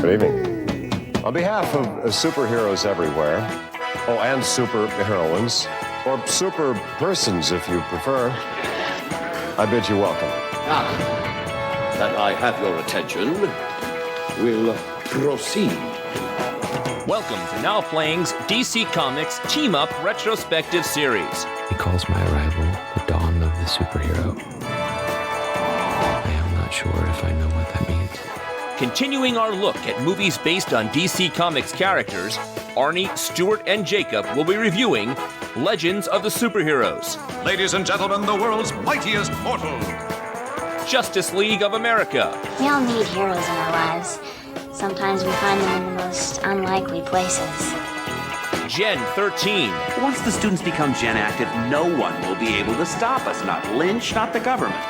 Good evening. On behalf of superheroes everywhere, and superheroines, or super persons if you prefer, I bid you welcome. That I have your attention, we'll proceed. Welcome to Now Playing's DC Comics Team Up Retrospective Series. He calls my arrival the dawn of the superhero. I am not sure if I know what that means. Continuing our look at movies based on DC Comics characters, Arnie, Stuart, and Jacob will be reviewing Legends of the Superheroes. Ladies and gentlemen, the world's mightiest mortal. Justice League of America. We all need heroes in our lives. Sometimes we find them in the most unlikely places. Gen 13. Once the students become Gen active, no one will be able to stop us. Not Lynch, not the government.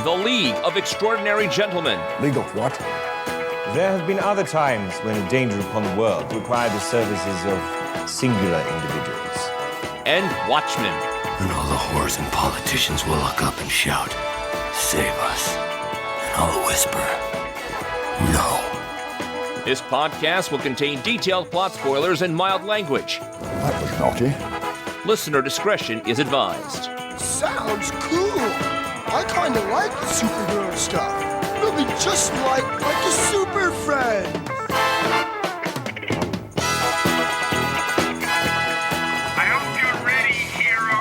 The League of Extraordinary Gentlemen. League of what? There have been other times when a danger upon the world required the services of singular individuals. And Watchmen. And all the whores and politicians will look up and shout, "Save us." And I'll whisper, "No." This podcast will contain detailed plot spoilers and mild language. That was naughty. Listener discretion is advised. Sounds cool. I kind of like the superhero stuff. It'll be just like a super friend. I hope you're ready, hero.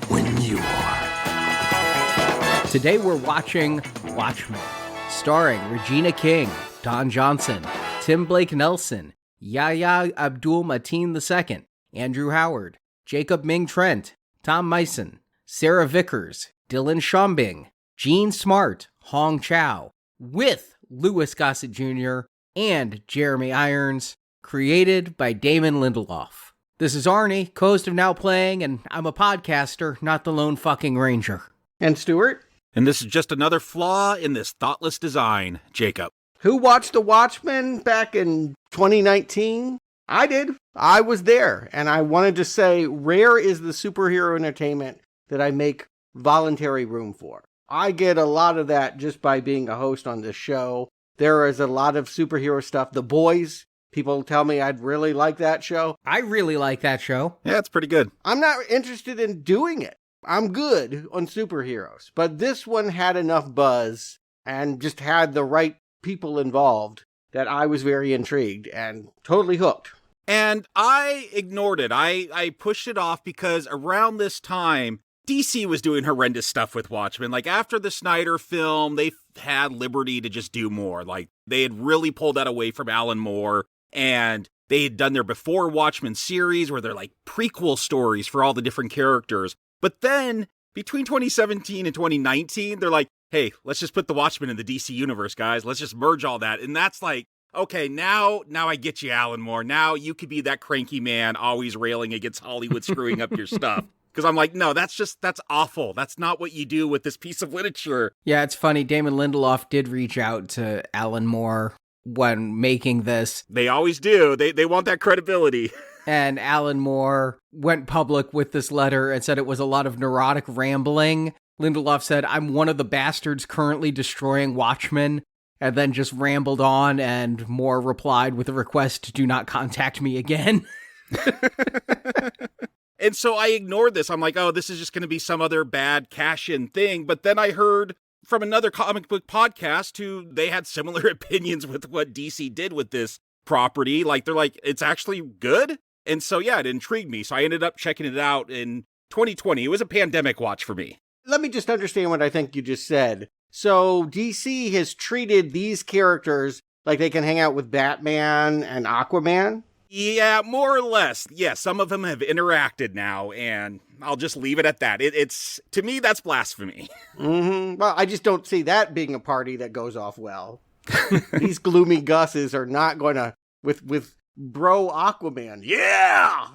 When you are. Today we're watching Watchmen, starring Regina King, Don Johnson, Tim Blake Nelson, Yahya Abdul-Mateen II, Andrew Howard, Jacob Ming Trent, Tom Meissen, Sarah Vickers, Dylan Schombing, Jean Smart, Hong Chow, with Louis Gossett Jr. and Jeremy Irons, created by Damon Lindelof. This is Arnie, co-host of Now Playing, and I'm a podcaster, not the lone fucking ranger. And Stuart? And this is just another flaw in this thoughtless design, Jacob. Who watched The Watchmen back in 2019? I did. I was there. And I wanted to say, rare is the superhero entertainment that I make voluntary room for. I get a lot of that just by being a host on this show. There is a lot of superhero stuff. The Boys, people tell me I'd really like that show. I really like that show. Yeah, it's pretty good. I'm not interested in doing it. I'm good on superheroes. But this one had enough buzz and just had the right people involved that I was very intrigued and totally hooked. And I ignored it. I pushed it off because around this time, DC was doing horrendous stuff with Watchmen. Like, after the Snyder film, they had liberty to just do more. Like, they had really pulled that away from Alan Moore, and they had done their Before Watchmen series, where they're like prequel stories for all the different characters. But then, between 2017 and 2019, they're like, hey, let's just put the Watchmen in the DC universe, guys. Let's just merge all that. And that's like, okay, now I get you, Alan Moore. Now you could be that cranky man always railing against Hollywood screwing up your stuff. Because I'm like, no, that's awful. That's not what you do with this piece of literature. Yeah, it's funny. Damon Lindelof did reach out to Alan Moore when making this. They always do. They want that credibility. And Alan Moore went public with this letter and said it was a lot of neurotic rambling. Lindelof said, "I'm one of the bastards currently destroying Watchmen," and then just rambled on, and Moore replied with a request to do not contact me again. And so I ignored this. I'm like, oh, this is just going to be some other bad cash-in thing. But then I heard from another comic book podcast they had similar opinions with what DC did with this property. Like, they're like, it's actually good. And so, yeah, it intrigued me. So I ended up checking it out in 2020. It was a pandemic watch for me. Let me just understand what I think you just said. So DC has treated these characters like they can hang out with Batman and Aquaman? Yeah, more or less. Yeah, some of them have interacted now, and I'll just leave it at that. It's to me, that's blasphemy. Mm-hmm. Well, I just don't see that being a party that goes off well. These gloomy Gusses are not going to, with bro Aquaman. Yeah!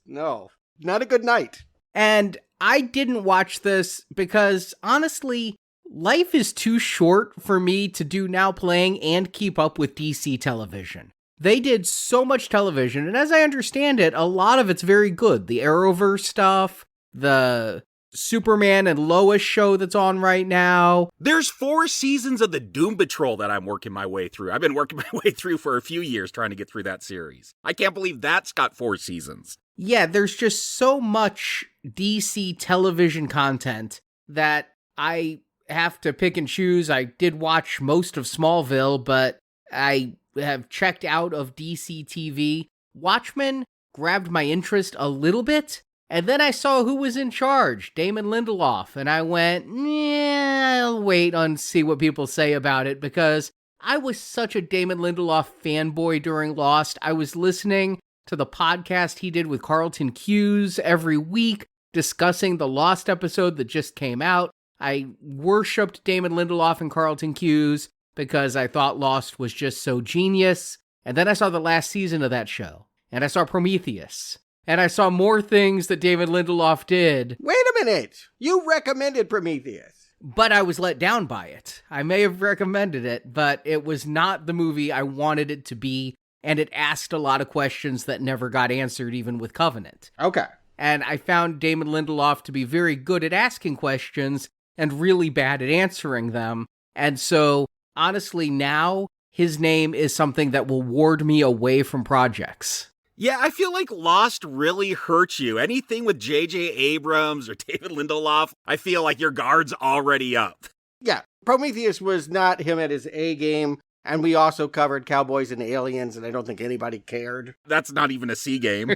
No. Not a good night. And I didn't watch this because, honestly, life is too short for me to do Now Playing and keep up with DC television. They did so much television, and as I understand it, a lot of it's very good. The Arrowverse stuff, the Superman and Lois show that's on right now. There's 4 seasons of the Doom Patrol that I'm working my way through. I've been working my way through for a few years trying to get through that series. I can't believe that's got 4 seasons. Yeah, there's just so much DC television content that I have to pick and choose. I did watch most of Smallville, but I have checked out of DC TV. Watchmen grabbed my interest a little bit, and then I saw who was in charge, Damon Lindelof, and I went, I'll wait and see what people say about it, because I was such a Damon Lindelof fanboy during Lost. I was listening to the podcast he did with Carlton Cuse every week, discussing the Lost episode that just came out. I worshipped Damon Lindelof and Carlton Cuse because I thought Lost was just so genius. And then I saw the last season of that show, and I saw Prometheus, and I saw more things that David Lindelof did. Wait a minute! You recommended Prometheus. But I was let down by it. I may have recommended it, but it was not the movie I wanted it to be, and it asked a lot of questions that never got answered, even with Covenant. Okay. And I found Damon Lindelof to be very good at asking questions and really bad at answering them. And so, honestly, now his name is something that will ward me away from projects. Yeah, I feel like Lost really hurt you. Anything with J.J. Abrams or David Lindelof, I feel like your guard's already up. Yeah, Prometheus was not him at his A game. And we also covered Cowboys and Aliens, and I don't think anybody cared. That's not even a C game.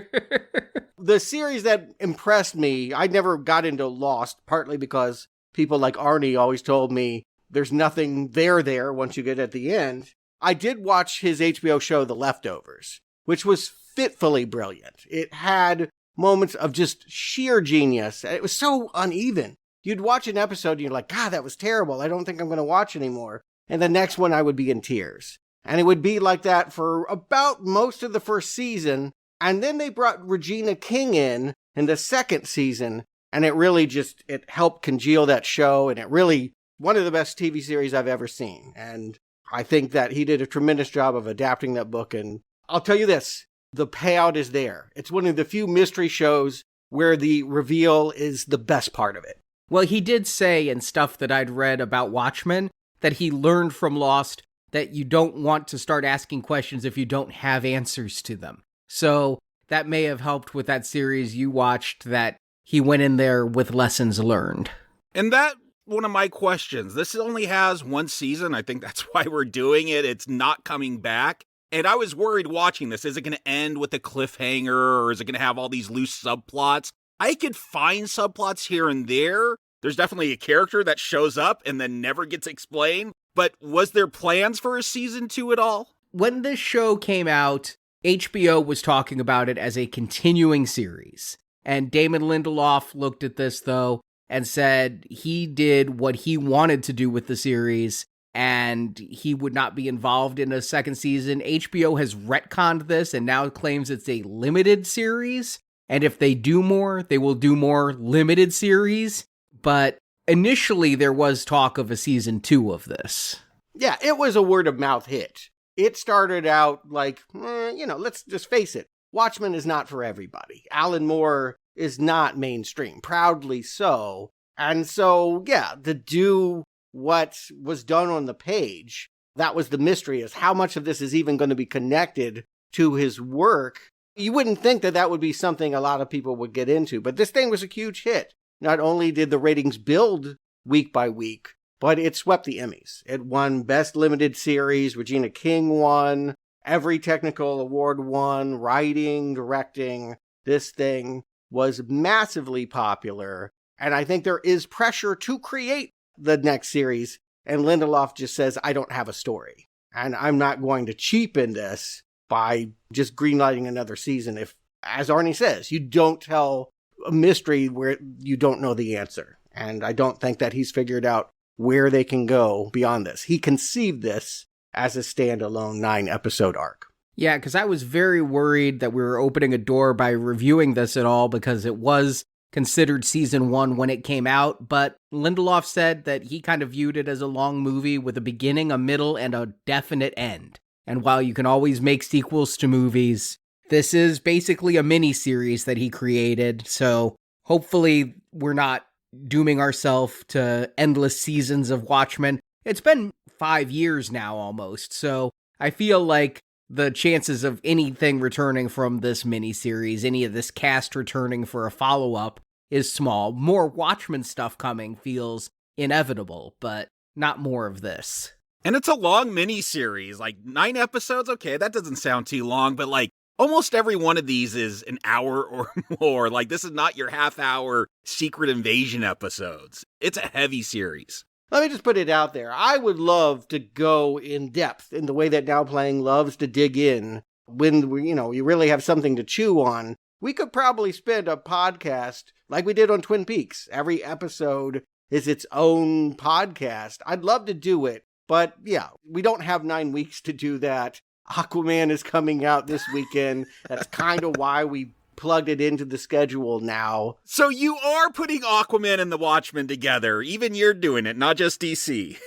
The series that impressed me, I never got into Lost, partly because people like Arnie always told me there's nothing there once you get at the end. I did watch his HBO show, The Leftovers, which was fitfully brilliant. It had moments of just sheer genius. It was so uneven. You'd watch an episode and you're like, God, that was terrible. I don't think I'm going to watch anymore. And the next one I would be in tears. And it would be like that for about most of the first season. And then they brought Regina King in the second season. And it really just, it helped congeal that show. And it really, one of the best TV series I've ever seen. And I think that he did a tremendous job of adapting that book. And I'll tell you this, the payout is there. It's one of the few mystery shows where the reveal is the best part of it. Well, he did say in stuff that I'd read about Watchmen that he learned from Lost that you don't want to start asking questions if you don't have answers to them. So that may have helped with that series you watched, that he went in there with lessons learned. And that, one of my questions, this only has 1 season. I think that's why we're doing it. It's not coming back. And I was worried watching this. Is it going to end with a cliffhanger, or is it going to have all these loose subplots? I could find subplots here and there. There's definitely a character that shows up and then never gets explained. But was there plans for a season 2 at all? When this show came out, HBO was talking about it as a continuing series. And Damon Lindelof looked at this, though, and said he did what he wanted to do with the series, and he would not be involved in a second season. HBO has retconned this and now claims it's a limited series. And if they do more, they will do more limited series. But initially, there was talk of a season 2 of this. Yeah, it was a word of mouth hit. It started out like, let's just face it. Watchmen is not for everybody. Alan Moore is not mainstream, proudly so. And so, yeah, to do what was done on the page, that was the mystery, is how much of this is even going to be connected to his work. You wouldn't think that that would be something a lot of people would get into, but this thing was a huge hit. Not only did the ratings build week by week, but it swept the Emmys. It won Best Limited Series, Regina King won, every technical award won, writing, directing. This thing was massively popular, and I think there is pressure to create the next series, and Lindelof just says, I don't have a story, and I'm not going to cheapen this by just greenlighting another season if, as Arnie says, you don't tell a mystery where you don't know the answer. And I don't think that he's figured out where they can go beyond this. He conceived this as a standalone 9-episode arc. Yeah, because I was very worried that we were opening a door by reviewing this at all, because it was considered season 1 when it came out, but Lindelof said that he kind of viewed it as a long movie with a beginning, a middle, and a definite end. And while you can always make sequels to movies, this is basically a mini-series that he created, so hopefully we're not dooming ourselves to endless seasons of Watchmen. It's been 5 years now almost, so I feel like the chances of anything returning from this miniseries, any of this cast returning for a follow-up, is small. More Watchmen stuff coming feels inevitable, but not more of this. And it's a long miniseries, like 9 episodes. Okay, that doesn't sound too long, but like almost every one of these is an hour or more. Like this is not your half-hour Secret Invasion episodes. It's a heavy series. Let me just put it out there. I would love to go in depth in the way that Now Playing loves to dig in when, you really have something to chew on. We could probably spend a podcast like we did on Twin Peaks. Every episode is its own podcast. I'd love to do it, but yeah, we don't have 9 weeks to do that. Aquaman is coming out this weekend. That's kind of why we plugged it into the schedule now. So you are putting Aquaman and the Watchmen together. Even you're doing it, not just DC.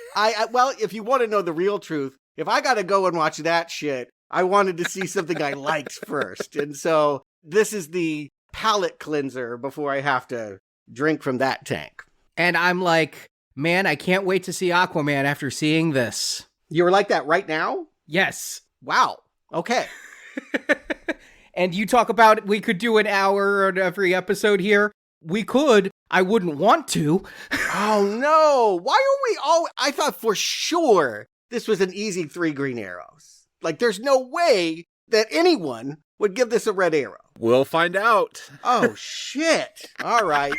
Well, if you want to know the real truth, if I got to go and watch that shit, I wanted to see something I liked first. And so this is the palate cleanser before I have to drink from that tank. And I'm like, man, I can't wait to see Aquaman after seeing this. You were like that right now? Yes. Wow. Okay. And you talk about we could do an hour on every episode here. We could. I wouldn't want to. Oh, no. Why are we all... I thought for sure this was an easy 3 green arrows. Like, there's no way that anyone would give this a red arrow. We'll find out. Oh, shit. All right.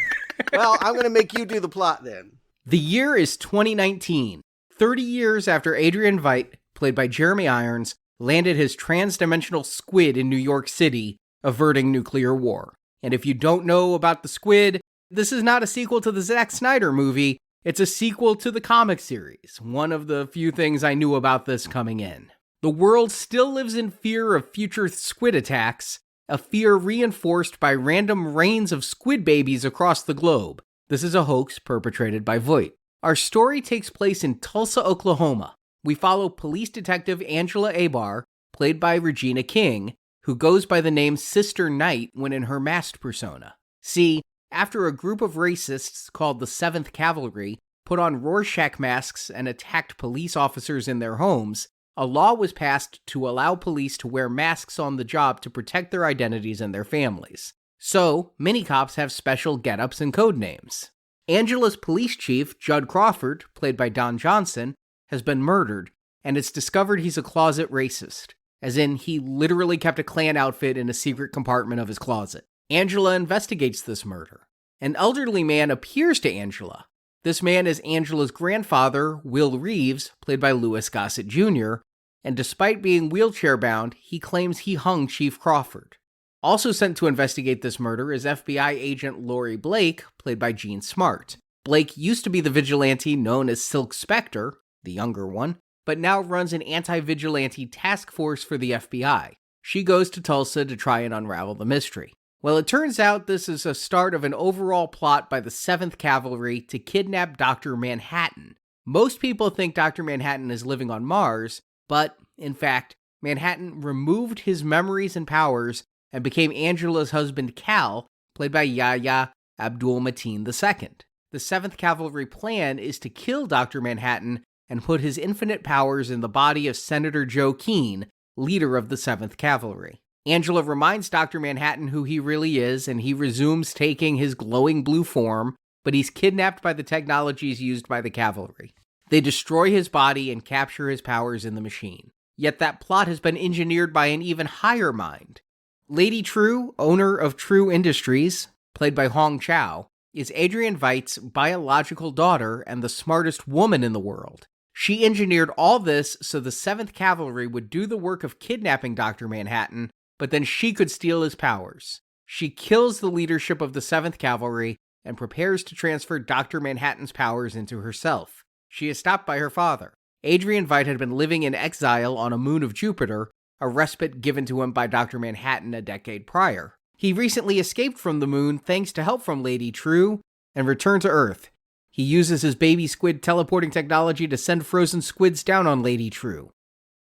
Well, I'm going to make you do the plot then. The year is 2019. 30 years after Adrian Veidt, played by Jeremy Irons, landed his trans-dimensional squid in New York City, averting nuclear war. And if you don't know about the squid, this is not a sequel to the Zack Snyder movie, it's a sequel to the comic series, one of the few things I knew about this coming in. The world still lives in fear of future squid attacks, a fear reinforced by random rains of squid babies across the globe. This is a hoax perpetrated by Veidt. Our story takes place in Tulsa, Oklahoma. We follow police detective Angela Abar, played by Regina King, who goes by the name Sister Night when in her masked persona. See, after a group of racists called the 7th Cavalry put on Rorschach masks and attacked police officers in their homes, a law was passed to allow police to wear masks on the job to protect their identities and their families. So, mini-cops have special get-ups and code names. Angela's police chief, Judd Crawford, played by Don Johnson, has been murdered, and it's discovered he's a closet racist, as in he literally kept a Klan outfit in a secret compartment of his closet. Angela investigates this murder. An elderly man appears to Angela. This man is Angela's grandfather, Will Reeves, played by Louis Gossett Jr., and despite being wheelchair-bound, he claims he hung Chief Crawford. Also sent to investigate this murder is FBI agent Lori Blake, played by Jean Smart. Blake used to be the vigilante known as Silk Spectre, the younger one, but now runs an anti-vigilante task force for the FBI. She goes to Tulsa to try and unravel the mystery. Well, it turns out this is a start of an overall plot by the 7th Cavalry to kidnap Dr. Manhattan. Most people think Dr. Manhattan is living on Mars, but, in fact, Manhattan removed his memories and powers and became Angela's husband Cal, played by Yahya Abdul-Mateen II. The 7th Cavalry plan is to kill Dr. Manhattan and put his infinite powers in the body of Senator Joe Keene, leader of the 7th Cavalry. Angela reminds Dr. Manhattan who he really is, and he resumes taking his glowing blue form, but he's kidnapped by the technologies used by the cavalry. They destroy his body and capture his powers in the machine. Yet that plot has been engineered by an even higher mind. Lady True, owner of True Industries, played by Hong Chow, is Adrian Veidt's biological daughter and the smartest woman in the world. She engineered all this so the 7th Cavalry would do the work of kidnapping Dr. Manhattan, but then she could steal his powers. She kills the leadership of the 7th Cavalry and prepares to transfer Dr. Manhattan's powers into herself. She is stopped by her father. Adrian Veidt had been living in exile on a moon of Jupiter, a respite given to him by Dr. Manhattan a decade prior. He recently escaped from the moon thanks to help from Lady True and returned to Earth. He uses his baby squid teleporting technology to send frozen squids down on Lady True.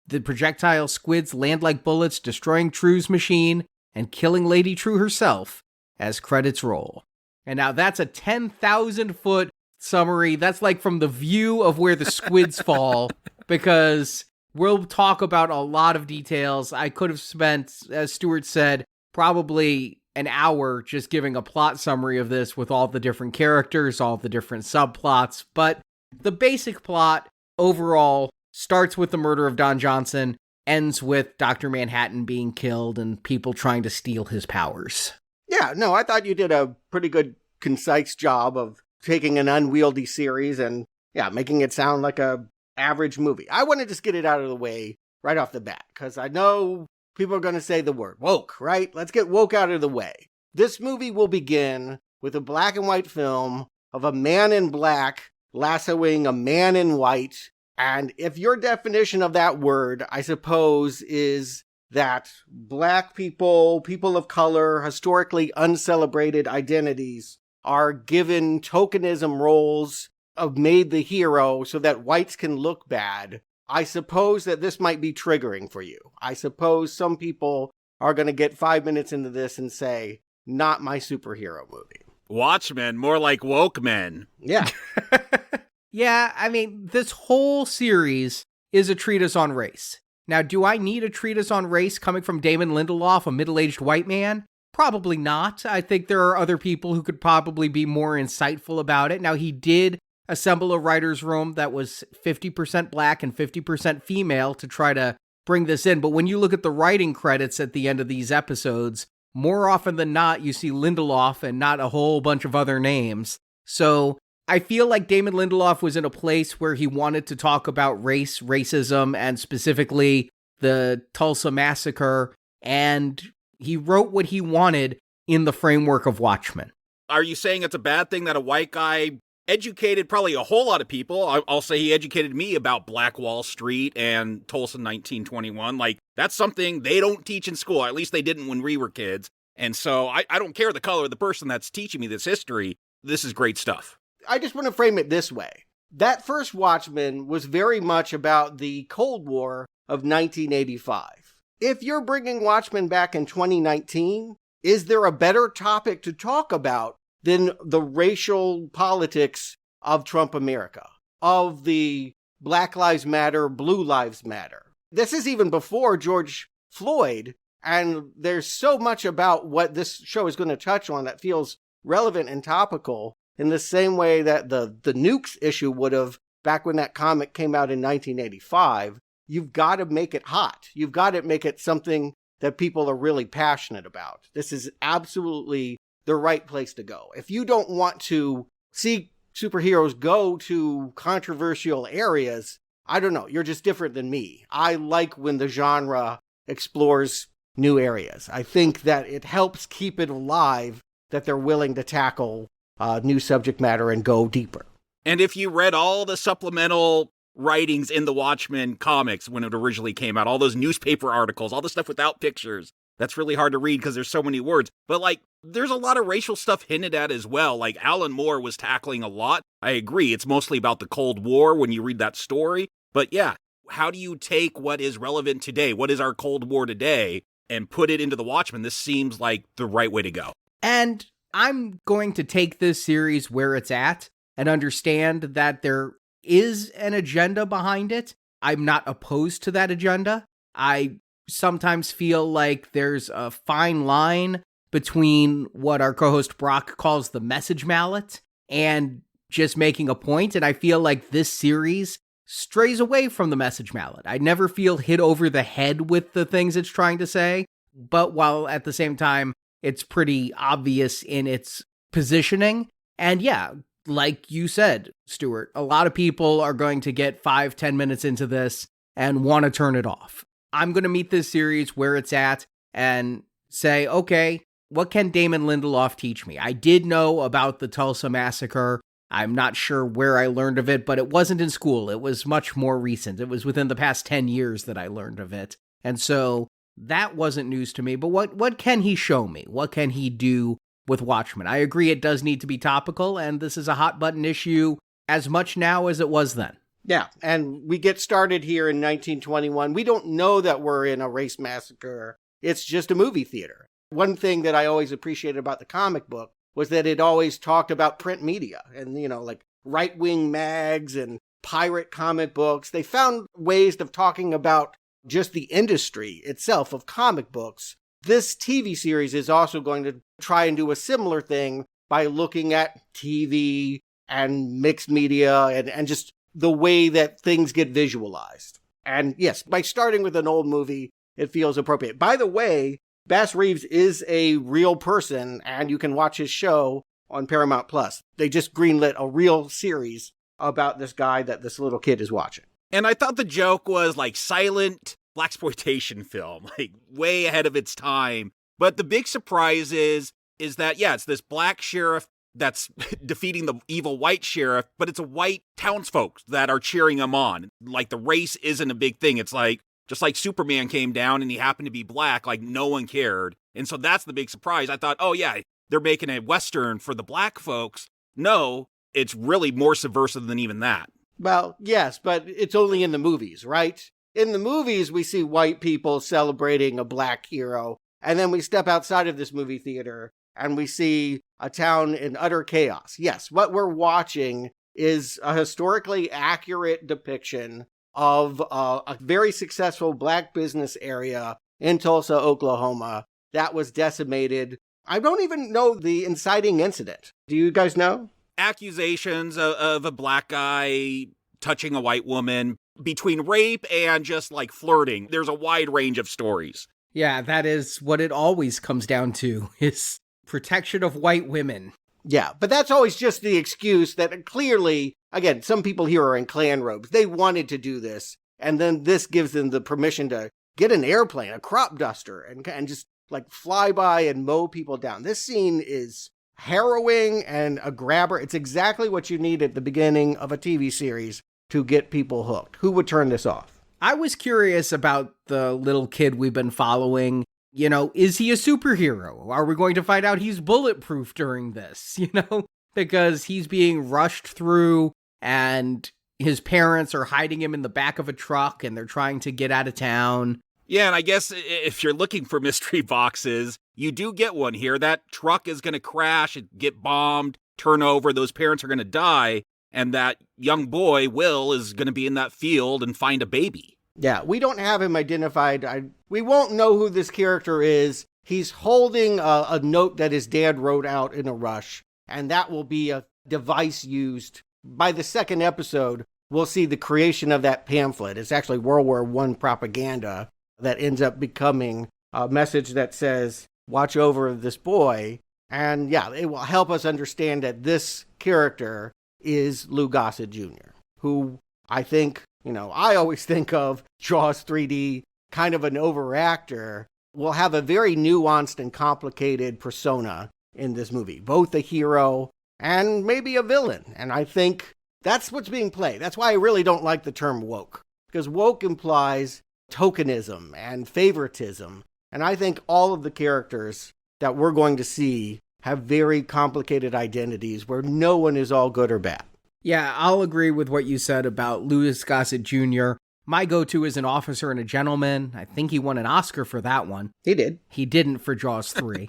The projectile squids land like bullets, destroying True's machine and killing Lady True herself as credits roll. And now that's a 10,000-foot summary. That's like from the view of where the squids fall, because we'll talk about a lot of details. I could have spent, as Stuart said, probably an hour just giving a plot summary of this with all the different characters, all the different subplots. But the basic plot overall starts with the murder of Don Johnson, ends with Dr. Manhattan being killed and people trying to steal his powers. Yeah, no, I thought you did a pretty good, concise job of taking an unwieldy series and, making it sound like a average movie. I want to just get it out of the way right off the bat, because I know people are going to say the word woke, right? Let's get woke out of the way. This movie will begin with a black and white film of a man in black lassoing a man in white. And if your definition of that word, I suppose, is that black people, people of color, historically uncelebrated identities are given tokenism roles of made the hero so that whites can look bad, I suppose that this might be triggering for you. I suppose some people are going to get 5 minutes into this and say, not my superhero movie. Watchmen, more like woke men. Yeah. Yeah, I mean, this whole series is a treatise on race. Now, do I need a treatise on race coming from Damon Lindelof, a middle-aged white man? Probably not. I think there are other people who could probably be more insightful about it. Now, he did assemble a writer's room that was 50% black and 50% female to try to bring this in. But when you look at the writing credits at the end of these episodes, more often than not, you see Lindelof and not a whole bunch of other names. So I feel like Damon Lindelof was in a place where he wanted to talk about race, racism, and specifically the Tulsa Massacre, and he wrote what he wanted in the framework of Watchmen. Are you saying it's a bad thing that a white guy educated probably a whole lot of people? I'll say he educated me about Black Wall Street and Tulsa 1921. Like, that's something they don't teach in school. At least they didn't when we were kids. And so I don't care the color of the person that's teaching me this history. This is great stuff. I just want to frame it this way. That first Watchmen was very much about the Cold War of 1985. If you're bringing Watchmen back in 2019, is there a better topic to talk about than the racial politics of Trump America, of the Black Lives Matter, Blue Lives Matter? This is even before George Floyd, and there's so much about what this show is going to touch on that feels relevant and topical in the same way that the nukes issue would have back when that comic came out in 1985. You've got to make it hot. You've got to make it something that people are really passionate about. This is absolutely the right place to go. If you don't want to see superheroes go to controversial areas, I don't know, you're just different than me. I like when the genre explores new areas. I think that it helps keep it alive that they're willing to tackle new subject matter and go deeper. And if you read all the supplemental writings in the Watchmen comics when it originally came out, all those newspaper articles, all the stuff without pictures, that's really hard to read because there's so many words. But like, there's a lot of racial stuff hinted at as well. Like Alan Moore was tackling a lot. I agree. It's mostly about the Cold War when you read that story. But yeah, how do you take what is relevant today? What is our Cold War today? And put it into the Watchmen? This seems like the right way to go. And I'm going to take this series where it's at and understand that there is an agenda behind it. I'm not opposed to that agenda. I sometimes feel like there's a fine line between what our co-host Brock calls the message mallet and just making a point. And I feel like this series strays away from the message mallet. I never feel hit over the head with the things it's trying to say, but while at the same time, it's pretty obvious in its positioning. And yeah, like you said, Stuart, a lot of people are going to get 5-10 minutes into this and want to turn it off. I'm going to meet this series where it's at and say, okay, what can Damon Lindelof teach me? I did know about the Tulsa Massacre. I'm not sure where I learned of it, but it wasn't in school. It was much more recent. It was within the past 10 years that I learned of it. And so that wasn't news to me. But what can he show me? What can he do with Watchmen? I agree it does need to be topical, and this is a hot button issue as much now as it was then. Yeah, and we get started here in 1921. We don't know that we're in a race massacre. It's just a movie theater. One thing that I always appreciated about the comic book was that it always talked about print media and, like right-wing mags and pirate comic books. They found ways of talking about just the industry itself of comic books. This TV series is also going to try and do a similar thing by looking at TV and mixed media and just the way that things get visualized. And yes, by starting with an old movie, it feels appropriate. By the way, Bass Reeves is a real person, and you can watch his show on Paramount Plus. They just greenlit a real series about this guy that this little kid is watching. And I thought the joke was like silent blaxploitation film, like way ahead of its time. But the big surprise is that, yeah, it's this black sheriff that's defeating the evil white sheriff, but it's a white townsfolk that are cheering him on. Like the race isn't a big thing. It's like, just like Superman came down and he happened to be black, like no one cared. And so that's the big surprise. I thought, oh yeah, they're making a Western for the black folks. No, it's really more subversive than even that. Well, yes, but it's only in the movies, right? In the movies, we see white people celebrating a black hero. And then we step outside of this movie theater and we see a town in utter chaos. Yes, what we're watching is a historically accurate depiction of a very successful black business area in Tulsa, Oklahoma, that was decimated. I don't even know the inciting incident. Do you guys know? Accusations of a black guy touching a white woman, between rape and just like flirting. There's a wide range of stories. Yeah, that is what it always comes down to, is protection of white women. Yeah, but that's always just the excuse that clearly, again, some people here are in Klan robes. They wanted to do this, and then this gives them the permission to get an airplane, a crop duster, and just like fly by and mow people down. This scene is harrowing and a grabber. It's exactly what you need at the beginning of a TV series to get people hooked. Who would turn this off? I was curious about the little kid we've been following. Is he a superhero? Are we going to find out he's bulletproof during this? Because he's being rushed through and his parents are hiding him in the back of a truck and they're trying to get out of town. Yeah, and I guess if you're looking for mystery boxes, you do get one here. That truck is going to crash and get bombed, turn over. Those parents are going to die. And that young boy, Will, is going to be in that field and find a baby. Yeah, we don't have him identified. We won't know who this character is. He's holding a note that his dad wrote out in a rush, and that will be a device used. By the second episode, we'll see the creation of that pamphlet. It's actually World War I propaganda that ends up becoming a message that says, watch over this boy. And yeah, it will help us understand that this character is Lou Gossett Jr., who I think, I always think of Jaws 3D, kind of an overactor, will have a very nuanced and complicated persona in this movie, both a hero and maybe a villain. And I think that's what's being played. That's why I really don't like the term woke, because woke implies tokenism and favoritism. And I think all of the characters that we're going to see have very complicated identities where no one is all good or bad. Yeah, I'll agree with what you said about Louis Gossett Jr. My go-to is An Officer and a Gentleman. I think he won an Oscar for that one. He did. He didn't for Jaws 3.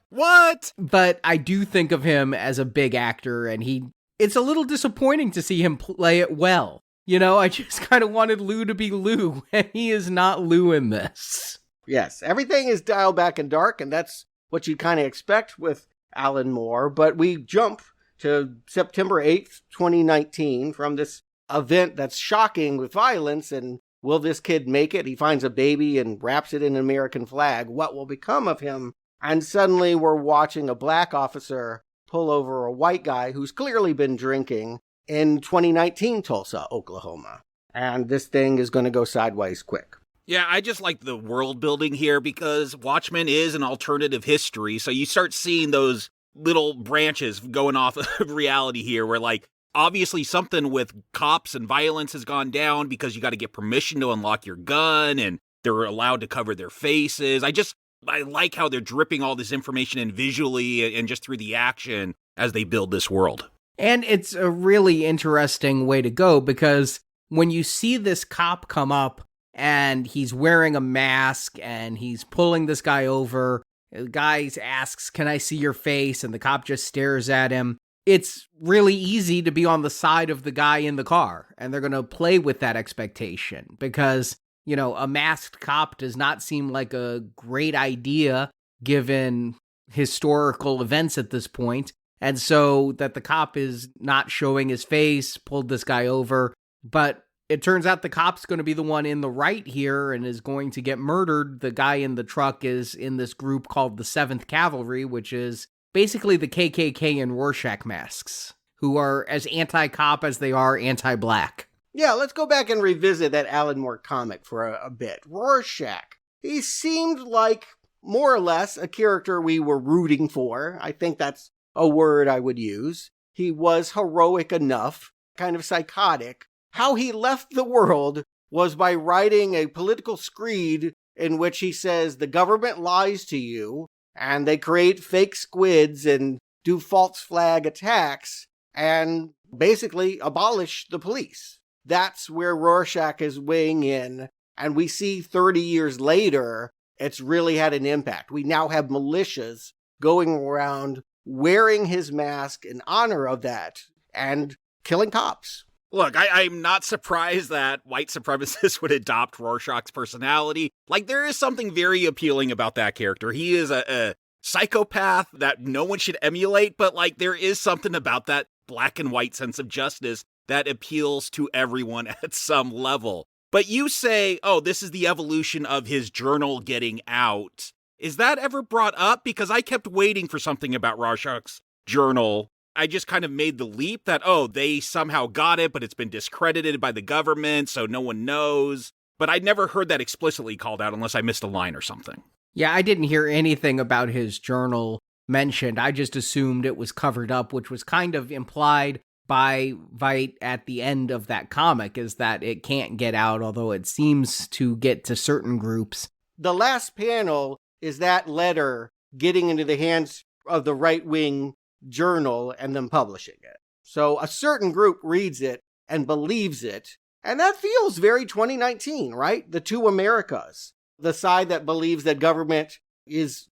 What? But I do think of him as a big actor, and it's a little disappointing to see him play it well. I just kind of wanted Lou to be Lou, and he is not Lou in this. Yes, everything is dialed back and dark, and that's what you kind of expect with Alan Moore. But we jump to September 8th, 2019, from this event that's shocking with violence. And will this kid make it? He finds a baby and wraps it in an American flag. What will become of him? And suddenly we're watching a black officer pull over a white guy who's clearly been drinking in 2019 Tulsa, Oklahoma. And this thing is going to go sideways quick. Yeah, I just like the world building here because Watchmen is an alternative history. So you start seeing those little branches going off of reality here where obviously something with cops and violence has gone down because you got to get permission to unlock your gun and they're allowed to cover their faces. I like how they're dripping all this information in visually and just through the action as they build this world. And it's a really interesting way to go because when you see this cop come up and he's wearing a mask and he's pulling this guy over The guy asks, "Can I see your face?" And the cop just stares at him. It's really easy to be on the side of the guy in the car, and they're going to play with that expectation because, a masked cop does not seem like a great idea given historical events at this point. And so that the cop is not showing his face, pulled this guy over, but it turns out the cop's going to be the one in the right here and is going to get murdered. The guy in the truck is in this group called the 7th Cavalry, which is basically the KKK in Rorschach masks, who are as anti-cop as they are anti-black. Yeah, let's go back and revisit that Alan Moore comic for a bit. Rorschach. He seemed like, more or less, a character we were rooting for. I think that's a word I would use. He was heroic enough, kind of psychotic. How he left the world was by writing a political screed in which he says the government lies to you, and they create fake squids and do false flag attacks and basically abolish the police. That's where Rorschach is weighing in, and we see 30 years later, it's really had an impact. We now have militias going around wearing his mask in honor of that and killing cops. Look, I'm not surprised that white supremacists would adopt Rorschach's personality. Like, there is something very appealing about that character. He is a psychopath that no one should emulate, but, there is something about that black and white sense of justice that appeals to everyone at some level. But you say, this is the evolution of his journal getting out. Is that ever brought up? Because I kept waiting for something about Rorschach's journal. I just kind of made the leap that, they somehow got it, but it's been discredited by the government, so no one knows. But I never heard that explicitly called out unless I missed a line or something. Yeah, I didn't hear anything about his journal mentioned. I just assumed it was covered up, which was kind of implied by Veidt at the end of that comic, is that it can't get out, although it seems to get to certain groups. The last panel is that letter getting into the hands of the right-wing journal and them publishing it. So a certain group reads it and believes it, and that feels very 2019, right? The two Americas. The side that believes that government is,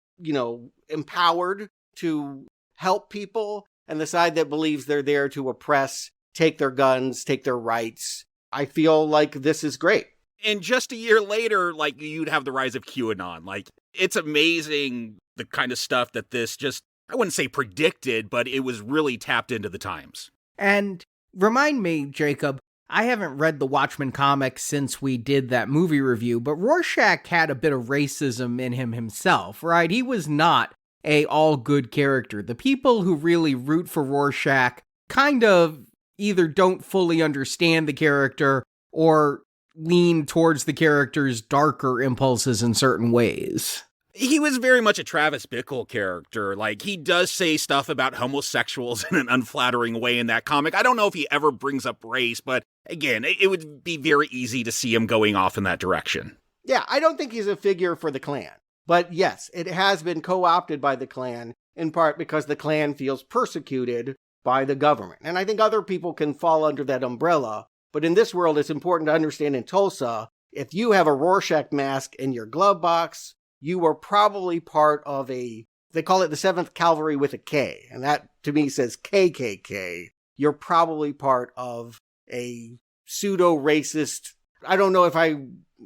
empowered to help people, and the side that believes they're there to oppress, take their guns, take their rights. I feel like this is great. And just a year later, you'd have the rise of QAnon. It's amazing the kind of stuff that this just, I wouldn't say predicted, but it was really tapped into the times. And remind me, Jacob, I haven't read the Watchmen comic since we did that movie review, but Rorschach had a bit of racism in him himself, right? He was not a all-good character. The people who really root for Rorschach kind of either don't fully understand the character or lean towards the character's darker impulses in certain ways. He was very much a Travis Bickle character. He does say stuff about homosexuals in an unflattering way in that comic. I don't know if he ever brings up race, but again, it would be very easy to see him going off in that direction. Yeah, I don't think he's a figure for the Klan. But yes, it has been co-opted by the Klan, in part because the Klan feels persecuted by the government. And I think other people can fall under that umbrella. But in this world, it's important to understand in Tulsa, if you have a Rorschach mask in your glove box, you are probably part of they call it the 7th Cavalry with a K. And that, to me, says KKK. You're probably part of a pseudo-racist, I don't know if I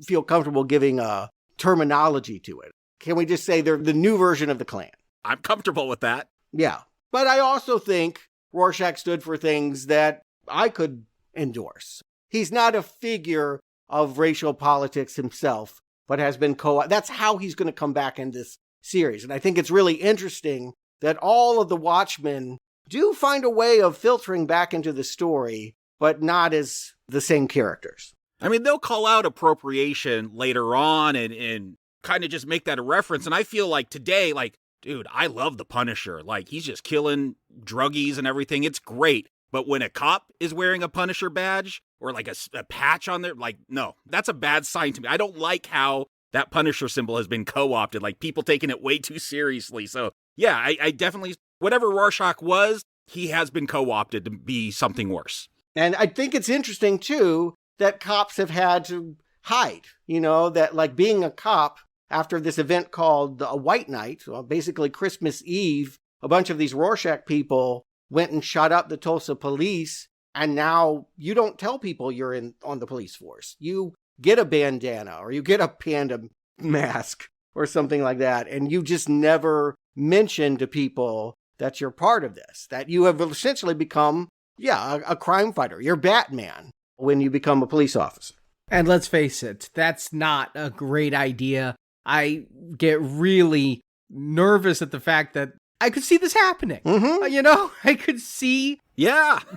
feel comfortable giving a terminology to it. Can we just say they're the new version of the Klan? I'm comfortable with that. Yeah. But I also think Rorschach stood for things that I could endorse. He's not a figure of racial politics himself, but has been that's how he's going to come back in this series. And I think it's really interesting that all of the Watchmen do find a way of filtering back into the story, but not as the same characters. I mean, they'll call out appropriation later on and kind of just make that a reference. And I feel like today, dude, I love the Punisher. He's just killing druggies and everything. It's great. But when a cop is wearing a Punisher badge or a patch on there, no, that's a bad sign to me. I don't like how that Punisher symbol has been co-opted, people taking it way too seriously. So yeah, I definitely, whatever Rorschach was, he has been co-opted to be something worse. And I think it's interesting too that cops have had to hide, that being a cop after this event called a White Night, basically Christmas Eve, a bunch of these Rorschach people went and shot up the Tulsa police, and now you don't tell people you're on the police force. You get a bandana or you get a panda mask or something like that, and you just never mention to people that you're part of this, that you have essentially become, a crime fighter. You're Batman when you become a police officer. And let's face it, that's not a great idea. I get really nervous at the fact that I could see this happening. I could see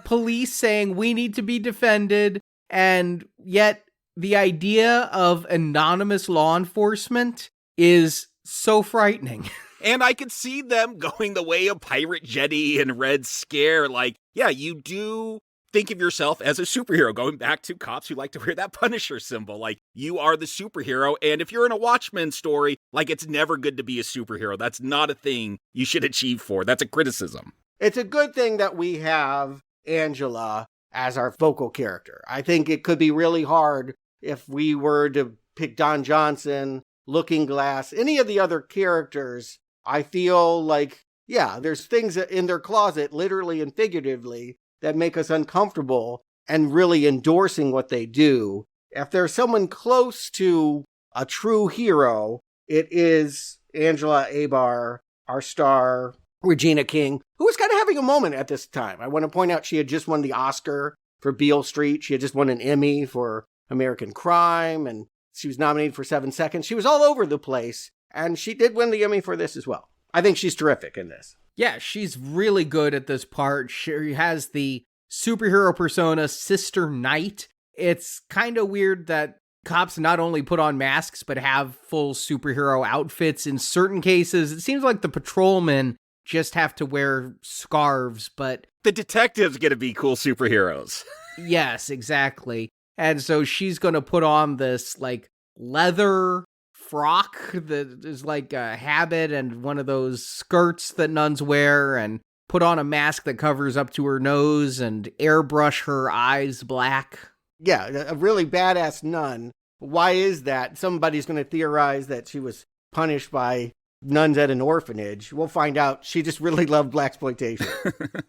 police saying we need to be defended, and yet the idea of anonymous law enforcement is so frightening. And I could see them going the way of Pirate Jenny and Red Scare. Like, yeah, you do think of yourself as a superhero, going back to cops who like to wear that Punisher symbol. Like, you are the superhero, and if you're in a Watchmen story, like, it's never good to be a superhero. That's not a thing you should achieve for. That's a criticism. It's a good thing that we have Angela as our focal character. I think it could be really hard if we were to pick Don Johnson, Looking Glass, any of the other characters. I feel like, there's things in their closet, literally and figuratively, that make us uncomfortable and really endorsing what they do. If there's someone close to a true hero, it is Angela Abar, our star, Regina King, who was kind of having a moment at this time. I want to point out she had just won the Oscar for Beale Street. She had just won an Emmy for American Crime, and she was nominated for 7 Seconds. She was all over the place, and she did win the Emmy for this as well. I think she's terrific in this. Yeah, she's really good at this part. She has the superhero persona, Sister Knight. It's kind of weird that cops not only put on masks, but have full superhero outfits in certain cases. It seems like the patrolmen just have to wear scarves, but the detectives get to be cool superheroes. Yes, exactly. And so she's going to put on this, like, leather frock that is like a habit and one of those skirts that nuns wear, and put on a mask that covers up to her nose and airbrush her eyes black. Yeah, a really badass nun. Why is that? Somebody's going to theorize that she was punished by nuns at an orphanage. We'll find out she just really loved blaxploitation.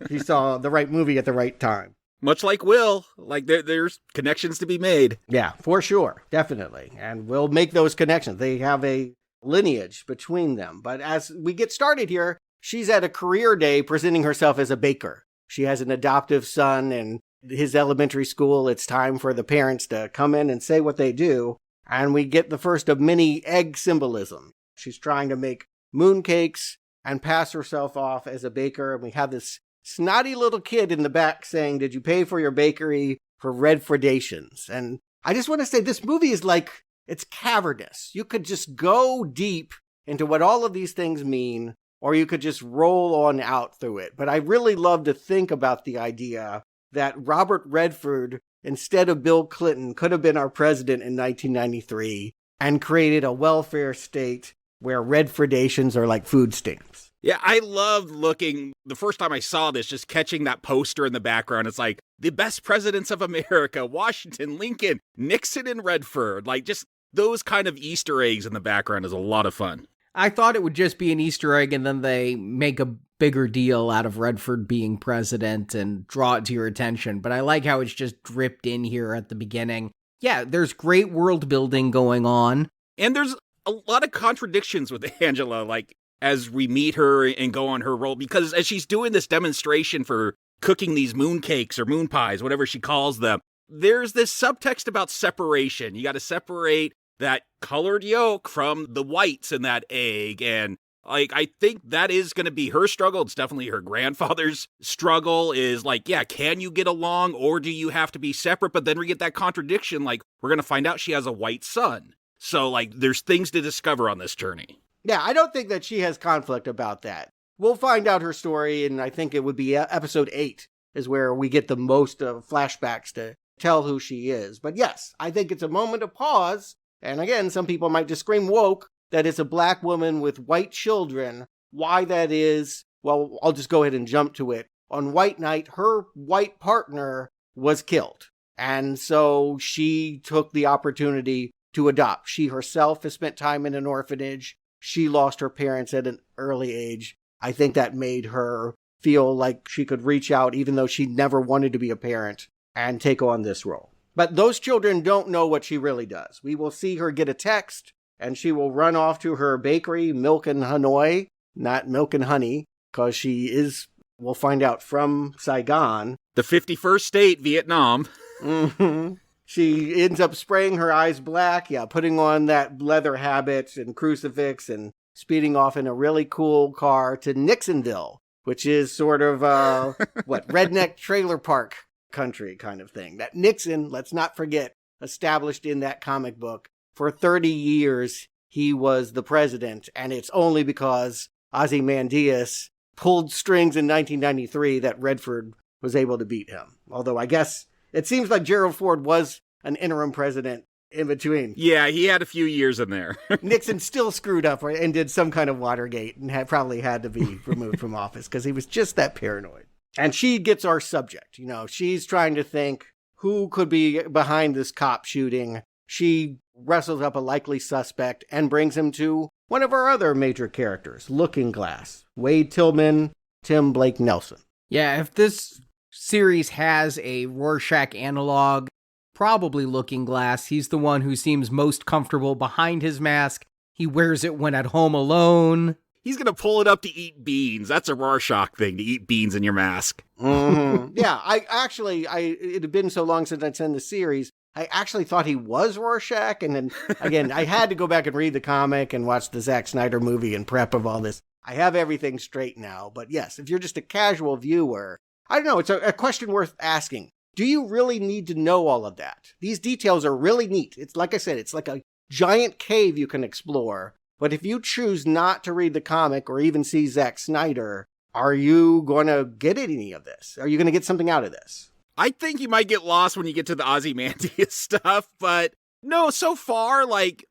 She saw the right movie at the right time. Much like Will, like there's connections to be made. Yeah, for sure. Definitely. And we'll make those connections. They have a lineage between them. But as we get started here, she's at a career day presenting herself as a baker. She has an adoptive son in his elementary school. It's time for the parents to come in and say what they do. And we get the first of many egg symbolism. She's trying to make mooncakes and pass herself off as a baker. And we have this snotty little kid in the back saying, "Did you pay for your bakery for red predations?" And I just want to say this movie is like, it's cavernous. You could just go deep into what all of these things mean, or you could just roll on out through it. But I really love to think about the idea that Robert Redford, instead of Bill Clinton, could have been our president in 1993 and created a welfare state where red predations are like food stamps. Yeah, I loved looking, the first time I saw this, just catching that poster in the background. It's like, the best presidents of America, Washington, Lincoln, Nixon, and Redford. Like, just those kind of Easter eggs in the background is a lot of fun. I thought it would just be an Easter egg, and then they make a bigger deal out of Redford being president and draw it to your attention. But I like how it's just dripped in here at the beginning. Yeah, there's great world building going on. And there's a lot of contradictions with Angela, like, as we meet her and go on her role, because as she's doing this demonstration for cooking these mooncakes or moon pies, whatever she calls them, there's this subtext about separation. You got to separate that colored yolk from the whites in that egg. And like, I think that is going to be her struggle. It's definitely her grandfather's struggle is like, yeah, can you get along or do you have to be separate? But then we get that contradiction. Like, we're going to find out she has a white son. So like, there's things to discover on this journey. Yeah, I don't think that she has conflict about that. We'll find out her story, and I think it would be episode 8 is where we get the most flashbacks to tell who she is. But yes, I think it's a moment of pause. And again, some people might just scream woke that it's a black woman with white children. Why that is, well, I'll just go ahead and jump to it. On White Night, her white partner was killed. And so she took the opportunity to adopt. She herself has spent time in an orphanage. She lost her parents at an early age. I think that made her feel like she could reach out, even though she never wanted to be a parent, and take on this role. But those children don't know what she really does. We will see her get a text, and she will run off to her bakery, Milk and Hanoi, not Milk and Honey, because she is, we'll find out, from Saigon. The 51st state, Vietnam. Mm-hmm. She ends up spraying her eyes black, putting on that leather habit and crucifix and speeding off in a really cool car to Nixonville, which is sort of, redneck trailer park country kind of thing. That Nixon, let's not forget, established in that comic book. For 30 years, he was the president, and it's only because Ozymandias pulled strings in 1993 that Redford was able to beat him. Although I guess it seems like Gerald Ford was an interim president in between. Yeah, he had a few years in there. Nixon still screwed up and did some kind of Watergate and probably had to be removed from office because he was just that paranoid. And she gets our subject. She's trying to think who could be behind this cop shooting. She wrestles up a likely suspect and brings him to one of our other major characters, Looking Glass, Wade Tillman, Tim Blake Nelson. Yeah, if this series has a Rorschach analog, probably Looking Glass. He's the one who seems most comfortable behind his mask. He wears it when at home alone. He's going to pull it up to eat beans. That's a Rorschach thing, to eat beans in your mask. Mm-hmm. Yeah, it had been so long since I'd seen the series, I actually thought he was Rorschach. And then, again, I had to go back and read the comic and watch the Zack Snyder movie and prep of all this. I have everything straight now. But yes, if you're just a casual viewer, I don't know, it's a question worth asking. Do you really need to know all of that? These details are really neat. It's like I said, it's like a giant cave you can explore. But if you choose not to read the comic or even see Zack Snyder, are you going to get any of this? Are you going to get something out of this? I think you might get lost when you get to the Ozymandias stuff, but no, so far,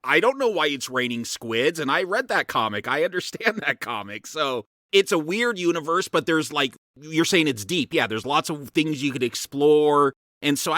I don't know why it's raining squids, and I read that comic. I understand that comic. So it's a weird universe, but there's you're saying it's deep. Yeah, there's lots of things you could explore. And so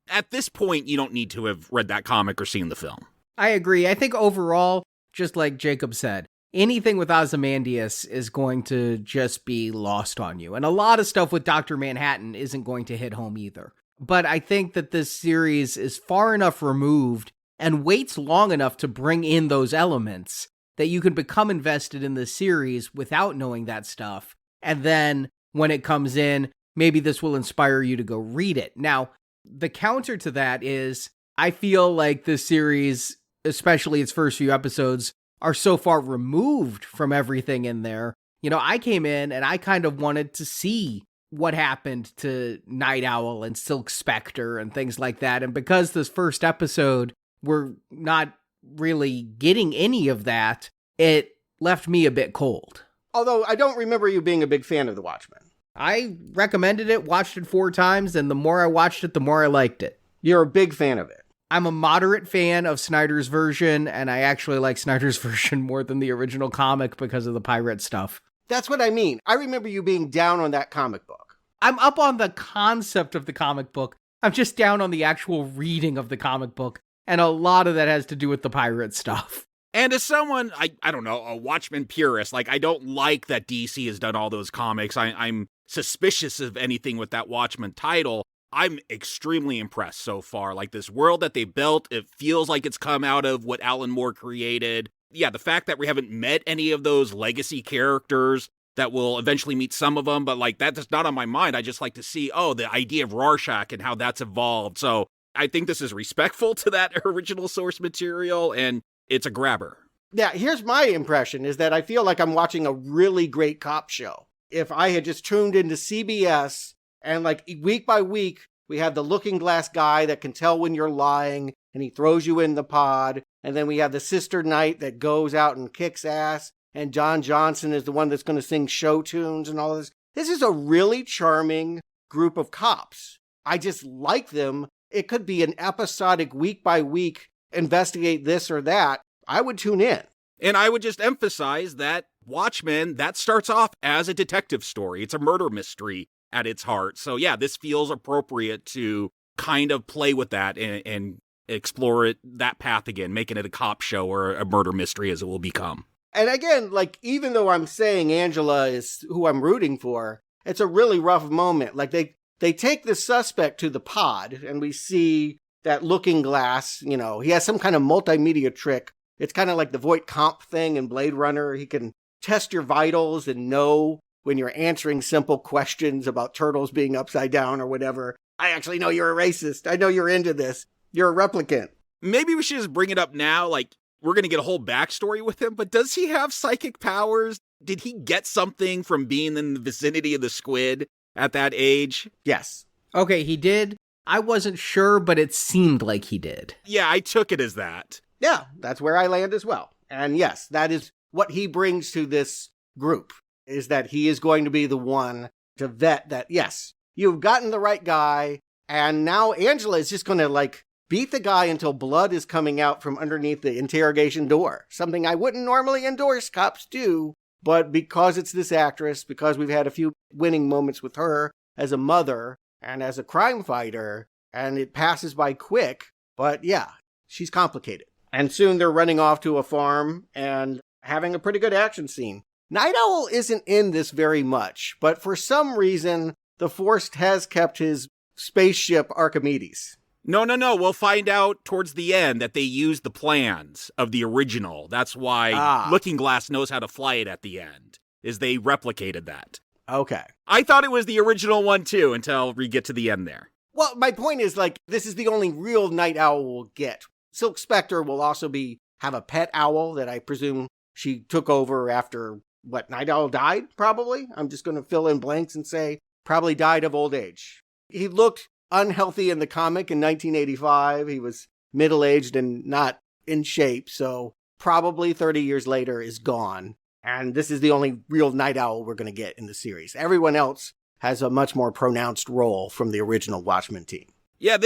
at this point, you don't need to have read that comic or seen the film. I agree. I think overall, just like Jacob said, anything with Ozymandias is going to just be lost on you. And a lot of stuff with Dr. Manhattan isn't going to hit home either. But I think that this series is far enough removed and waits long enough to bring in those elements that you can become invested in the series without knowing that stuff. And then when it comes in, maybe this will inspire you to go read it. Now, the counter to that is I feel like this series, especially its first few episodes, are so far removed from everything in there. I came in and I kind of wanted to see what happened to Night Owl and Silk Spectre and things like that. And because this first episode, we're not really getting any of that, it left me a bit cold. Although I don't remember you being a big fan of The Watchmen. I recommended it, watched it 4 times, and the more I watched it, the more I liked it. You're a big fan of it. I'm a moderate fan of Snyder's version, and I actually like Snyder's version more than the original comic because of the pirate stuff. That's what I mean. I remember you being down on that comic book. I'm up on the concept of the comic book. I'm just down on the actual reading of the comic book, and a lot of that has to do with the pirate stuff. And as someone, I don't know, a Watchmen purist, I don't like that DC has done all those comics. I'm suspicious of anything with that Watchmen title. I'm extremely impressed so far. This world that they built, it feels like it's come out of what Alan Moore created. Yeah, the fact that we haven't met any of those legacy characters, that we'll eventually meet some of them, but that's not on my mind. I just like to see, the idea of Rorschach and how that's evolved. So I think this is respectful to that original source material, and it's a grabber. Yeah, here's my impression, is that I feel like I'm watching a really great cop show. If I had just tuned into CBS and week by week, we have the Looking Glass guy that can tell when you're lying and he throws you in the pod. And then we have the Sister Knight that goes out and kicks ass. And John Johnson is the one that's going to sing show tunes and all this. This is a really charming group of cops. I just like them. It could be an episodic week by week investigate this or that. I would tune in. And I would just emphasize that Watchmen, that starts off as a detective story. It's a murder mystery at its heart. So yeah, this feels appropriate to kind of play with that and explore that path again, making it a cop show or a murder mystery as it will become. And again, like, even though I'm saying Angela is who I'm rooting for, it's a really rough moment. Like, they take the suspect to the pod, and we see that looking glass, you know, he has some kind of multimedia trick. It's kind of like the Voight Comp thing in Blade Runner. He can test your vitals and know when you're answering simple questions about turtles being upside down or whatever. I actually know you're a racist. I know you're into this. You're a replicant. Maybe we should just bring it up now, like, we're going to get a whole backstory with him, but does he have psychic powers? Did he get something from being in the vicinity of the squid at that age? Yes. Okay, he did. I wasn't sure, but it seemed like he did. Yeah, I took it as that. Yeah, that's where I land as well. And yes, that is what he brings to this group, is that he is going to be the one to vet that, yes, you've gotten the right guy, and now Angela is just going to, like, beat the guy until blood is coming out from underneath the interrogation door. Something I wouldn't normally endorse cops do, but because it's this actress, because we've had a few winning moments with her as a mother and as a crime fighter, and it passes by quick, but yeah, she's complicated. And soon they're running off to a farm and having a pretty good action scene. Night Owl isn't in this very much, but for some reason, the Force has kept his spaceship Archimedes. No. We'll find out towards the end that they used the plans of the original. That's why Looking Glass knows how to fly it at the end, is they replicated that. Okay. I thought it was the original one too until we get to the end there. Well, my point is, like, this is the only real Night Owl we'll get. Silk Spectre will also have a pet owl that I presume she took over after, Night Owl died, probably? I'm just going to fill in blanks and say probably died of old age. He looked unhealthy in the comic in 1985. He was middle-aged and not in shape, so probably 30 years later is gone. And this is the only real Night Owl we're going to get in the series. Everyone else has a much more pronounced role from the original Watchmen team. Yeah,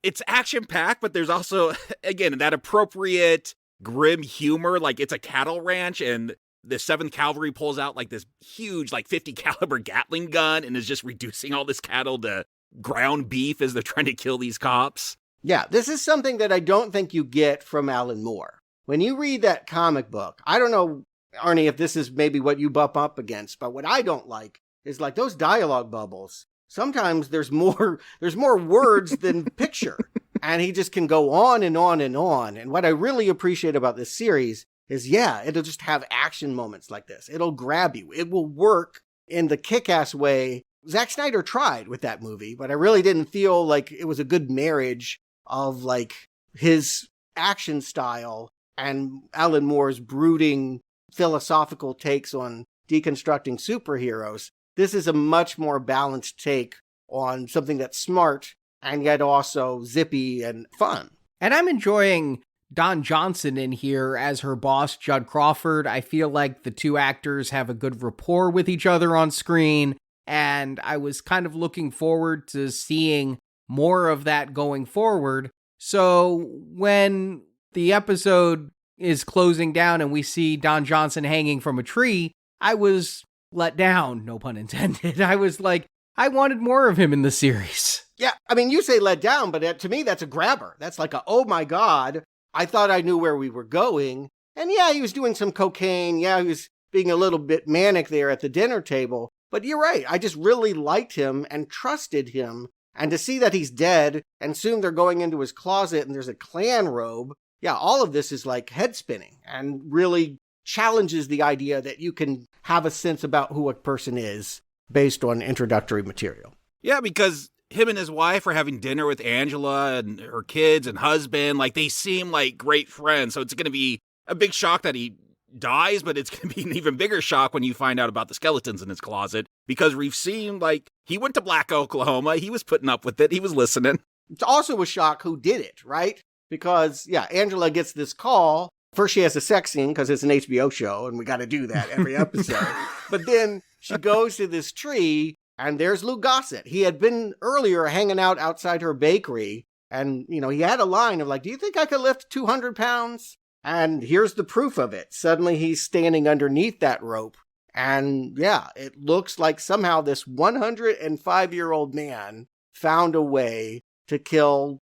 it's action-packed, but there's also, again, that appropriate grim humor. Like, it's a cattle ranch, and the 7th Cavalry pulls out, like, this huge, like, 50 caliber Gatling gun and is just reducing all this cattle to ground beef as they're trying to kill these cops. Yeah, this is something that I don't think you get from Alan Moore. When you read that comic book, I don't know, Arnie, if this is maybe what you bump up against, but what I don't like is, like, those dialogue bubbles. Sometimes there's more words than picture, and he just can go on and on and on. And what I really appreciate about this series is, yeah, it'll just have action moments like this. It'll grab you. It will work in the kick-ass way Zack Snyder tried with that movie, but I really didn't feel like it was a good marriage of, like, his action style and Alan Moore's brooding philosophical takes on deconstructing superheroes. This is a much more balanced take on something that's smart and yet also zippy and fun. And I'm enjoying Don Johnson in here as her boss, Judd Crawford. I feel like the two actors have a good rapport with each other on screen, and I was kind of looking forward to seeing more of that going forward. So when the episode is closing down and we see Don Johnson hanging from a tree, I was let down, no pun intended. I was like, I wanted more of him in the series. Yeah, I mean, you say let down, but to me, that's a grabber. That's like oh my God, I thought I knew where we were going. And yeah, he was doing some cocaine. Yeah, he was being a little bit manic there at the dinner table. But you're right, I just really liked him and trusted him. And to see that he's dead, and soon they're going into his closet and there's a Klan robe, yeah, all of this is like head spinning and really challenges the idea that you can have a sense about who a person is based on introductory material. Yeah, because him and his wife are having dinner with Angela and her kids and husband. Like, they seem like great friends. So it's going to be a big shock that he dies, but it's going to be an even bigger shock when you find out about the skeletons in his closet, because we've seen, like, he went to Black, Oklahoma. He was putting up with it. He was listening. It's also a shock who did it, right? Because, yeah, Angela gets this call. First, she has a sex scene because it's an HBO show and we got to do that every episode. But then she goes to this tree and there's Lou Gossett. He had been earlier hanging out outside her bakery. And, you know, he had a line of like, do you think I could lift 200 pounds? And here's the proof of it. Suddenly he's standing underneath that rope. And yeah, it looks like somehow this 105-year-old man found a way to kill,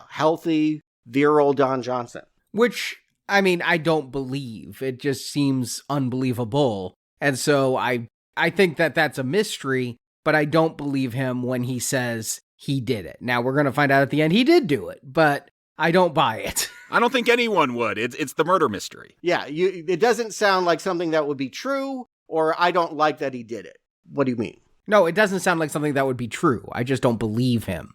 healthy, virile Don Johnson. Which, I mean, I don't believe. It just seems unbelievable. And so I think that that's a mystery, but I don't believe him when he says he did it. Now, we're going to find out at the end he did do it, but I don't buy it. I don't think anyone would. It's the murder mystery. Yeah, it doesn't sound like something that would be true, or I don't like that he did it. What do you mean? No, it doesn't sound like something that would be true. I just don't believe him.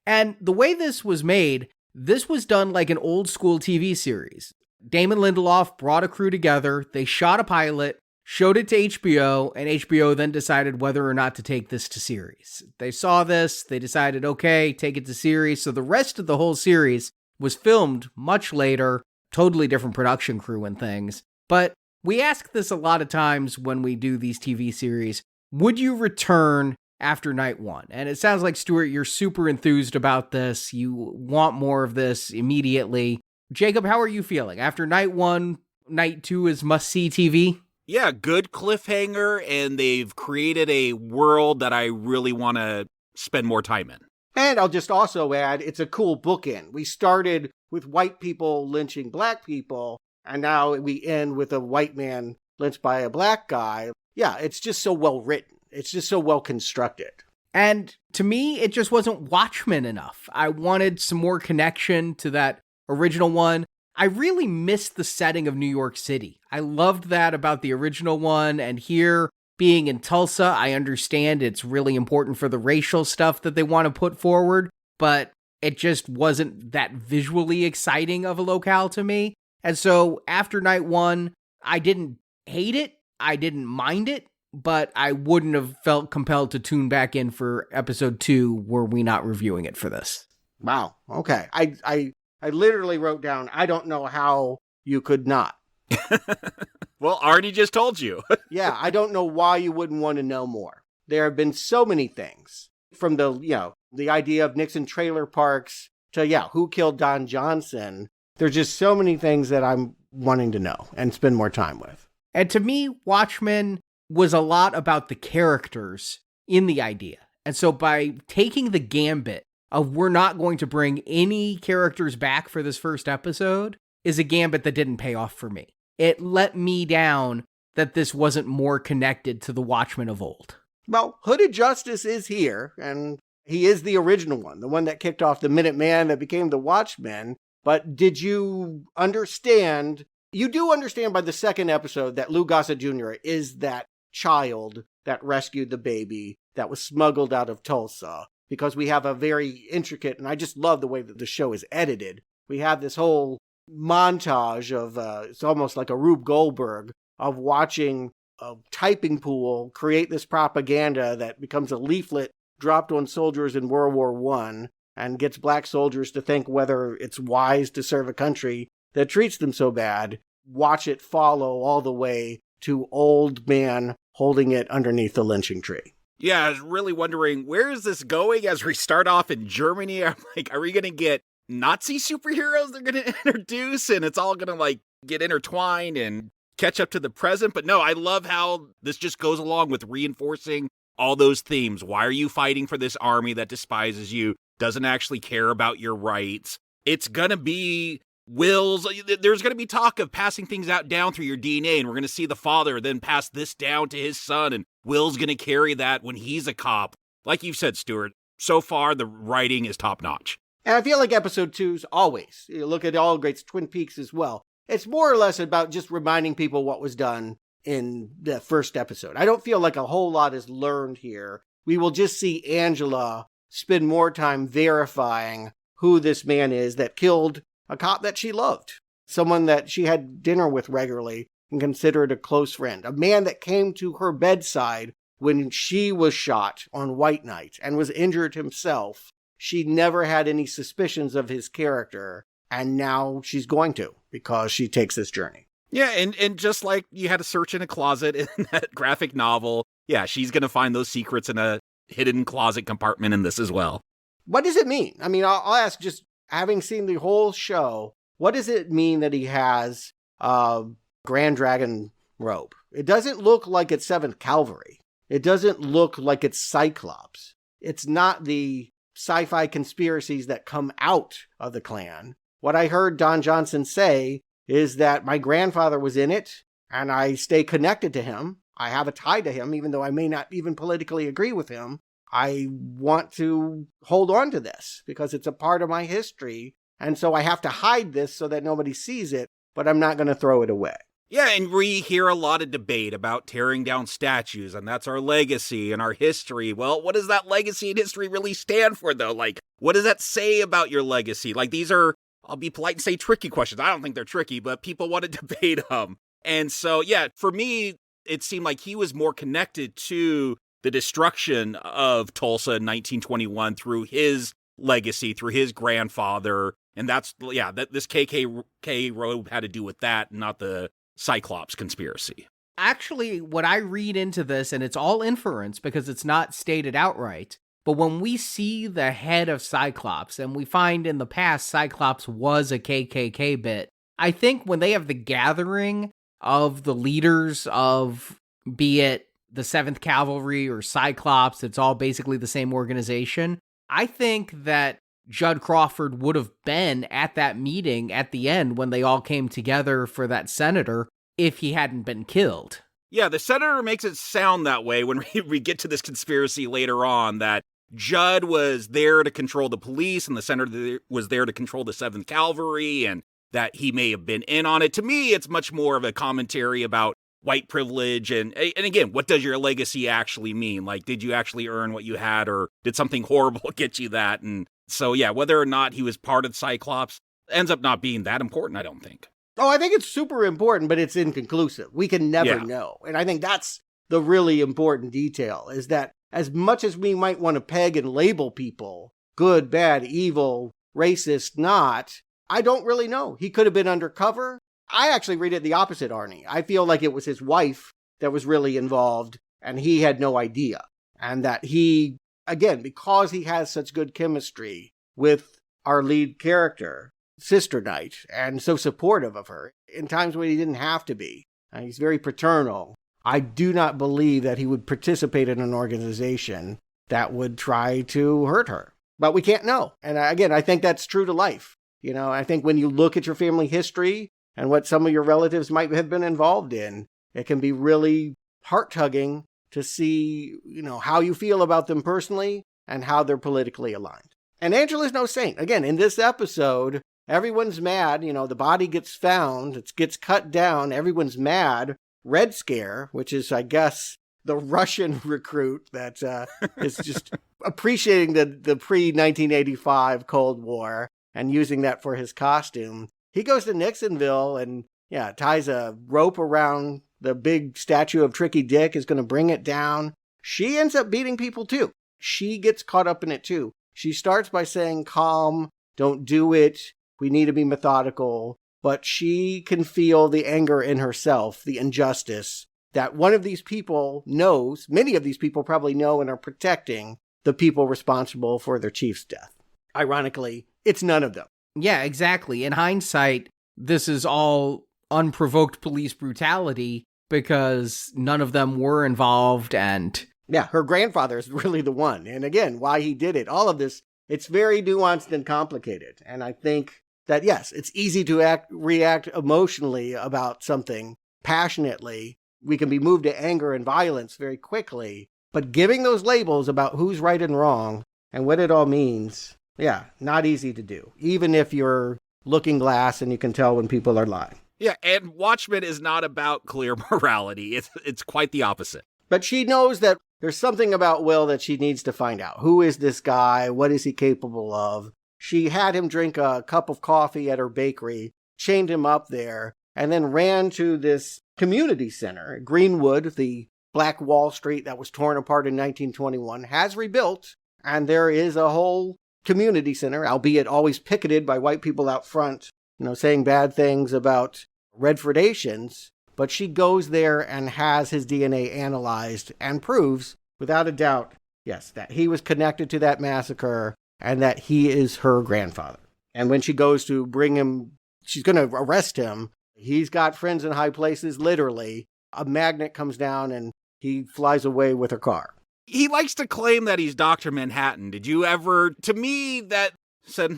And the way this was made, this was done like an old school TV series. Damon Lindelof brought a crew together, they shot a pilot, showed it to HBO, and HBO then decided whether or not to take this to series. They saw this, they decided, okay, take it to series. So the rest of the whole series was filmed much later, totally different production crew and things. But we ask this a lot of times when we do these TV series. Would you return after night one? And it sounds like, Stuart, you're super enthused about this. You want more of this immediately. Jacob, how are you feeling? After night one, night two is must-see TV? Yeah, good cliffhanger, and they've created a world that I really want to spend more time in. And I'll just also add, it's a cool bookend. We started with white people lynching black people, and now we end with a white man lynched by a black guy. Yeah, it's just so well written. It's just so well constructed. And to me, it just wasn't Watchmen enough. I wanted some more connection to that original one. I really missed the setting of New York City. I loved that about the original one, and here, being in Tulsa, I understand it's really important for the racial stuff that they want to put forward, but it just wasn't that visually exciting of a locale to me. And so after night one, I didn't hate it, I didn't mind it, but I wouldn't have felt compelled to tune back in for episode 2 were we not reviewing it for this. Wow, okay. I literally wrote down, I don't know how you could not. Well, Arnie just told you. Yeah, I don't know why you wouldn't want to know more. There have been so many things, from the idea of Nixon trailer parks to, who killed Don Johnson. There's just so many things that I'm wanting to know and spend more time with. And to me, Watchmen was a lot about the characters in the idea. And so by taking the gambit of we're not going to bring any characters back for this first episode is a gambit that didn't pay off for me. It let me down that this wasn't more connected to the Watchmen of old. Well, Hooded Justice is here, and he is the original one, the one that kicked off the Minuteman that became the Watchmen. But did you understand? You do understand by the second episode that Lou Gossett Jr. is that child that rescued the baby that was smuggled out of Tulsa, because we have a very intricate, and I just love the way that the show is edited. We have this whole montage of, it's almost like a Rube Goldberg, of watching a typing pool create this propaganda that becomes a leaflet dropped on soldiers in World War I and gets black soldiers to think whether it's wise to serve a country that treats them so bad. Watch it follow all the way to old man holding it underneath the lynching tree. Yeah, I was really wondering, where is this going as we start off in Germany? I'm like, are we going to get Nazi superheroes they're going to introduce, and it's all going to get intertwined and catch up to the present? But no, I love how this just goes along with reinforcing all those themes. Why are you fighting for this army that despises you, doesn't actually care about your rights? It's going to be wills. There's going to be talk of passing things down through your DNA, and we're going to see the father then pass this down to his son, and Will's going to carry that when he's a cop. Like you've said, Stuart, so far the writing is top notch. And I feel like episode 2's always, you look at all greats, Twin Peaks as well. It's more or less about just reminding people what was done in the first episode. I don't feel like a whole lot is learned here. We will just see Angela spend more time verifying who this man is that killed a cop that she loved, someone that she had dinner with regularly and considered a close friend, a man that came to her bedside when she was shot on White Night and was injured himself. She never had any suspicions of his character, and now she's going to, because she takes this journey. Yeah, and just like you had to search in a closet in that graphic novel, yeah, she's going to find those secrets in a hidden closet compartment in this as well. What does it mean? I mean, I'll ask, just having seen the whole show, what does it mean that he has a Grand Dragon robe? It doesn't look like it's 7th Cavalry. It doesn't look like it's Cyclops. It's not the sci-fi conspiracies that come out of the Klan. what I heard Don Johnson say is that my grandfather was in it, and I stay connected to him. I have a tie to him, even though I may not even politically agree with him. I want to hold on to this because it's a part of my history. And so I have to hide this so that nobody sees it, but I'm not going to throw it away. Yeah, and we hear a lot of debate about tearing down statues, and that's our legacy and our history. Well, what does that legacy and history really stand for, though? Like, what does that say about your legacy? Like, these are, I'll be polite and say tricky questions. I don't think they're tricky, but people want to debate them. And so, yeah, for me, it seemed like he was more connected to the destruction of Tulsa in 1921 through his legacy, through his grandfather. And that's, yeah, this KKK robe had to do with that, not the Cyclops conspiracy. Actually, what I read into this, and it's all inference because it's not stated outright, but when we see the head of Cyclops, and we find in the past Cyclops was a KKK bit, I think when they have the gathering of the leaders of, be it the 7th Cavalry or Cyclops, it's all basically the same organization, I think that Judd Crawford would have been at that meeting at the end when they all came together for that senator if he hadn't been killed. Yeah, the senator makes it sound that way when we get to this conspiracy later on, that Judd was there to control the police and the senator was there to control the 7th Cavalry and that he may have been in on it. To me, it's much more of a commentary about white privilege. And again, what does your legacy actually mean? Like, did you actually earn what you had, or did something horrible get you that? And so, yeah, whether or not he was part of Cyclops ends up not being that important, I don't think. Oh, I think it's super important, but it's inconclusive. We can never know. And I think that's the really important detail, is that as much as we might want to peg and label people, good, bad, evil, racist, not, I don't really know. He could have been undercover. I actually read it the opposite, Arnie. I feel like it was his wife that was really involved, and he had no idea. And that he, again, because he has such good chemistry with our lead character, Sister Knight, and so supportive of her, in times when he didn't have to be. And he's very paternal. I do not believe that he would participate in an organization that would try to hurt her. But we can't know. And again, I think that's true to life. You know, I think when you look at your family history and what some of your relatives might have been involved in, it can be really heart-tugging to see, you know, how you feel about them personally and how they're politically aligned. And Angela's no saint. Again, in this episode, everyone's mad. You know, the body gets found. It gets cut down. Everyone's mad. Red Scare, which is, I guess, the Russian recruit that is just appreciating the pre-1985 Cold War and using that for his costume. He goes to Nixonville and, yeah, ties a rope around the big statue of Tricky Dick, is going to bring it down. She ends up beating people, too. She gets caught up in it, too. She starts by saying, calm, don't do it, we need to be methodical. But she can feel the anger in herself, the injustice, that one of these people knows, many of these people probably know and are protecting the people responsible for their chief's death. Ironically, it's none of them. Yeah, exactly. In hindsight, this is all unprovoked police brutality because none of them were involved and... Yeah, her grandfather is really the one. And again, why he did it. All of this, it's very nuanced and complicated. And I think that, yes, it's easy to react emotionally about something passionately. We can be moved to anger and violence very quickly. But giving those labels about who's right and wrong and what it all means, yeah, not easy to do. Even if you're looking glass and you can tell when people are lying. Yeah, and Watchmen is not about clear morality. It's quite the opposite. But she knows that there's something about Will that she needs to find out. Who is this guy? What is he capable of? She had him drink a cup of coffee at her bakery, chained him up there, and then ran to this community center. Greenwood, the Black Wall Street that was torn apart in 1921, has rebuilt, and there is a whole community center, albeit always picketed by white people out front, you know, saying bad things about Redfordations. But she goes there and has his DNA analyzed and proves, without a doubt, yes, that he was connected to that massacre and that he is her grandfather. And when she goes to bring him, she's going to arrest him. He's got friends in high places, literally. A magnet comes down and he flies away with her car. He likes to claim that he's Dr. Manhattan. Did you ever, to me, that said,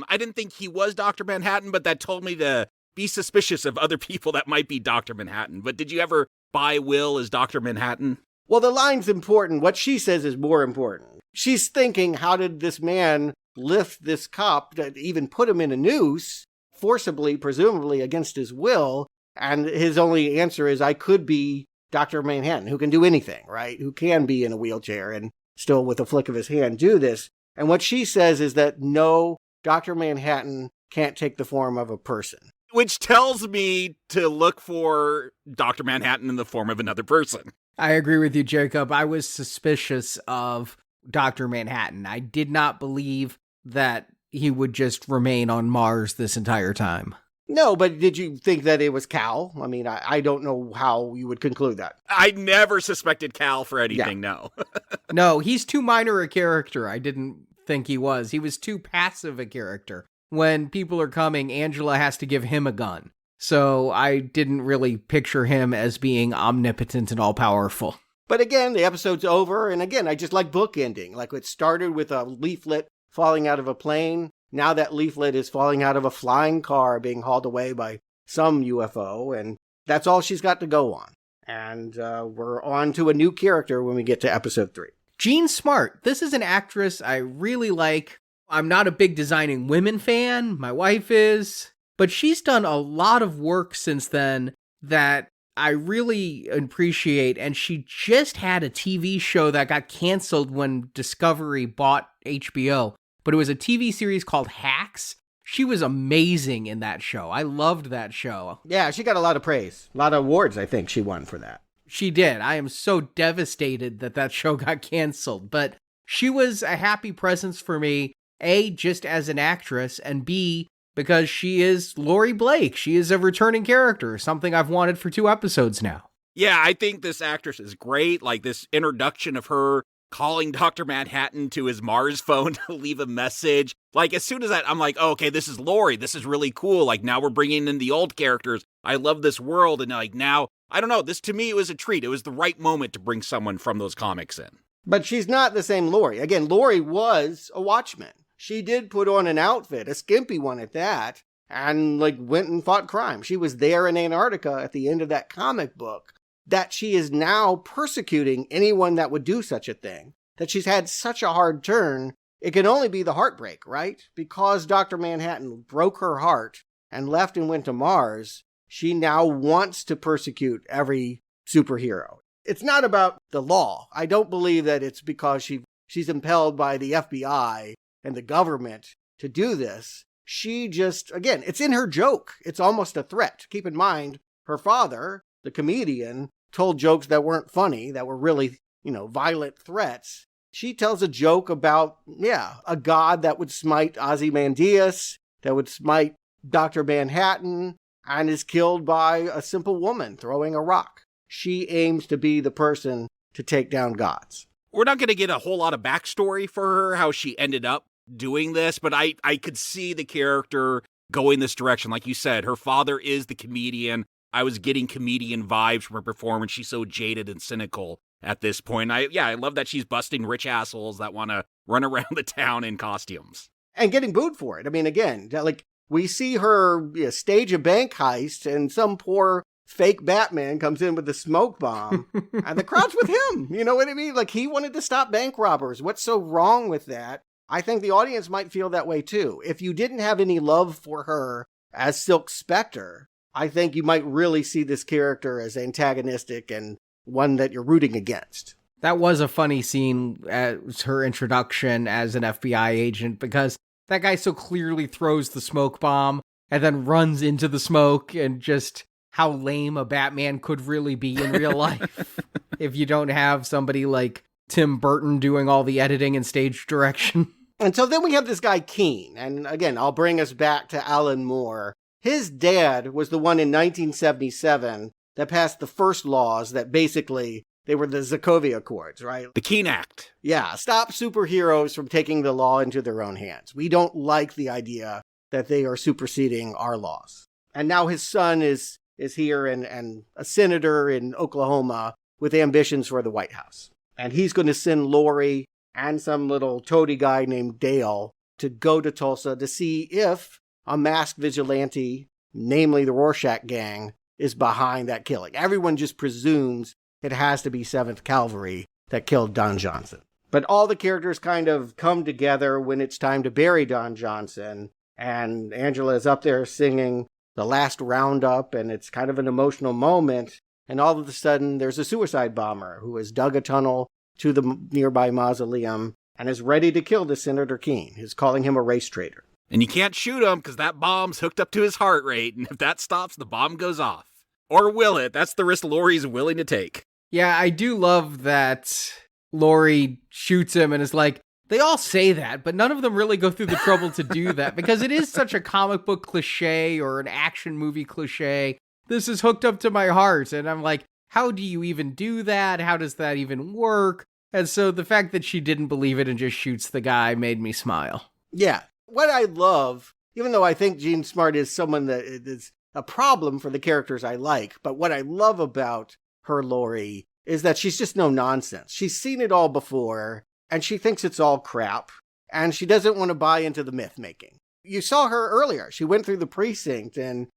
I didn't think he was Dr. Manhattan, but that told me to be suspicious of other people that might be Dr. Manhattan. But did you ever buy Will as Dr. Manhattan? Well, the line's important. What she says is more important. She's thinking, how did this man lift this cop, that even put him in a noose, forcibly, presumably against his will? And his only answer is, I could be Dr. Manhattan, who can do anything, right? Who can be in a wheelchair and still with a flick of his hand do this. And what she says is that no, Dr. Manhattan can't take the form of a person. Which tells me to look for Dr. Manhattan in the form of another person. I agree with you, Jacob. I was suspicious of Dr. Manhattan. I did not believe that he would just remain on Mars this entire time. No, but did you think that it was Cal? I mean, I don't know how you would conclude that. I never suspected Cal for anything, no. No, he's too minor a character. I didn't think he was. He was too passive a character. When people are coming, Angela has to give him a gun. So I didn't really picture him as being omnipotent and all-powerful. But again, the episode's over, and again, I just like bookending. Like, it started with a leaflet falling out of a plane. Now that leaflet is falling out of a flying car being hauled away by some UFO, and that's all she's got to go on. And we're on to a new character when we get to episode 3. Jean Smart. This is an actress I really like. I'm not a big Designing Women fan. My wife is. But she's done a lot of work since then that I really appreciate. And she just had a TV show that got canceled when Discovery bought HBO. But it was a TV series called Hacks. She was amazing in that show. I loved that show. Yeah, she got a lot of praise. A lot of awards, I think, she won for that. She did. I am so devastated that that show got canceled. But she was a happy presence for me, A, just as an actress, and B, because she is Laurie Blake. She is a returning character, something I've wanted for 2 episodes now. Yeah, I think this actress is great. Like, this introduction of her calling Dr. Manhattan to his Mars phone to leave a message. Like, as soon as that, I'm like, oh, okay, this is Laurie. This is really cool. Like, now we're bringing in the old characters. I love this world. And like, now, I don't know, this to me was a treat. It was the right moment to bring someone from those comics in. But she's not the same Laurie. Again, Laurie was a Watchman. She did put on an outfit, a skimpy one at that, and like went and fought crime. She was there in Antarctica at the end of that comic book. That she is now persecuting anyone that would do such a thing. That she's had such a hard turn. It can only be the heartbreak, right? Because Dr. Manhattan broke her heart and left and went to Mars, she now wants to persecute every superhero. It's not about the law. I don't believe that it's because she's impelled by the FBI and the government to do this. She just, again, it's in her joke. It's almost a threat. Keep in mind, her father, the comedian, told jokes that weren't funny, that were really, violent threats. She tells a joke about, a god that would smite Ozymandias, that would smite Dr. Manhattan, and is killed by a simple woman throwing a rock. She aims to be the person to take down gods. We're not going to get a whole lot of backstory for her, how she ended up doing this, but I could see the character going this direction. Like you said, her father is the comedian. I was getting comedian vibes from her performance. She's so jaded and cynical at this point. I love that she's busting rich assholes that want to run around the town in costumes. And getting booed for it. I mean, again, like, we see her stage a bank heist, and some poor fake Batman comes in with a smoke bomb, and the crowd's with him. You know what I mean? Like, he wanted to stop bank robbers. What's so wrong with that? I think the audience might feel that way too. If you didn't have any love for her as Silk Spectre, I think you might really see this character as antagonistic and one that you're rooting against. That was a funny scene as her introduction as an FBI agent, because that guy so clearly throws the smoke bomb and then runs into the smoke, and just how lame a Batman could really be in real life if you don't have somebody like Tim Burton doing all the editing and stage direction. And so then we have this guy Keene, and again, I'll bring us back to Alan Moore. His dad was the one in 1977 that passed the first laws that basically, they were the Sokovia Accords, right? The Keene Act. Yeah, stop superheroes from taking the law into their own hands. We don't like the idea that they are superseding our laws. And now his son is here and a senator in Oklahoma with ambitions for the White House. And he's going to send Laurie and some little toady guy named Dale to go to Tulsa to see if a masked vigilante, namely the Rorschach gang, is behind that killing. Everyone just presumes it has to be 7th Cavalry that killed Don Johnson. But all the characters kind of come together when it's time to bury Don Johnson, and Angela is up there singing the last roundup, and it's kind of an emotional moment, and all of a sudden there's a suicide bomber who has dug a tunnel to the nearby mausoleum and is ready to kill the Senator King. He's calling him a race traitor. And you can't shoot him because that bomb's hooked up to his heart rate, and if that stops, the bomb goes off. Or will it? That's the risk Laurie's willing to take. Yeah, I do love that Laurie shoots him and is like, they all say that, but none of them really go through the trouble to do that, because it is such a comic book cliche or an action movie cliche. This is hooked up to my heart, and I'm like, how do you even do that? How does that even work? And so the fact that she didn't believe it and just shoots the guy made me smile. Yeah. What I love, even though I think Jean Smart is someone that is a problem for the characters I like, but what I love about her, Laurie, is that she's just no nonsense. She's seen it all before, and she thinks it's all crap, and she doesn't want to buy into the myth making. You saw her earlier. She went through the precinct, and,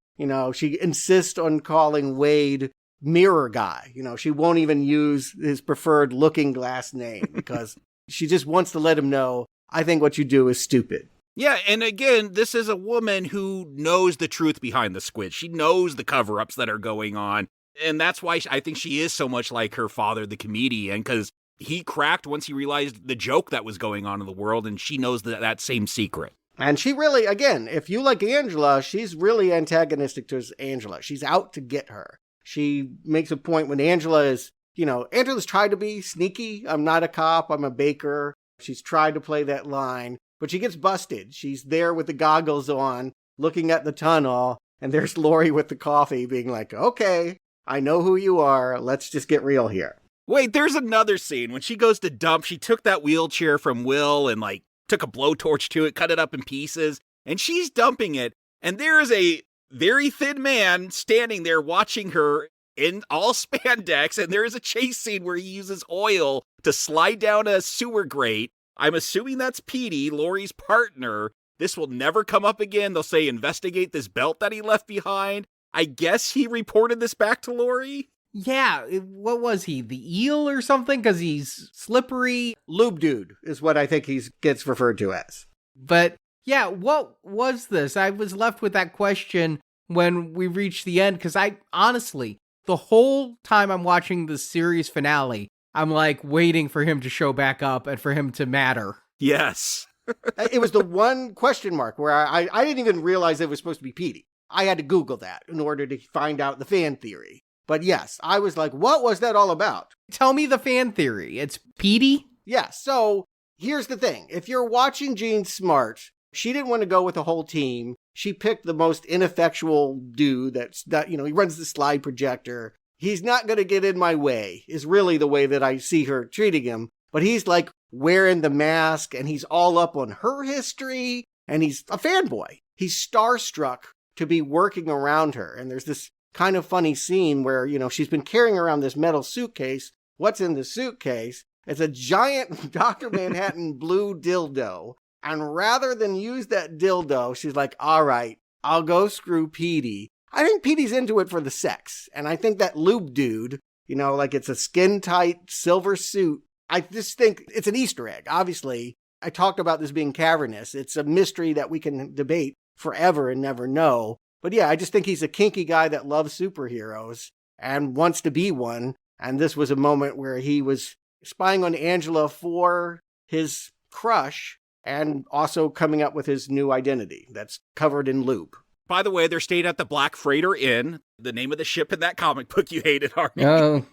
she insists on calling Wade Mirror Guy. She won't even use his preferred looking glass name because she just wants to let him know, I think what you do is stupid. Yeah, and again, this is a woman who knows the truth behind the squid. She knows the cover-ups that are going on. And that's why I think she is so much like her father, the comedian, because he cracked once he realized the joke that was going on in the world, and she knows that same secret. And she really, again, if you like Angela, she's really antagonistic to Angela. She's out to get her. She makes a point when Angela is, Angela's tried to be sneaky. I'm not a cop, I'm a baker. She's tried to play that line, but she gets busted. She's there with the goggles on, looking at the tunnel, and there's Laurie with the coffee being like, okay, I know who you are. Let's just get real here. Wait, there's another scene. When she goes to dump, she took that wheelchair from Will and took a blowtorch to it, cut it up in pieces, and she's dumping it. And there is a very thin man standing there watching her in all spandex, and there is a chase scene where he uses oil to slide down a sewer grate. I'm assuming that's Petey, Laurie's partner. This will never come up again. They'll say investigate this belt that he left behind. I guess he reported this back to Laurie? Yeah, what was he? The eel or something? Because he's slippery. Lube dude is what I think he gets referred to as. But yeah, what was this? I was left with that question when we reached the end, because I honestly, the whole time I'm watching the series finale, I'm waiting for him to show back up and for him to matter. Yes. It was the one question mark where I didn't even realize it was supposed to be Petey. I had to Google that in order to find out the fan theory. But yes, I was like, what was that all about? Tell me the fan theory. It's Petey? Yeah, so here's the thing. If you're watching Jean Smart, she didn't want to go with the whole team. She picked the most ineffectual dude he runs the slide projector. He's not going to get in my way, is really the way that I see her treating him. But he's wearing the mask, and he's all up on her history, and he's a fanboy. He's starstruck to be working around her. And there's this kind of funny scene where, she's been carrying around this metal suitcase. What's in the suitcase? It's a giant Dr. Manhattan blue dildo. And rather than use that dildo, she's like, all right, I'll go screw Petey. I think Petey's into it for the sex. And I think that lube dude, it's a skin-tight silver suit. I just think it's an Easter egg. Obviously, I talked about this being cavernous. It's a mystery that we can debate forever and never know. But yeah, I just think he's a kinky guy that loves superheroes and wants to be one. And this was a moment where he was spying on Angela for his crush and also coming up with his new identity that's covered in lube. By the way, they're staying at the Black Freighter Inn, the name of the ship in that comic book you hated, Arnie. Oh.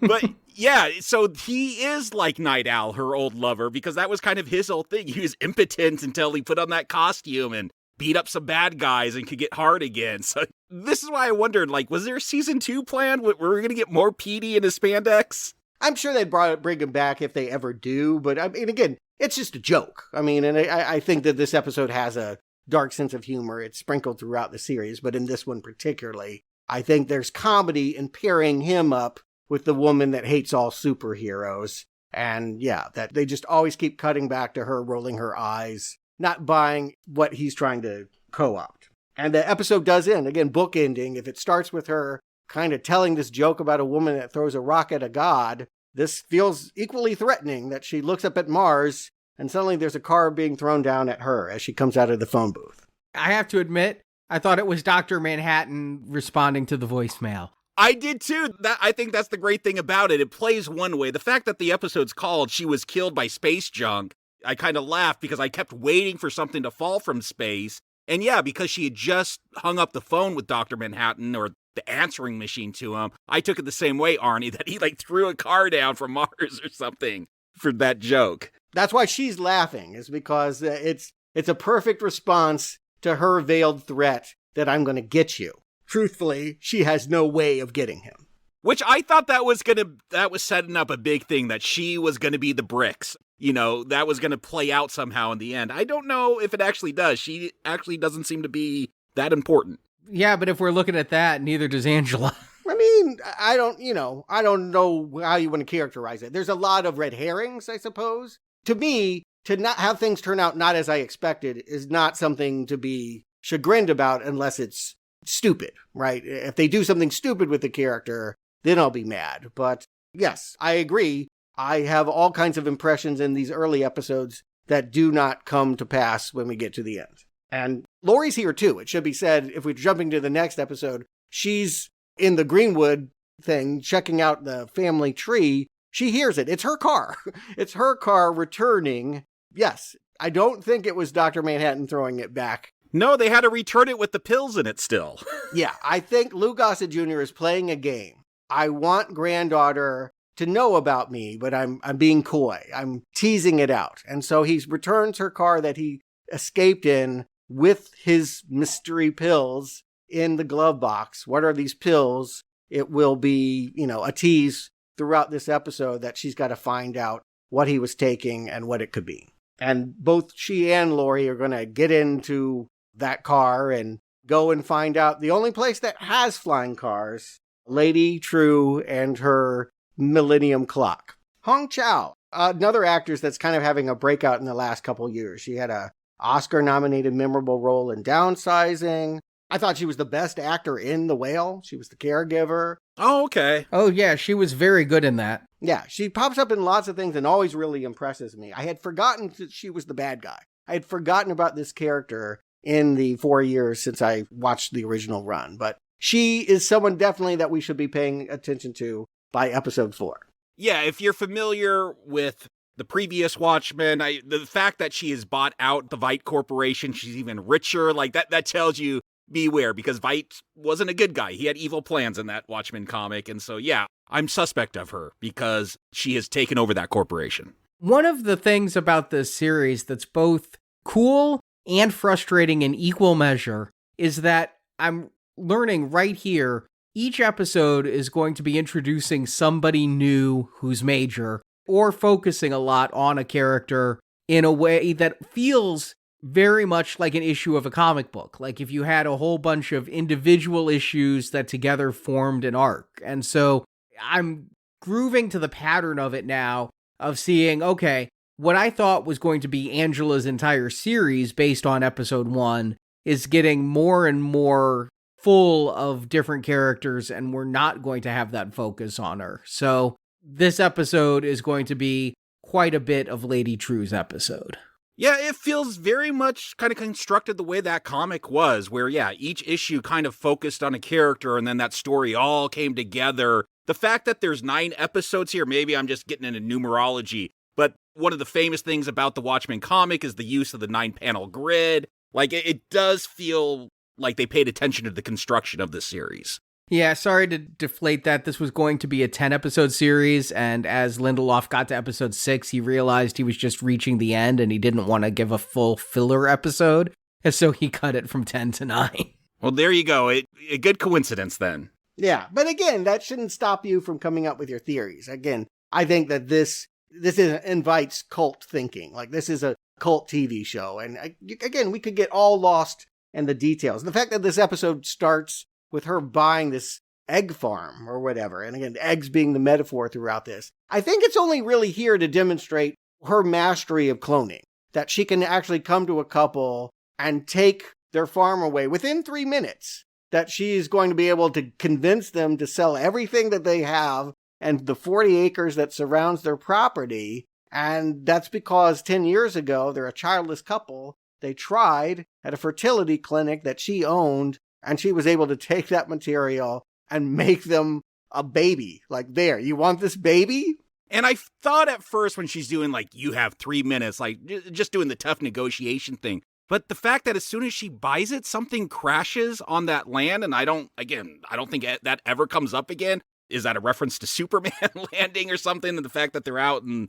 But yeah, so he is like Night Owl, her old lover, because that was kind of his whole thing. He was impotent until he put on that costume and beat up some bad guys and could get hard again. So this is why I wondered, was there a season 2 planned? Were we going to get more Petey in his spandex? I'm sure they'd bring him back if they ever do. But I mean, again, it's just a joke. I mean, and I think that this episode has a dark sense of humor. It's sprinkled throughout the series, but in this one particularly, I think there's comedy in pairing him up with the woman that hates all superheroes. And yeah, that they just always keep cutting back to her rolling her eyes not buying what he's trying to co-opt. And the episode does end, again, book ending. If it starts with her kind of telling this joke about a woman that throws a rock at a god, this feels equally threatening that she looks up at Mars and suddenly there's a car being thrown down at her as she comes out of the phone booth. I have to admit, I thought it was Dr. Manhattan responding to the voicemail. I did too. I think that's the great thing about it. It plays one way. The fact that the episode's called She Was Killed by Space Junk, I kind of laughed because I kept waiting for something to fall from space. And yeah, because she had just hung up the phone with Dr. Manhattan or the answering machine to him, I took it the same way, Arnie, that he threw a car down from Mars or something for that joke. That's why she's laughing, is because it's a perfect response to her veiled threat that I'm going to get you. Truthfully, she has no way of getting him. Which I thought that was setting up a big thing, that she was going to be the bricks. You know, that was going to play out somehow in the end. I don't know if it actually does. She actually doesn't seem to be that important. Yeah, but if we're looking at that, neither does Angela. I mean, I don't know how you want to characterize it. There's a lot of red herrings, I suppose. To me, to not have things turn out not as I expected is not something to be chagrined about unless it's stupid, right? If they do something stupid with the character, then I'll be mad. But yes, I agree. I have all kinds of impressions in these early episodes that do not come to pass when we get to the end. And Laurie's here too. It should be said, if we're jumping to the next episode, she's in the Greenwood thing, checking out the family tree. She hears it. It's her car. It's her car returning. Yes, I don't think it was Dr. Manhattan throwing it back. No, they had to return it with the pills in it still. Yeah, I think Lou Gossett Jr. is playing a game. I want granddaughter to know about me, but I'm being coy. I'm teasing it out. And so he returns her car that he escaped in with his mystery pills in the glove box. What are these pills? It will be, a tease throughout this episode that she's got to find out what he was taking and what it could be. And both she and Laurie are going to get into that car and go and find out the only place that has flying cars, Lady True and her Millennium Clock. Hong Chow, another actress that's kind of having a breakout in the last couple years. She had a Oscar-nominated memorable role in Downsizing. I thought she was the best actor in The Whale. She was the caregiver. Oh, okay. Oh, yeah, she was very good in that. Yeah, she pops up in lots of things and always really impresses me. I had forgotten that she was the bad guy. I had forgotten about this character in the 4 years since I watched the original run. But she is someone definitely that we should be paying attention to by episode 4. Yeah, if you're familiar with the previous Watchmen, the fact that she has bought out the Veidt Corporation, she's even richer, that tells you beware, because Veidt wasn't a good guy. He had evil plans in that Watchmen comic. And so, yeah, I'm suspect of her because she has taken over that corporation. One of the things about this series that's both cool and frustrating in equal measure is that I'm learning right here, each episode is going to be introducing somebody new who's major or focusing a lot on a character in a way that feels very much like an issue of a comic book. Like if you had a whole bunch of individual issues that together formed an arc. And so I'm grooving to the pattern of it now of seeing, okay, what I thought was going to be Angela's entire series based on episode 1 is getting more and more full of different characters, and we're not going to have that focus on her. So this episode is going to be quite a bit of Lady True's episode. Yeah, it feels very much kind of constructed the way that comic was, where, yeah, each issue kind of focused on a character and then that story all came together. The fact that there's 9 episodes here, maybe I'm just getting into numerology, but one of the famous things about the Watchmen comic is the use of the 9-panel grid. It does feel like they paid attention to the construction of this series. Yeah, sorry to deflate that. This was going to be a 10-episode series, and as Lindelof got to episode 6, he realized he was just reaching the end, and he didn't want to give a full filler episode, and so he cut it from 10 to 9. Well, there you go. A good coincidence, then. Yeah, but again, that shouldn't stop you from coming up with your theories. Again, I think that this invites cult thinking. This is a cult TV show, and again, we could get all lost in the details. The fact that this episode starts with her buying this egg farm or whatever, and again, eggs being the metaphor throughout this, I think it's only really here to demonstrate her mastery of cloning. that she can actually come to a couple and take their farm away within 3 minutes, that she's going to be able to convince them to sell everything that they have and the 40 acres that surrounds their property. And that's because 10 years ago, they're a childless couple. They tried at a fertility clinic that she owned, and she was able to take that material and make them a baby. Like, there, you want this baby? And I thought at first when she's doing, like, you have 3 minutes, like, just doing the tough negotiation thing. But the fact that as soon as she buys it, something crashes on that land, and I don't think that ever comes up again. Is that a reference to Superman landing or something? And the fact that they're out in,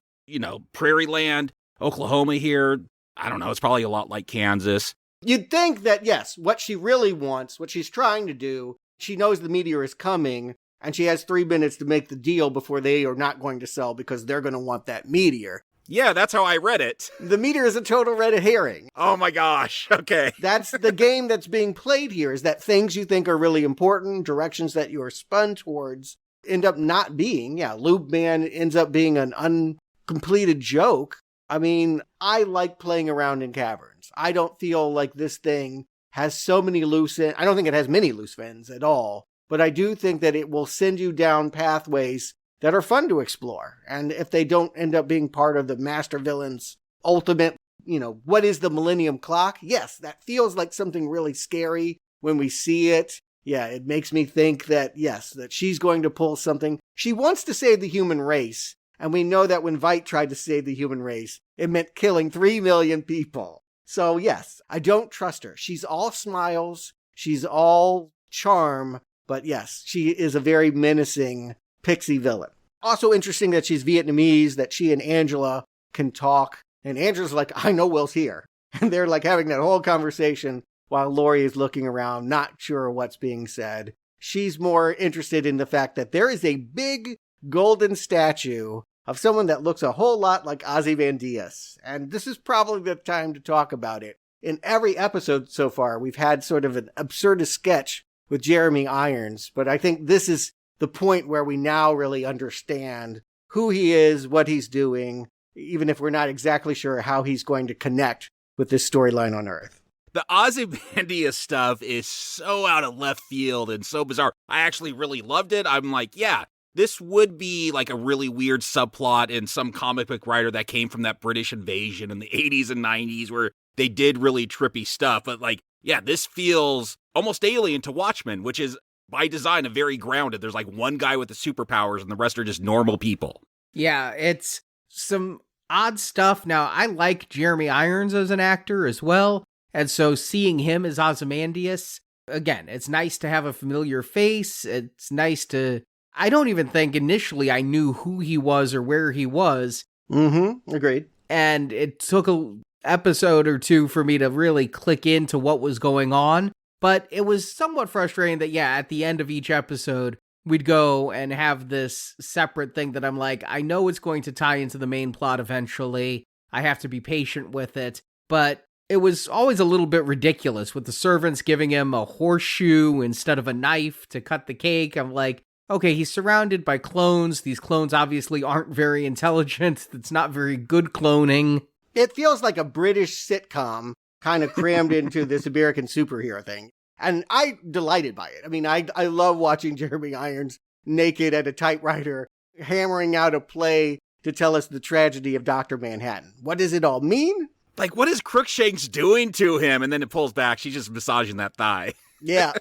prairie land, Oklahoma here, I don't know, it's probably a lot like Kansas. You'd think that, yes, what she really wants, what she's trying to do, she knows the meteor is coming, and she has 3 minutes to make the deal before they are not going to sell because they're going to want that meteor. Yeah, that's how I read it. The meteor is a total red herring. Oh my gosh, okay. That's the game that's being played here, is that things you think are really important, directions that you are spun towards, end up not being. Yeah, Lube Man ends up being an uncompleted joke. I mean, I like playing around in caverns. I don't feel like this thing has so many loose ends. I don't think it has many loose ends at all, but I do think that it will send you down pathways that are fun to explore. And if they don't end up being part of the master villain's ultimate, what is the Millennium Clock? Yes, that feels like something really scary when we see it. Yeah, it makes me think that, yes, that she's going to pull something. She wants to save the human race. And we know that when Veidt tried to save the human race, it meant killing 3 million people. So yes, I don't trust her. She's all smiles. She's all charm. But yes, she is a very menacing pixie villain. Also interesting that she's Vietnamese, that she and Angela can talk. And Angela's like, I know Will's here. And they're like having that whole conversation while Laurie is looking around, not sure what's being said. She's more interested in the fact that there is a big golden statue of someone that looks a whole lot like Ozymandias. And this is probably the time to talk about it. In every episode so far, we've had sort of an absurdist sketch with Jeremy Irons, but I think this is the point where we now really understand who he is, what he's doing, even if we're not exactly sure how he's going to connect with this storyline on Earth. The Ozymandias stuff is so out of left field and so bizarre. I actually really loved it. I'm like, yeah, this would be like a really weird subplot in some comic book writer that came from that British invasion in the 80s and 90s where they did really trippy stuff. But like, yeah, this feels almost alien to Watchmen, which is by design a very grounded. There's like one guy with the superpowers and the rest are just normal people. Yeah, it's some odd stuff. Now, I like Jeremy Irons as an actor as well. And so seeing him as Ozymandias, again, it's nice to have a familiar face. It's nice to... I don't even think initially I knew who he was or where he was. Mm-hmm. Agreed. And it took an episode or two for me to really click into what was going on. But it was somewhat frustrating that, yeah, at the end of each episode, we'd go and have this separate thing that I'm like, I know it's going to tie into the main plot eventually. I have to be patient with it. But it was always a little bit ridiculous with the servants giving him a horseshoe instead of a knife to cut the cake. I'm like, okay, he's surrounded by clones. These clones obviously aren't very intelligent. It's not very good cloning. It feels like a British sitcom kind of crammed into this American superhero thing. And I delighted by it. I mean, I love watching Jeremy Irons naked at a typewriter, hammering out a play to tell us the tragedy of Dr. Manhattan. What does it all mean? Like, what is Crookshanks doing to him? And then it pulls back. She's just massaging that thigh. Yeah.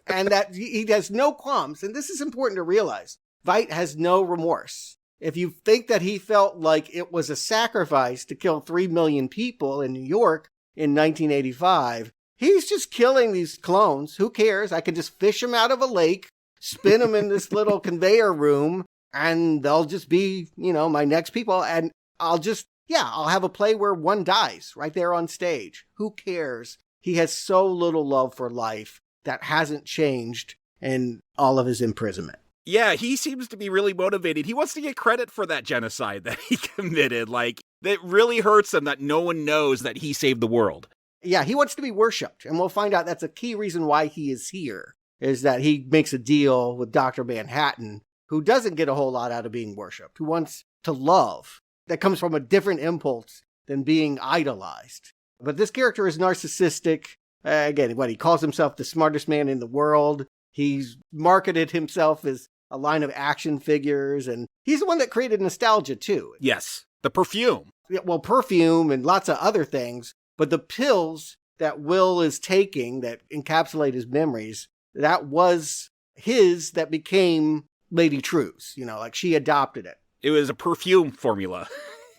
And that he has no qualms. And this is important to realize. Veidt has no remorse. If you think that he felt like it was a sacrifice to kill 3 million people in New York in 1985, he's just killing these clones. Who cares? I can just fish them out of a lake, spin them in this little conveyor room, and they'll just be, my next people. And I'll have a play where one dies right there on stage. Who cares? He has so little love for life that hasn't changed in all of his imprisonment. Yeah, he seems to be really motivated. He wants to get credit for that genocide that he committed. Like, that really hurts him that no one knows that he saved the world. Yeah, he wants to be worshipped. And we'll find out that's a key reason why he is here, is that he makes a deal with Dr. Manhattan, who doesn't get a whole lot out of being worshipped, who wants to love. That comes from a different impulse than being idolized. But this character is narcissistic. Again, he calls himself the smartest man in the world. He's marketed himself as a line of action figures, and he's the one that created nostalgia too. Yes, the perfume. Yeah, well, perfume and lots of other things, but the pills that Will is taking that encapsulate his memories, that was his that became Lady True's. Like she adopted it. It was a perfume formula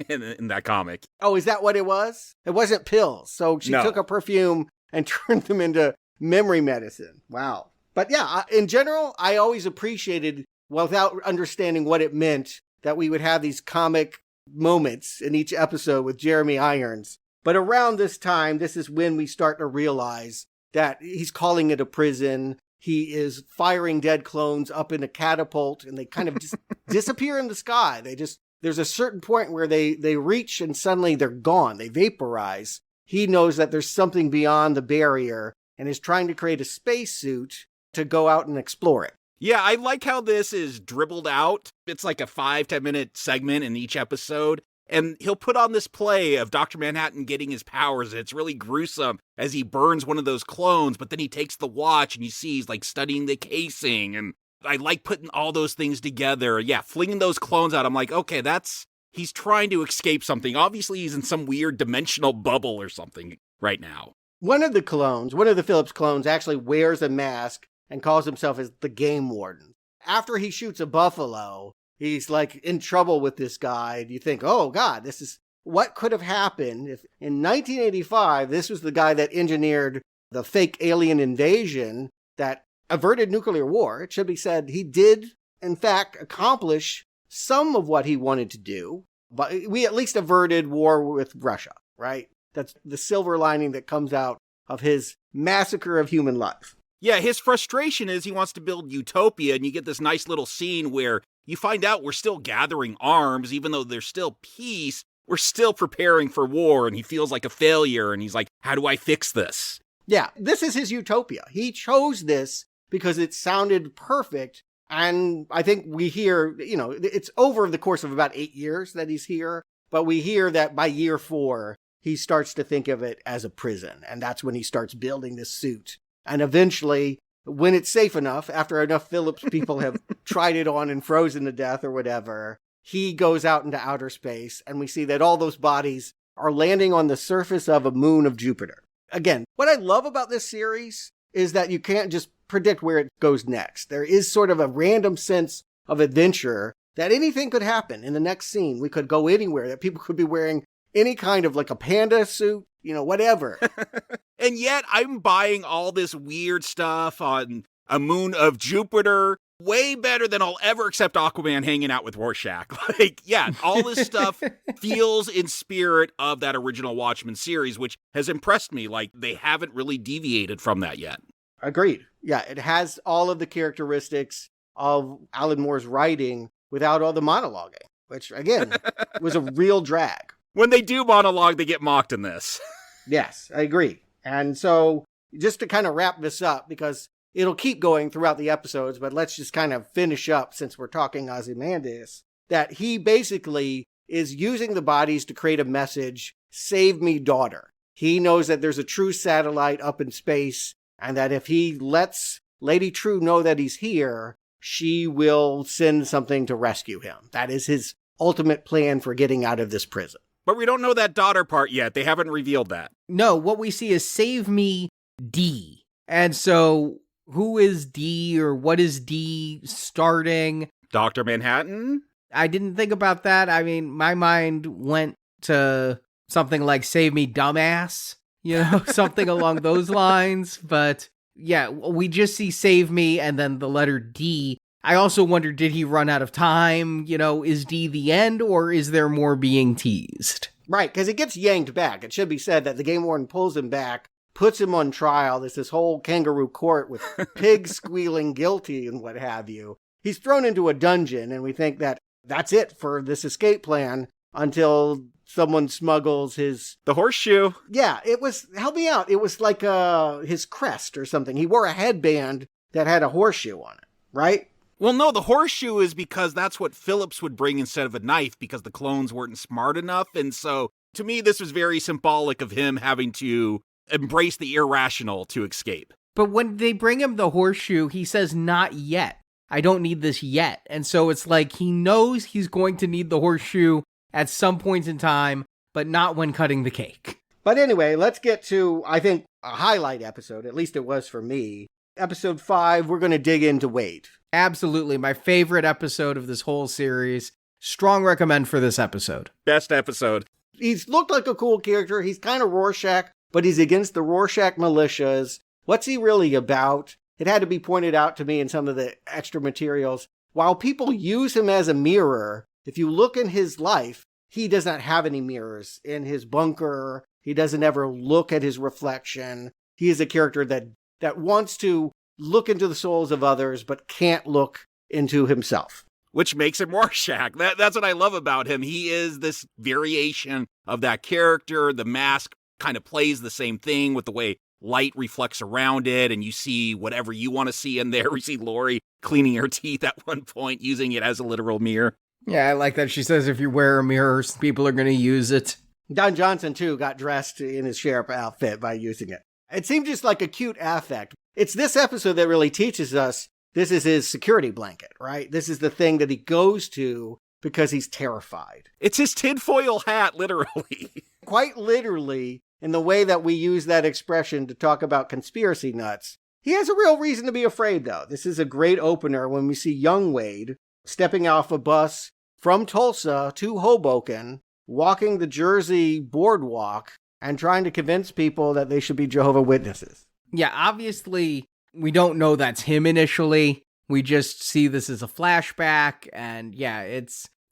in that comic. Oh, is that what it was? It wasn't pills. So she took a perfume and turned them into memory medicine. Wow. But yeah, in general, I always appreciated, without understanding what it meant, that we would have these comic moments in each episode with Jeremy Irons. But around this time, this is when we start to realize that he's calling it a prison. He is firing dead clones up in a catapult, and they kind of just disappear in the sky. There's a certain point where they reach and suddenly they're gone. They vaporize. He knows that there's something beyond the barrier and is trying to create a spacesuit to go out and explore it. Yeah, I like how this is dribbled out. It's like a 5-10 minute segment in each episode. And he'll put on this play of Dr. Manhattan getting his powers, and it's really gruesome as he burns one of those clones, but then he takes the watch and you see he's like studying the casing. And I like putting all those things together. Yeah, flinging those clones out. I'm like, okay, he's trying to escape something. Obviously, he's in some weird dimensional bubble or something right now. One of the Phillips clones actually wears a mask and calls himself as the game warden. After he shoots a buffalo, he's like in trouble with this guy. You think, oh God, this is what could have happened if in 1985, this was the guy that engineered the fake alien invasion that averted nuclear war. It should be said he did, in fact, accomplish some of what he wanted to do, but we at least averted war with Russia, right? That's the silver lining that comes out of his massacre of human life. Yeah, his frustration is he wants to build utopia, and you get this nice little scene where you find out we're still gathering arms, even though there's still peace, we're still preparing for war, and he feels like a failure, and he's like, how do I fix this? Yeah, this is his utopia. He chose this because it sounded perfect, and I think we hear, it's over the course of about 8 years that he's here, but we hear that by year 4, he starts to think of it as a prison, and that's when he starts building this suit. And eventually, when it's safe enough, after enough Phillips people have tried it on and frozen to death or whatever, he goes out into outer space, and we see that all those bodies are landing on the surface of a moon of Jupiter. Again, what I love about this series is that you can't just predict where it goes next. There is sort of a random sense of adventure that anything could happen in the next scene. We could go anywhere, that people could be wearing any kind of like a panda suit, whatever. And yet I'm buying all this weird stuff on a moon of Jupiter way better than I'll ever accept Aquaman hanging out with Rorschach. All this stuff feels in spirit of that original Watchmen series, which has impressed me. Like, they haven't really deviated from that yet. Agreed. Yeah, it has all of the characteristics of Alan Moore's writing without all the monologuing, which, again, was a real drag. When they do monologue, they get mocked in this. Yes, I agree. And so, just to kind of wrap this up, because it'll keep going throughout the episodes, but let's just kind of finish up since we're talking Ozymandias, that he basically is using the bodies to create a message, save me, daughter. He knows that there's a true satellite up in space, and that if he lets Lady True know that he's here, she will send something to rescue him. That is his ultimate plan for getting out of this prison. But we don't know that daughter part yet. They haven't revealed that. No, what we see is save me, D. And so who is D, or what is D starting? Dr. Manhattan? I didn't think about that. I mean, my mind went to something like save me, dumbass, something along those lines. But yeah, we just see save me and then the letter D. I also wonder, did he run out of time? Is D the end, or is there more being teased? Right, because it gets yanked back. It should be said that the game warden pulls him back, puts him on trial. There's this whole kangaroo court with pigs squealing guilty and what have you. He's thrown into a dungeon, and we think that that's it for this escape plan until someone smuggles the horseshoe. Yeah, it was, help me out. It was like his crest or something. He wore a headband that had a horseshoe on it, right? Well, no, the horseshoe is because that's what Phillips would bring instead of a knife, because the clones weren't smart enough. And so To me, this was very symbolic of him having to embrace the irrational to escape. But when they bring him the horseshoe, he says, not yet. I don't need this yet. And so it's like he knows he's going to need the horseshoe at some point in time, but not when cutting the cake. But anyway, let's get to, I think, a highlight episode. At least it was for me. Episode 5, we're going to dig into Wade. Absolutely. My favorite episode of this whole series. Strong recommend for this episode. Best episode. He's looked like a cool character. He's kind of Rorschach, but he's against the Rorschach militias. What's he really about? It had to be pointed out to me in some of the extra materials. While people use him as a mirror, if you look in his life, he does not have any mirrors. In his bunker, he doesn't ever look at his reflection. He is a character that wants to look into the souls of others, but can't look into himself. Which makes him Rorschach. That's what I love about him. He is this variation of that character. The mask kind of plays the same thing with the way light reflects around it, and you see whatever you want to see in there. We see Lori cleaning her teeth at one point, using it as a literal mirror. Yeah, I like that. She says if you wear a mirror, people are going to use it. Don Johnson, too, got dressed in his sheriff outfit by using it. It seemed just like a cute affect. It's this episode that really teaches us this is his security blanket, right? This is the thing that he goes to because he's terrified. It's his tinfoil hat, literally. Quite literally, in the way that we use that expression to talk about conspiracy nuts. He has a real reason to be afraid, though. This is a great opener when we see young Wade stepping off a bus from Tulsa to Hoboken, walking the Jersey boardwalk, and trying to convince people that they should be Jehovah's Witnesses. Yeah, obviously, we don't know that's him initially. We just see this as a flashback, and yeah,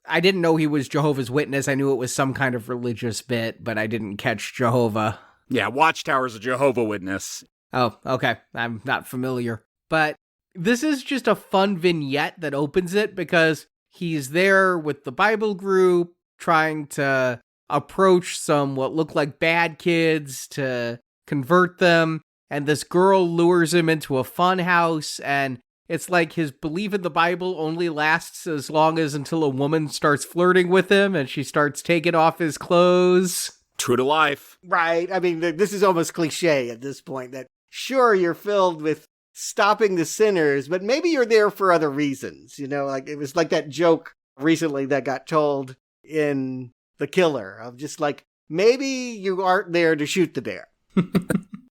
I didn't know he was Jehovah's Witness. I knew it was some kind of religious bit, but I didn't catch Jehovah. Yeah, Watchtower's a Jehovah's Witness. Oh, okay. I'm not familiar. But this is just a fun vignette that opens it because he's there with the Bible group trying to approach some what look like bad kids to convert them. And this girl lures him into a fun house, and it's like his belief in the Bible only lasts as long as until a woman starts flirting with him and she starts taking off his clothes. True to life. Right. I mean, this is almost cliche at this point that sure, you're filled with stopping the sinners, but maybe you're there for other reasons. You know, like it was like that joke recently that got told in The Killer of just like, maybe you aren't there to shoot the bear.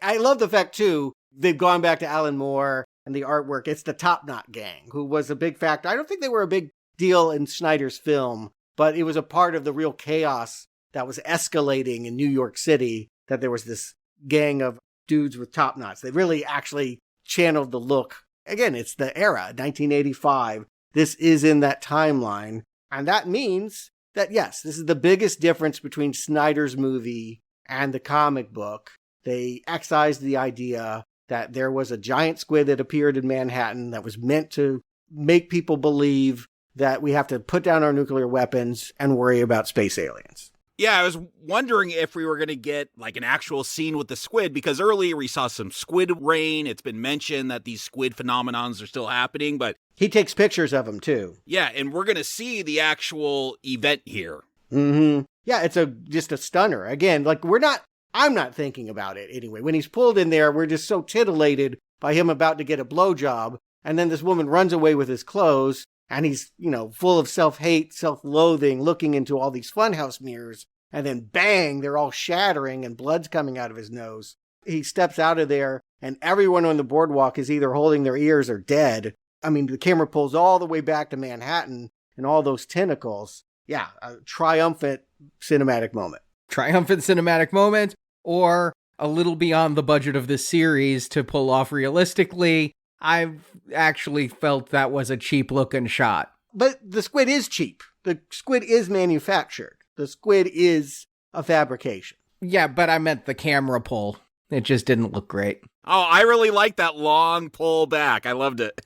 I love the fact, too, they've gone back to Alan Moore and the artwork. It's the Top Knot Gang, who was a big factor. I don't think they were a big deal in Snyder's film, but it was a part of the real chaos that was escalating in New York City, that there was this gang of dudes with top knots. They really actually channeled the look. Again, it's the era, 1985. This is in that timeline. And that means that, yes, this is the biggest difference between Snyder's movie and the comic book. They excised the idea that there was a giant squid that appeared in Manhattan that was meant to make people believe that we have to put down our nuclear weapons and worry about space aliens. Yeah, I was wondering if we were going to get like an actual scene with the squid, because earlier we saw some squid rain. It's been mentioned that these squid phenomenons are still happening, but he takes pictures of them too. Yeah, and we're going to see the actual event here. Mm-hmm. Yeah, it's just a stunner. Again, like I'm not thinking about it anyway. When he's pulled in there, we're just so titillated by him about to get a blowjob. And then this woman runs away with his clothes and he's, full of self-hate, self-loathing, looking into all these funhouse mirrors. And then bang, they're all shattering and blood's coming out of his nose. He steps out of there and everyone on the boardwalk is either holding their ears or dead. I mean, the camera pulls all the way back to Manhattan and all those tentacles. Yeah, a triumphant cinematic moment. Triumphant cinematic moment. Or a little beyond the budget of this series to pull off realistically. I've actually felt that was a cheap looking shot. But the squid is cheap. The squid is manufactured. The squid is a fabrication. Yeah, but I meant the camera pull. It just didn't look great. Oh, I really like that long pull back. I loved it.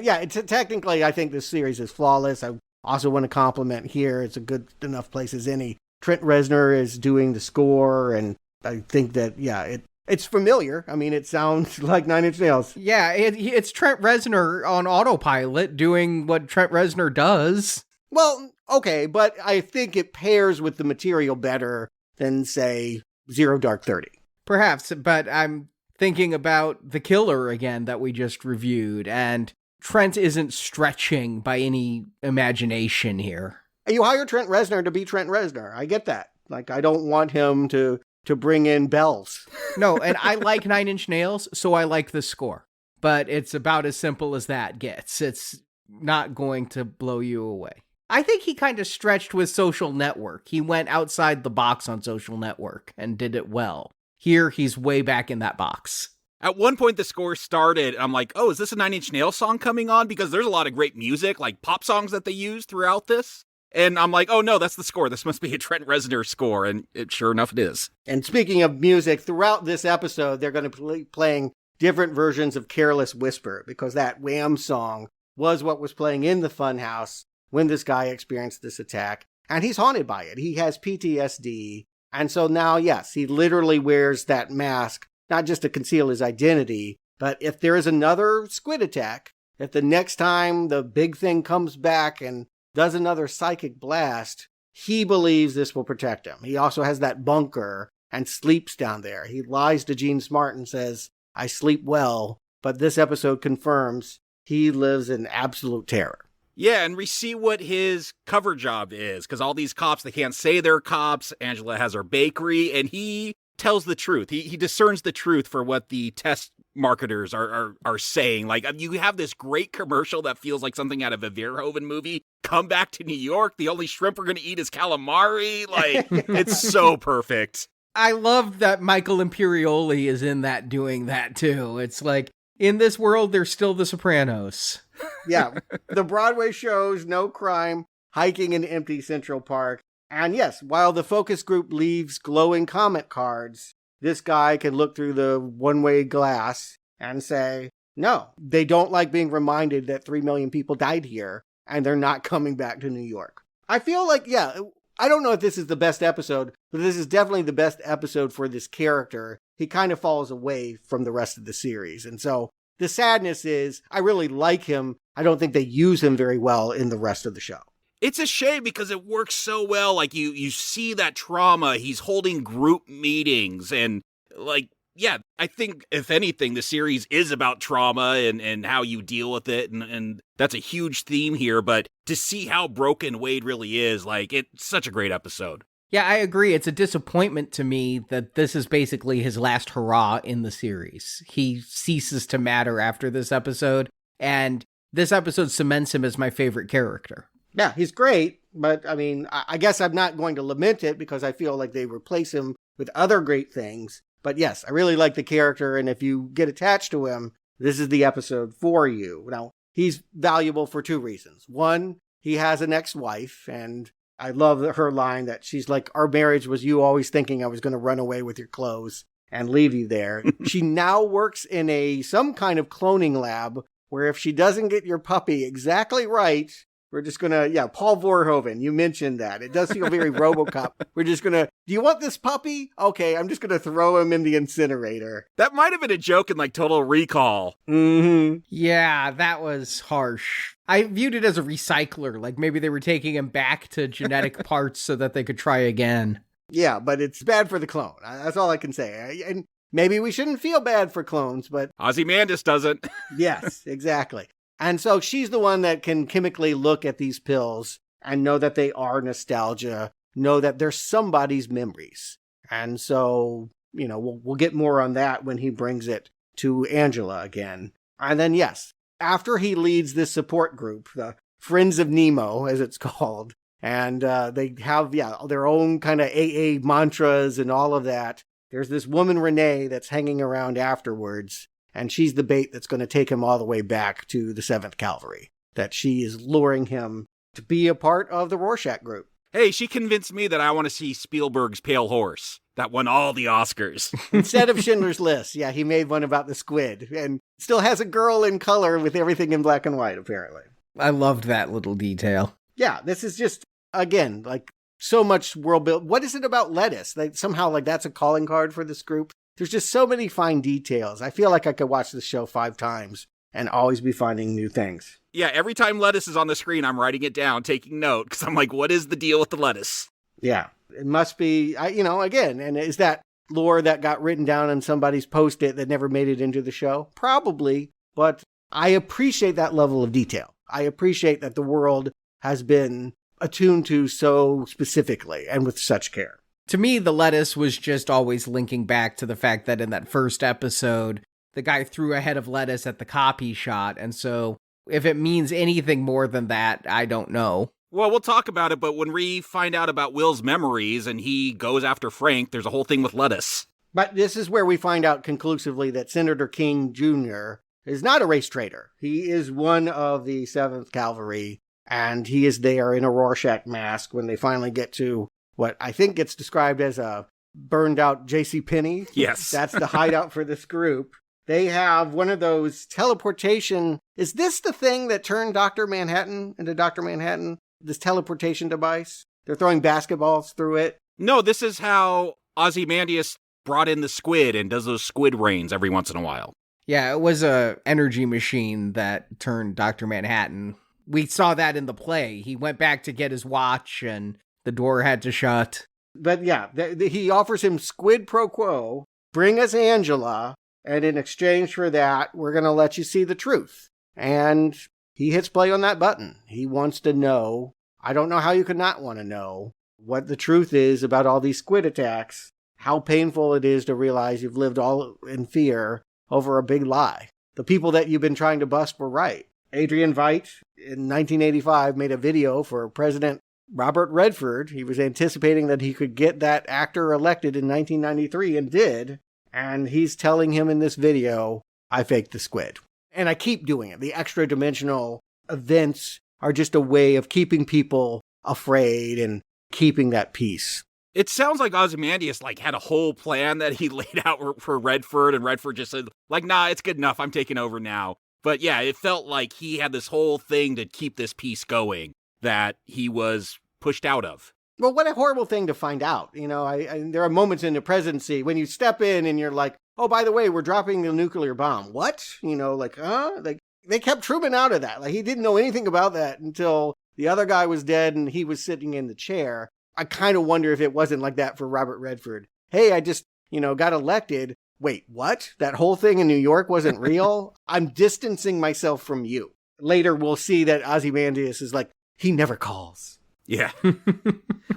Yeah, technically, I think this series is flawless. I also want to compliment here. It's a good enough place as any. Trent Reznor is doing the score, and I think that, yeah, it's familiar. I mean, it sounds like Nine Inch Nails. Yeah, it's Trent Reznor on autopilot doing what Trent Reznor does. Well, okay, but I think it pairs with the material better than, say, Zero Dark 30. Perhaps, but I'm thinking about The Killer again that we just reviewed, and Trent isn't stretching by any imagination here. You hire Trent Reznor to be Trent Reznor. I get that. Like, I don't want him to bring in bells. No, and I like Nine Inch Nails, so I like the score. But it's about as simple as that gets. It's not going to blow you away. I think he kind of stretched with Social Network. He went outside the box on Social Network and did it well. Here, he's way back in that box. At one point, the score started, and I'm like, oh, is this a Nine Inch Nails song coming on? Because there's a lot of great music, like pop songs that they use throughout this. And I'm like, oh no, that's the score. This must be a Trent Reznor score. And sure enough, it is. And speaking of music, throughout this episode, they're going to be playing different versions of Careless Whisper, because that Wham song was what was playing in the funhouse when this guy experienced this attack. And he's haunted by it. He has PTSD. And so now, yes, he literally wears that mask, not just to conceal his identity, but if there is another squid attack, if the next time the big thing comes back and does another psychic blast, he believes this will protect him. He also has that bunker and sleeps down there. He lies to Jean Smart and says, I sleep well, but this episode confirms he lives in absolute terror. Yeah, and we see what his cover job is, because all these cops, they can't say they're cops. Angela has her bakery, and he tells the truth. He discerns the truth for what the test marketers are saying. Like, you have this great commercial that feels like something out of a Verhoeven movie. Come back to New York. The only shrimp we're going to eat is calamari. Like, it's so perfect. I love that Michael Imperioli is in that doing that too. It's like, in this world, there's still The Sopranos. Yeah, the Broadway shows, no crime, hiking in empty Central Park. And yes, while the focus group leaves glowing comment cards, this guy can look through the one-way glass and say, no, they don't like being reminded that 3 million people died here and they're not coming back to New York. I feel like, yeah, I don't know if this is the best episode, but this is definitely the best episode for this character. He kind of falls away from the rest of the series. And so the sadness is, I really like him. I don't think they use him very well in the rest of the show. It's a shame because it works so well. Like, you see that trauma. He's holding group meetings. And, like, yeah, I think, if anything, the series is about trauma and how you deal with it. And that's a huge theme here. But to see how broken Wade really is, like, it's such a great episode. Yeah, I agree. It's a disappointment to me that this is basically his last hurrah in the series. He ceases to matter after this episode, and this episode cements him as my favorite character. Yeah, he's great, but I mean, I guess I'm not going to lament it because I feel like they replace him with other great things. But yes, I really like the character, and if you get attached to him, this is the episode for you. Now, he's valuable for two reasons. One, he has an ex-wife, and I love her line that she's like, our marriage was you always thinking I was going to run away with your clothes and leave you there. She now works in some kind of cloning lab where if she doesn't get your puppy exactly right, we're just going to, Paul Verhoeven, you mentioned that. It does feel very RoboCop. We're just going to, do you want this puppy? Okay, I'm just going to throw him in the incinerator. That might have been a joke in, like, Total Recall. Mm-hmm. Yeah, that was harsh. I viewed it as a recycler, like maybe they were taking him back to genetic parts so that they could try again. Yeah, but it's bad for the clone. That's all I can say. And maybe we shouldn't feel bad for clones, but Ozymandias doesn't. Yes, exactly. And so she's the one that can chemically look at these pills and know that they are nostalgia, know that they're somebody's memories. And so, we'll get more on that when he brings it to Angela again. And then, yes, after he leads this support group, the Friends of Nemo, as it's called, and they have, their own kind of AA mantras and all of that, there's this woman, Renee, that's hanging around afterwards. And she's the bait that's going to take him all the way back to the 7th Cavalry. That she is luring him to be a part of the Rorschach group. Hey, she convinced me that I want to see Spielberg's Pale Horse. That won all the Oscars. Instead of Schindler's List, he made one about the squid. And still has a girl in color with everything in black and white, apparently. I loved that little detail. Yeah, this is just, again, like so much world build. What is it about lettuce? Somehow, like, that's a calling card for this group. There's just so many fine details. I feel like I could watch this show 5 times and always be finding new things. Yeah, every time lettuce is on the screen, I'm writing it down, taking note, because I'm like, what is the deal with the lettuce? Yeah. It must be, again, and is that lore that got written down on somebody's Post-it that never made it into the show? Probably, but I appreciate that level of detail. I appreciate that the world has been attuned to so specifically and with such care. To me, the lettuce was just always linking back to the fact that in that first episode, the guy threw a head of lettuce at the cop he shot, and so if it means anything more than that, I don't know. Well, we'll talk about it, but when we find out about Will's memories and he goes after Frank, there's a whole thing with lettuce. But this is where we find out conclusively that Senator King Jr. is not a race traitor. He is one of the 7th Cavalry, and he is there in a Rorschach mask when they finally get to what I think gets described as a burned out JCPenney. Yes. That's the hideout for this group. They have one of those teleportation. Is this the thing that turned Dr. Manhattan into Dr. Manhattan? This teleportation device? They're throwing basketballs through it. No, this is how Ozymandias brought in the squid and does those squid rains every once in a while. Yeah, it was a energy machine that turned Dr. Manhattan. We saw that in the play. He went back to get his watch and the door had to shut. But yeah, he offers him squid pro quo, bring us Angela, and in exchange for that, we're going to let you see the truth. And he hits play on that button. He wants to know, I don't know how you could not want to know, what the truth is about all these squid attacks, how painful it is to realize you've lived all in fear over a big lie. The people that you've been trying to bust were right. Adrian Veidt, in 1985, made a video for President Robert Redford. He was anticipating that he could get that actor elected in 1993 and did. And he's telling him in this video, I faked the squid. And I keep doing it. The extra dimensional events are just a way of keeping people afraid and keeping that peace. It sounds like Ozymandias had a whole plan that he laid out for Redford, and Redford just said, nah, it's good enough. I'm taking over now. But yeah, it felt like he had this whole thing to keep this peace going that he was pushed out of. Well, what a horrible thing to find out. There are moments in the presidency when you step in and you're like, oh, by the way, we're dropping the nuclear bomb. What? They kept Truman out of that. He didn't know anything about that until the other guy was dead and he was sitting in the chair. I kind of wonder if it wasn't like that for Robert Redford. Hey, I just, got elected. Wait, what? That whole thing in New York wasn't real? I'm distancing myself from you. Later, we'll see that Ozymandias is like, he never calls. Yeah.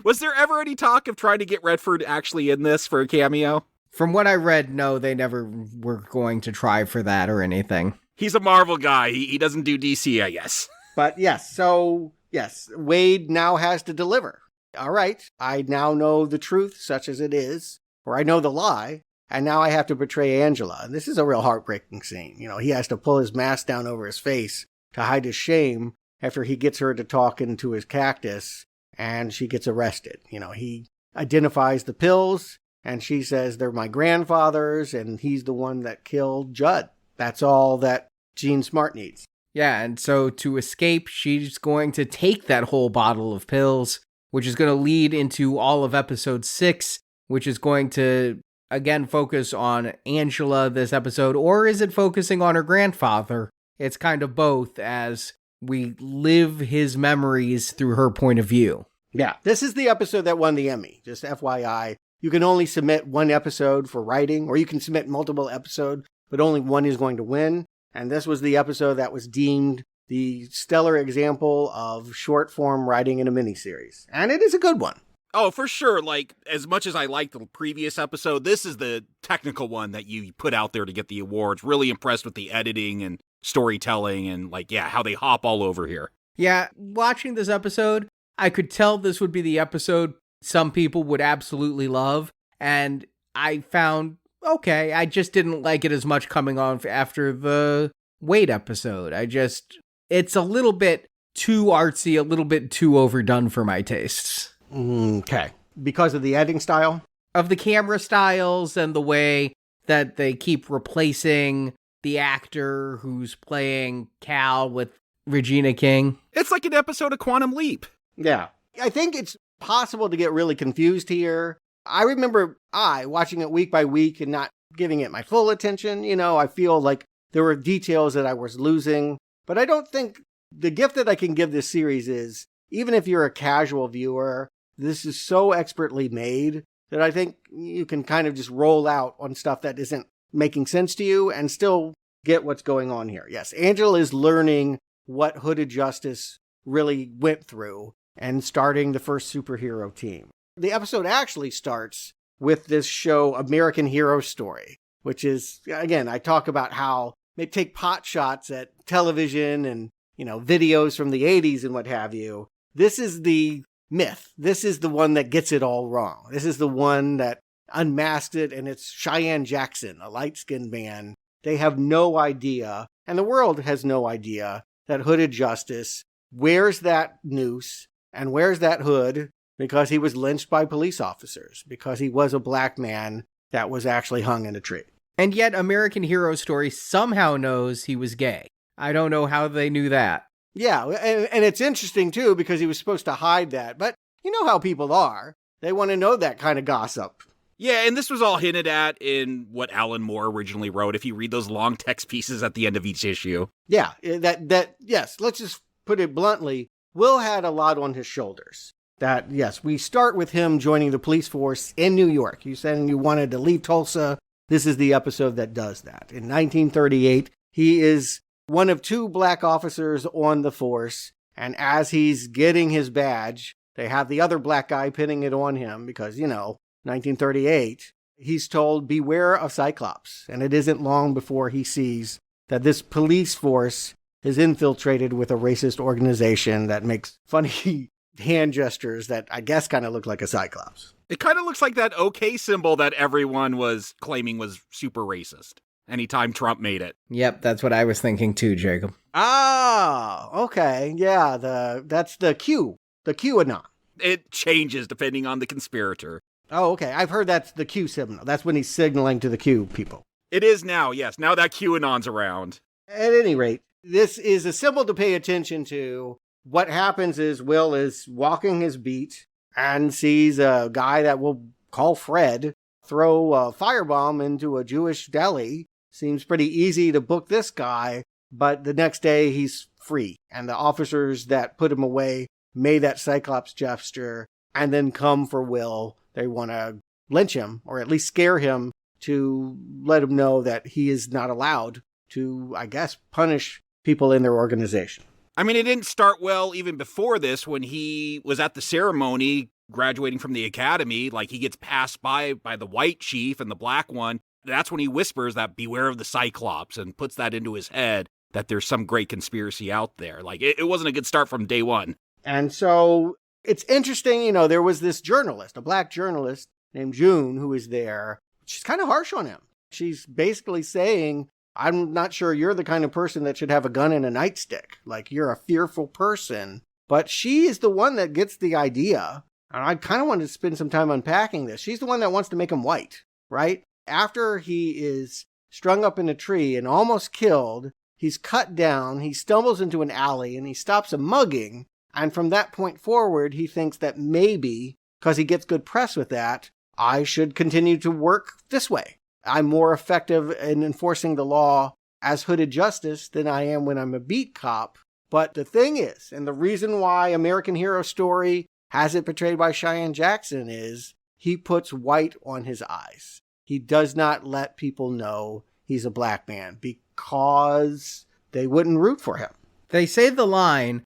Was there ever any talk of trying to get Redford actually in this for a cameo? From what I read, no, they never were going to try for that or anything. He's a Marvel guy. He doesn't do DC, I guess. But yes, Wade now has to deliver. All right, I now know the truth, such as it is, or I know the lie, and now I have to betray Angela. And this is a real heartbreaking scene. He has to pull his mask down over his face to hide his shame after he gets her to talk into his cactus, and she gets arrested. He identifies the pills, and she says they're my grandfather's, and he's the one that killed Judd. That's all that Jean Smart needs. Yeah, and so to escape, she's going to take that whole bottle of pills, which is going to lead into all of episode 6, which is going to, again, focus on Angela this episode, or is it focusing on her grandfather? It's kind of both, as we live his memories through her point of view. Yeah, this is the episode that won the Emmy, just FYI. You can only submit one episode for writing, or you can submit multiple episodes, but only one is going to win. And this was the episode that was deemed the stellar example of short form writing in a miniseries. And it is a good one. Oh, for sure. As much as I liked the previous episode, this is the technical one that you put out there to get the awards. Really impressed with the editing and storytelling and how they hop all over here. Yeah, watching this episode, I could tell this would be the episode some people would absolutely love. And I found, okay, I just didn't like it as much coming on after the Wade episode. It's a little bit too artsy, a little bit too overdone for my tastes. Okay. Because of the editing style? Of the camera styles and the way that they keep replacing the actor who's playing Cal with Regina King. It's like an episode of Quantum Leap. Yeah. I think it's possible to get really confused here. I remember watching it week by week and not giving it my full attention. I feel like there were details that I was losing. But I don't think the gift that I can give this series is, even if you're a casual viewer, this is so expertly made that I think you can kind of just roll out on stuff that isn't making sense to you and still get what's going on here. Yes, Angela is learning what Hooded Justice really went through and starting the first superhero team. The episode actually starts with this show, American Hero Story, which is, again, I talk about how they take pot shots at television and, videos from the 80s and what have you. This is the myth. This is the one that gets it all wrong. This is the one that unmasked it, and it's Cheyenne Jackson, a light-skinned man. They have no idea, and the world has no idea, that Hooded Justice wears that noose and wears that hood because he was lynched by police officers, because he was a black man that was actually hung in a tree. And yet American Hero Story somehow knows he was gay. I don't know how they knew that. Yeah, and it's interesting, too, because he was supposed to hide that. But you know how people are. They want to know that kind of gossip. Yeah, and this was all hinted at in what Alan Moore originally wrote, if you read those long text pieces at the end of each issue. Yeah, yes, let's just put it bluntly. Will had a lot on his shoulders. That, yes, we start with him joining the police force in New York. You said you wanted to leave Tulsa. This is the episode that does that. In 1938, he is one of 2 black officers on the force, and as he's getting his badge, they have the other black guy pinning it on him because, 1938, he's told, beware of Cyclops. And it isn't long before he sees that this police force is infiltrated with a racist organization that makes funny hand gestures that I guess kind of look like a Cyclops. It kind of looks like that OK symbol that everyone was claiming was super racist anytime Trump made it. Yep, that's what I was thinking too, Jacob. Ah, okay. Yeah, that's the Q, the QAnon. It changes depending on the conspirator. Oh, okay. I've heard that's the Q signal. That's when he's signaling to the Q people. It is now, yes. Now that QAnon's around. At any rate, this is a symbol to pay attention to. What happens is Will is walking his beat and sees a guy that we'll call Fred throw a firebomb into a Jewish deli. Seems pretty easy to book this guy, but the next day he's free. And the officers that put him away made that Cyclops gesture and then come for Will. They want to lynch him, or at least scare him to let him know that he is not allowed to, I guess, punish people in their organization. I mean, it didn't start well even before this when he was at the ceremony graduating from the academy. Like, he gets passed by the white chief and the black one. That's when he whispers that beware of the Cyclops and puts that into his head that there's some great conspiracy out there. Like, it wasn't a good start from day one. And so it's interesting, there was this journalist, a black journalist named June, who was there. She's kind of harsh on him. She's basically saying, I'm not sure you're the kind of person that should have a gun and a nightstick. Like, you're a fearful person. But she is the one that gets the idea. And I kind of wanted to spend some time unpacking this. She's the one that wants to make him white, right? After he is strung up in a tree and almost killed, he's cut down, he stumbles into an alley, and he stops a mugging. And from that point forward, he thinks that maybe, because he gets good press with that, I should continue to work this way. I'm more effective in enforcing the law as Hooded Justice than I am when I'm a beat cop. But the thing is, and the reason why American Hero Story has it portrayed by Cheyenne Jackson is he puts white on his eyes. He does not let people know he's a black man because they wouldn't root for him. They say the line,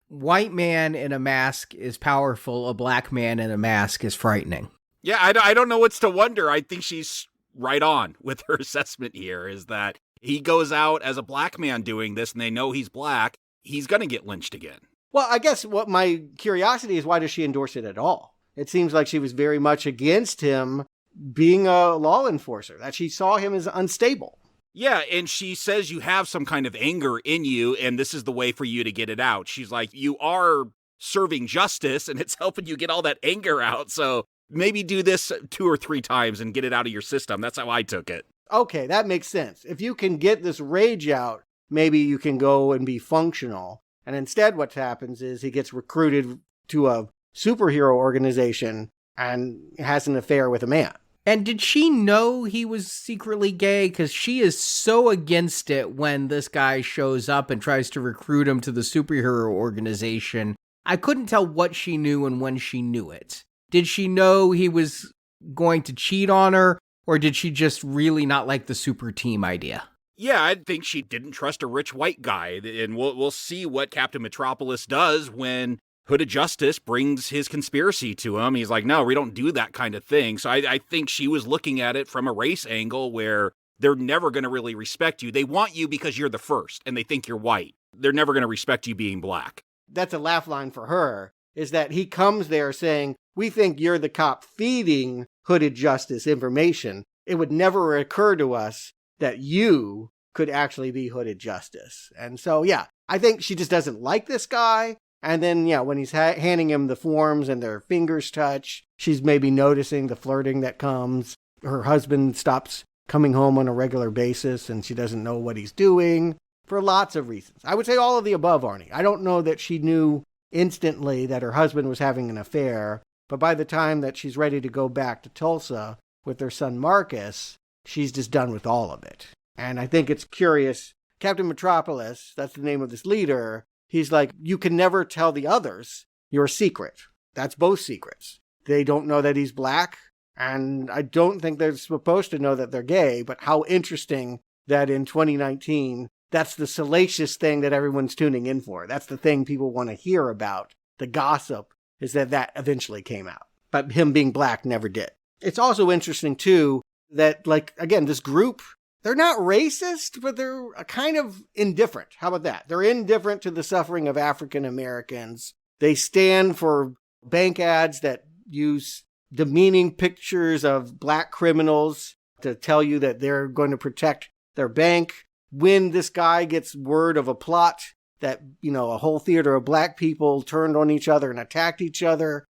white man in a mask is powerful, a black man in a mask is frightening. Yeah, I don't know what's to wonder. I think she's right on with her assessment here, is that he goes out as a black man doing this and they know he's black. He's going to get lynched again. Well, I guess what my curiosity is, why does she endorse it at all? It seems like she was very much against him being a law enforcer, that she saw him as unstable. Yeah, and she says you have some kind of anger in you, and this is the way for you to get it out. She's like, you are serving justice, and it's helping you get all that anger out, so maybe do this 2 or 3 times and get it out of your system. That's how I took it. Okay, that makes sense. If you can get this rage out, maybe you can go and be functional. And instead what happens is he gets recruited to a superhero organization and has an affair with a man. And did she know he was secretly gay? Because she is so against it when this guy shows up and tries to recruit him to the superhero organization. I couldn't tell what she knew and when she knew it. Did she know he was going to cheat on her, or did she just really not like the super team idea? Yeah, I think she didn't trust a rich white guy, and we'll see what Captain Metropolis does when Hooded Justice brings his conspiracy to him. He's like, no, we don't do that kind of thing. So I think she was looking at it from a race angle where they're never going to really respect you. They want you because you're the first, and they think you're white. They're never going to respect you being black. That's a laugh line for her, is that he comes there saying, we think you're the cop feeding Hooded Justice information. It would never occur to us that you could actually be Hooded Justice. And so, yeah, I think she just doesn't like this guy. And then, yeah, when he's handing him the forms and their fingers touch, she's maybe noticing the flirting that comes. Her husband stops coming home on a regular basis and she doesn't know what he's doing for lots of reasons. I would say all of the above, Arnie. I don't know that she knew instantly that her husband was having an affair, but by the time that she's ready to go back to Tulsa with her son Marcus, she's just done with all of it. And I think it's curious. Captain Metropolis, that's the name of this leader, he's like, you can never tell the others your secret. That's both secrets. They don't know that he's black, and I don't think they're supposed to know that they're gay, but how interesting that in 2019, that's the salacious thing that everyone's tuning in for. That's the thing people want to hear about. The gossip is that eventually came out. But him being black never did. It's also interesting, too, that, like, again, this group, they're not racist, but they're kind of indifferent. How about that? They're indifferent to the suffering of African Americans. They stand for bank ads that use demeaning pictures of black criminals to tell you that they're going to protect their bank. When this guy gets word of a plot that, a whole theater of black people turned on each other and attacked each other,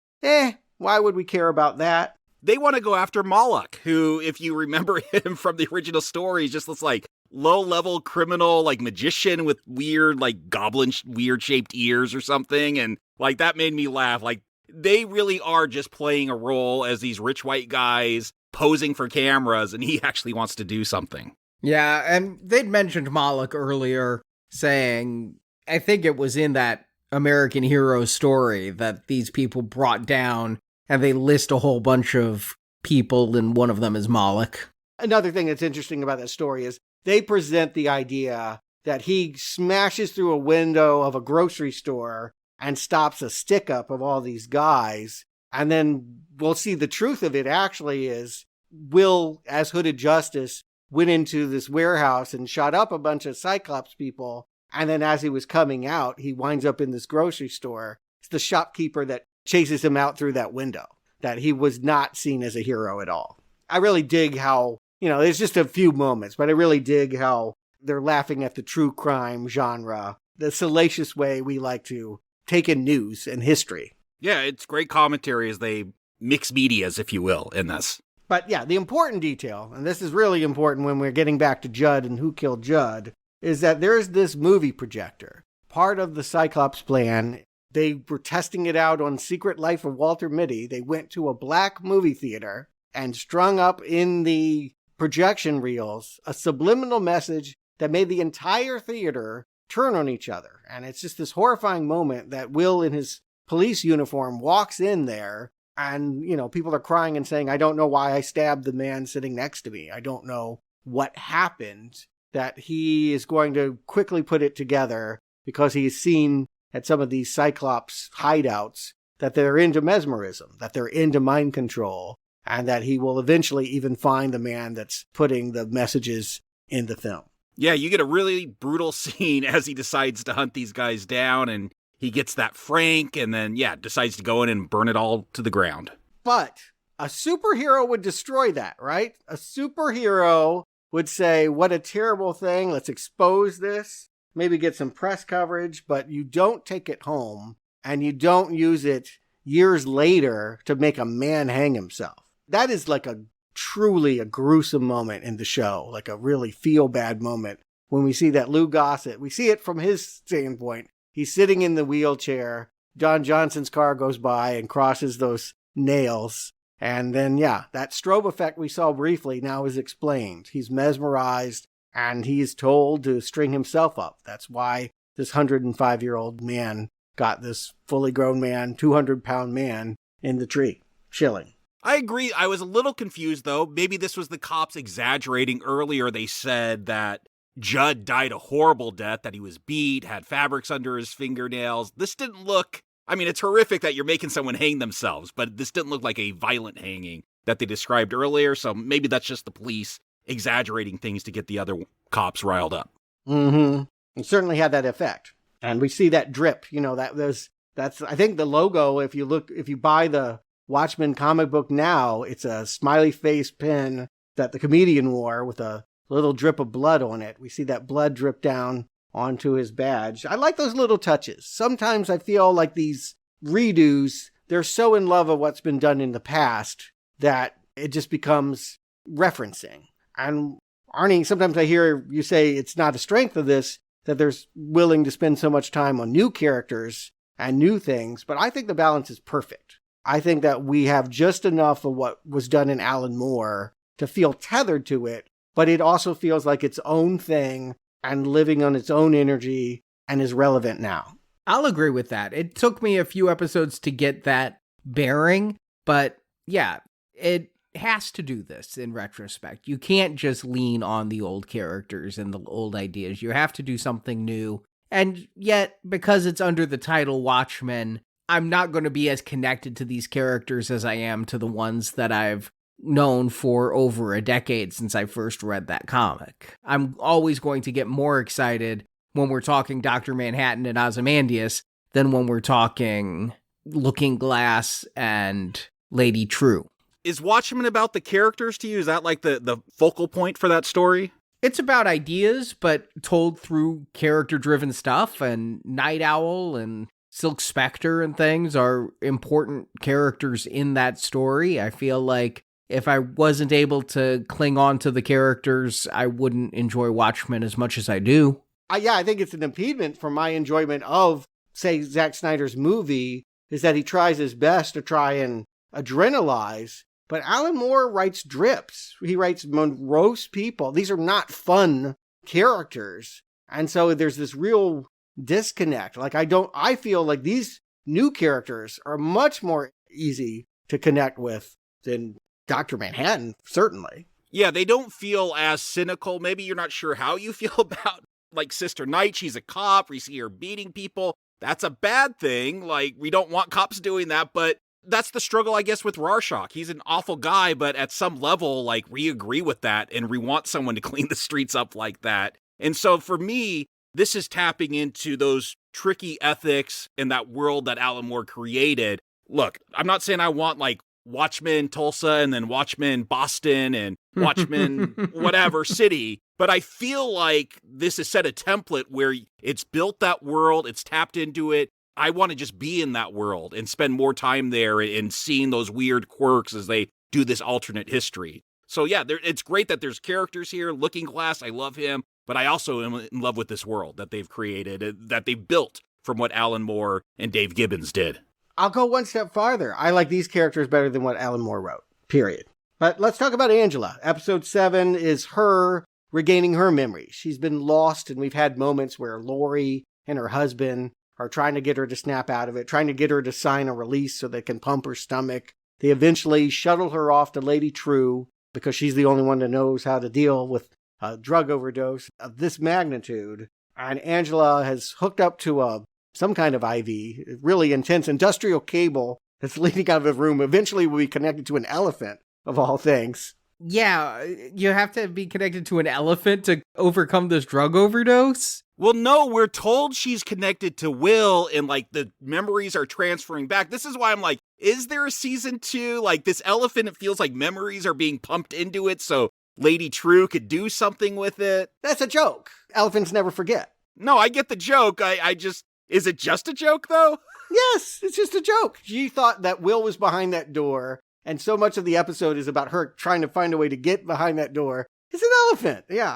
why would we care about that? They want to go after Moloch, who, if you remember him from the original story, just looks like low-level criminal, like magician with weird, like goblin, weird-shaped ears or something. And like that made me laugh. Like they really are just playing a role as these rich white guys posing for cameras, and he actually wants to do something. Yeah, and they'd mentioned Moloch earlier, saying, I think it was in that American Hero story that these people brought down, and they list a whole bunch of people, and one of them is Moloch. Another thing that's interesting about that story is they present the idea that he smashes through a window of a grocery store and stops a stick-up of all these guys, and then we'll see the truth of it actually is Will, as Hooded Justice, went into this warehouse and shot up a bunch of Cyclops people, and then as he was coming out, he winds up in this grocery store. It's the shopkeeper that chases him out through that window, that he was not seen as a hero at all. I really dig how, there's just a few moments, but I really dig how they're laughing at the true crime genre, the salacious way we like to take in news and history. Yeah, it's great commentary as they mix medias, if you will, in this. But yeah, the important detail, and this is really important when we're getting back to Judd and Who Killed Judd, is that there's this movie projector. Part of the Cyclops plan, they were testing it out on Secret Life of Walter Mitty. They went to a black movie theater and strung up in the projection reels a subliminal message that made the entire theater turn on each other. And it's just this horrifying moment that Will in his police uniform walks in there and, people are crying and saying, I don't know why I stabbed the man sitting next to me. I don't know what happened, that he is going to quickly put it together because he's seen at some of these Cyclops hideouts that they're into mesmerism, that they're into mind control, and that he will eventually even find the man that's putting the messages in the film. Yeah, you get a really brutal scene as he decides to hunt these guys down, and he gets that Frank, and then, decides to go in and burn it all to the ground. But a superhero would destroy that, right? A superhero would say, what a terrible thing, let's expose this, maybe get some press coverage, but you don't take it home, and you don't use it years later to make a man hang himself. That is like truly a gruesome moment in the show, like a really feel-bad moment when we see that Lou Gossett. We see it from his standpoint. He's sitting in the wheelchair. Don Johnson's car goes by and crosses those nails. And then, that strobe effect we saw briefly now is explained. He's mesmerized and he's told to string himself up. That's why this 105-year-old man got this fully grown man, 200-pound man in the tree, chilling. I agree. I was a little confused, though. Maybe this was the cops exaggerating. Earlier, they said that Judd died a horrible death, that he was beat, had fabrics under his fingernails. This didn't look... I mean, it's horrific that you're making someone hang themselves, but this didn't look like a violent hanging that they described earlier, so maybe that's just the police exaggerating things to get the other cops riled up. Mm-hmm. It certainly had that effect. And we see that drip, that's, I think the logo, if you buy the Watchmen comic book now, it's a smiley face pin that the comedian wore with a little drip of blood on it. We see that blood drip down onto his badge. I like those little touches. Sometimes I feel like these redos, they're so in love of what's been done in the past that it just becomes referencing. And Arnie, sometimes I hear you say it's not a strength of this, that they're willing to spend so much time on new characters and new things, but I think the balance is perfect. I think that we have just enough of what was done in Alan Moore to feel tethered to it, but it also feels like its own thing and living on its own energy and is relevant now. I'll agree with that. It took me a few episodes to get that bearing, but yeah, it has to do this in retrospect. You can't just lean on the old characters and the old ideas. You have to do something new. And yet, because it's under the title Watchmen, I'm not going to be as connected to these characters as I am to the ones that I've known for over a decade since I first read that comic. I'm always going to get more excited when we're talking Dr. Manhattan and Ozymandias than when we're talking Looking Glass and Lady True. Is Watchmen about the characters to you? Is that like the focal point for that story? It's about ideas, but told through character-driven stuff, and Night Owl and Silk Spectre and things are important characters in that story. I feel like if I wasn't able to cling on to the characters, I wouldn't enjoy Watchmen as much as I do. I think it's an impediment for my enjoyment of, say, Zack Snyder's movie, is that he tries his best to try and adrenalize. But Alan Moore writes drips. He writes morose people. These are not fun characters. And so there's this real disconnect. I feel like these new characters are much more easy to connect with than Dr. Manhattan, certainly. Yeah, they don't feel as cynical. Maybe you're not sure how you feel about, like, Sister Night. She's a cop. We see her beating people. That's a bad thing. Like, we don't want cops doing that, but that's the struggle, I guess, with Rorschach. He's an awful guy, but at some level, like, we agree with that, and we want someone to clean the streets up like that. And so for me, this is tapping into those tricky ethics in that world that Alan Moore created. Look, I'm not saying I want, like, Watchmen Tulsa and then Watchmen Boston and Watchmen whatever city, but I feel like this has set a template where it's built that world, it's tapped into it. I want to just be in that world and spend more time there and seeing those weird quirks as they do this alternate history. So yeah, it's great that there's characters here. Looking Glass, I love him, but I also am in love with this world that they've created, that they've built from what Alan Moore and Dave Gibbons did. I'll go one step farther. I like these characters better than what Alan Moore wrote, period. But let's talk about Angela. Episode 7 is her regaining her memory. She's been lost, and we've had moments where Lori and her husband are trying to get her to snap out of it, trying to get her to sign a release so they can pump her stomach. They eventually shuttle her off to Lady True because she's the only one that knows how to deal with a drug overdose of this magnitude. And Angela has hooked up to some kind of IV, really intense industrial cable that's leading out of the room. Eventually will be connected to an elephant, of all things. Yeah, you have to be connected to an elephant to overcome this drug overdose? Well, no, we're told she's connected to Will and, like, the memories are transferring back. This is why I'm like, is there a season 2? Like, this elephant, it feels like memories are being pumped into it so Lady True could do something with it. That's a joke. Elephants never forget. No, I get the joke. I just... Is it just a joke, though? Yes, it's just a joke. She thought that Will was behind that door, and so much of the episode is about her trying to find a way to get behind that door. It's an elephant. Yeah,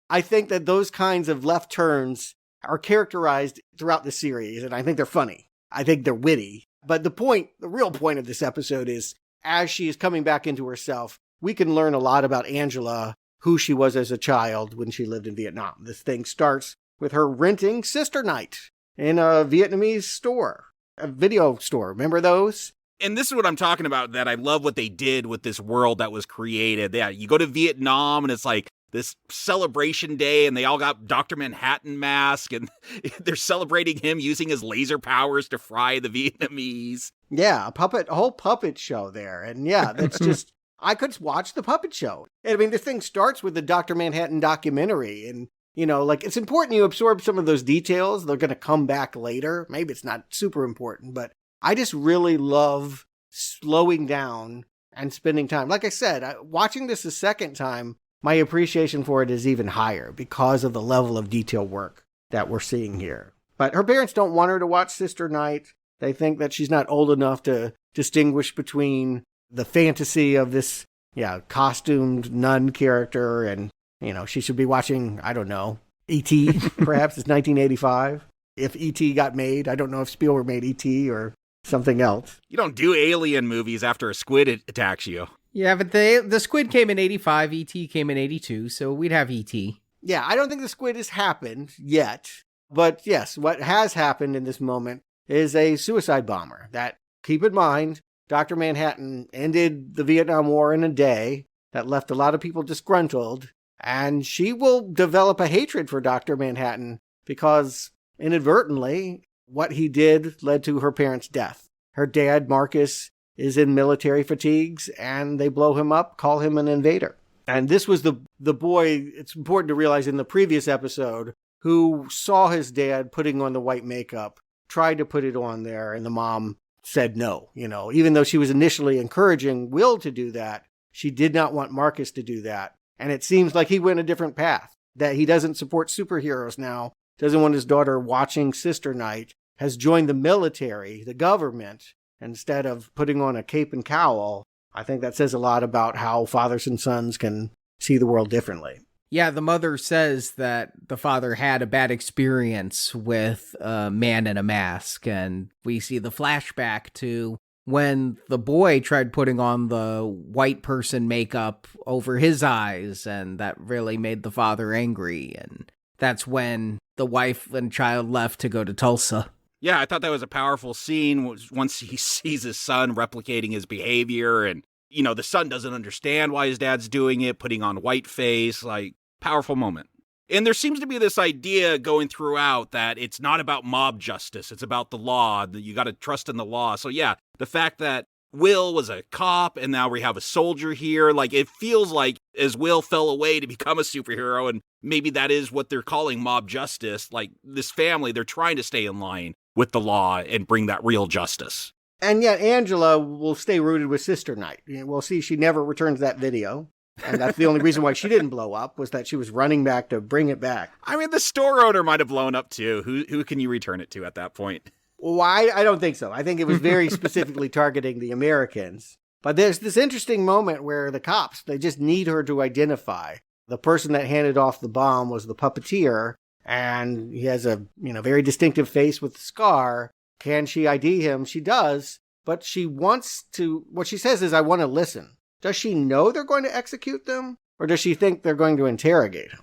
I think that those kinds of left turns are characterized throughout the series, and I think they're funny. I think they're witty. But the real point of this episode is, as she is coming back into herself, we can learn a lot about Angela, who she was as a child when she lived in Vietnam. This thing starts with her renting Sister Night in a Vietnamese store, a video store. Remember those? And this is what I'm talking about, that I love what they did with this world that was created. Yeah, you go to Vietnam and it's like this celebration day and they all got Dr. Manhattan mask and they're celebrating him using his laser powers to fry the Vietnamese. Yeah, a whole puppet show there. And yeah, that's just, I could watch the puppet show. I mean, this thing starts with the Dr. Manhattan documentary and, you know, like it's important you absorb some of those details. They're going to come back later. Maybe it's not super important, but I just really love slowing down and spending time. Like I said, watching this a second time, my appreciation for it is even higher because of the level of detail work that we're seeing here. But her parents don't want her to watch Sister Night. They think that she's not old enough to distinguish between the fantasy of this, costumed nun character and, you know, she should be watching, I don't know, E.T. Perhaps it's 1985. If E.T. got made, I don't know if Spielberg made E.T. or something else. You don't do alien movies after a squid attacks you. Yeah, but the squid came in 85, E.T. came in 82, so we'd have E.T. Yeah, I don't think the squid has happened yet. But yes, what has happened in this moment is a suicide bomber that, keep in mind, Dr. Manhattan ended the Vietnam War in a day that left a lot of people disgruntled, and she will develop a hatred for Dr. Manhattan because inadvertently what he did led to her parents' death. Her dad, Marcus, is in military fatigues, and they blow him up, call him an invader. And this was the boy, it's important to realize in the previous episode, who saw his dad putting on the white makeup, tried to put it on there, and the mom said no. You know, even though she was initially encouraging Will to do that, she did not want Marcus to do that. And it seems like he went a different path, that he doesn't support superheroes now, doesn't want his daughter watching Sister Night, has joined the military, the government, instead of putting on a cape and cowl. I think that says a lot about how fathers and sons can see the world differently. Yeah, the mother says that the father had a bad experience with a man in a mask, and we see the flashback to when the boy tried putting on the white person makeup over his eyes, and that really made the father angry, and that's when the wife and child left to go to Tulsa. Yeah, I thought that was a powerful scene once he sees his son replicating his behavior and, you know, the son doesn't understand why his dad's doing it, putting on white face, like, powerful moment. And there seems to be this idea going throughout that it's not about mob justice, it's about the law, that you got to trust in the law. So yeah, the fact that Will was a cop and now we have a soldier here, like it feels like as Will fell away to become a superhero, and maybe that is what they're calling mob justice, like this family, they're trying to stay in line with the law and bring that real justice. And yet Angela will stay rooted with Sister Night. We'll see she never returns that video. And that's the only reason why she didn't blow up, was that she was running back to bring it back. I mean, the store owner might have blown up too. Who can you return it to at that point? Well, I don't think so. I think it was very specifically targeting the Americans. But there's this interesting moment where the cops, they just need her to identify. The person that handed off the bomb was the puppeteer, and he has a very distinctive face with a scar. Can she ID him? She does, but she wants to, what she says is, I want to listen. Does she know they're going to execute them, or does she think they're going to interrogate him?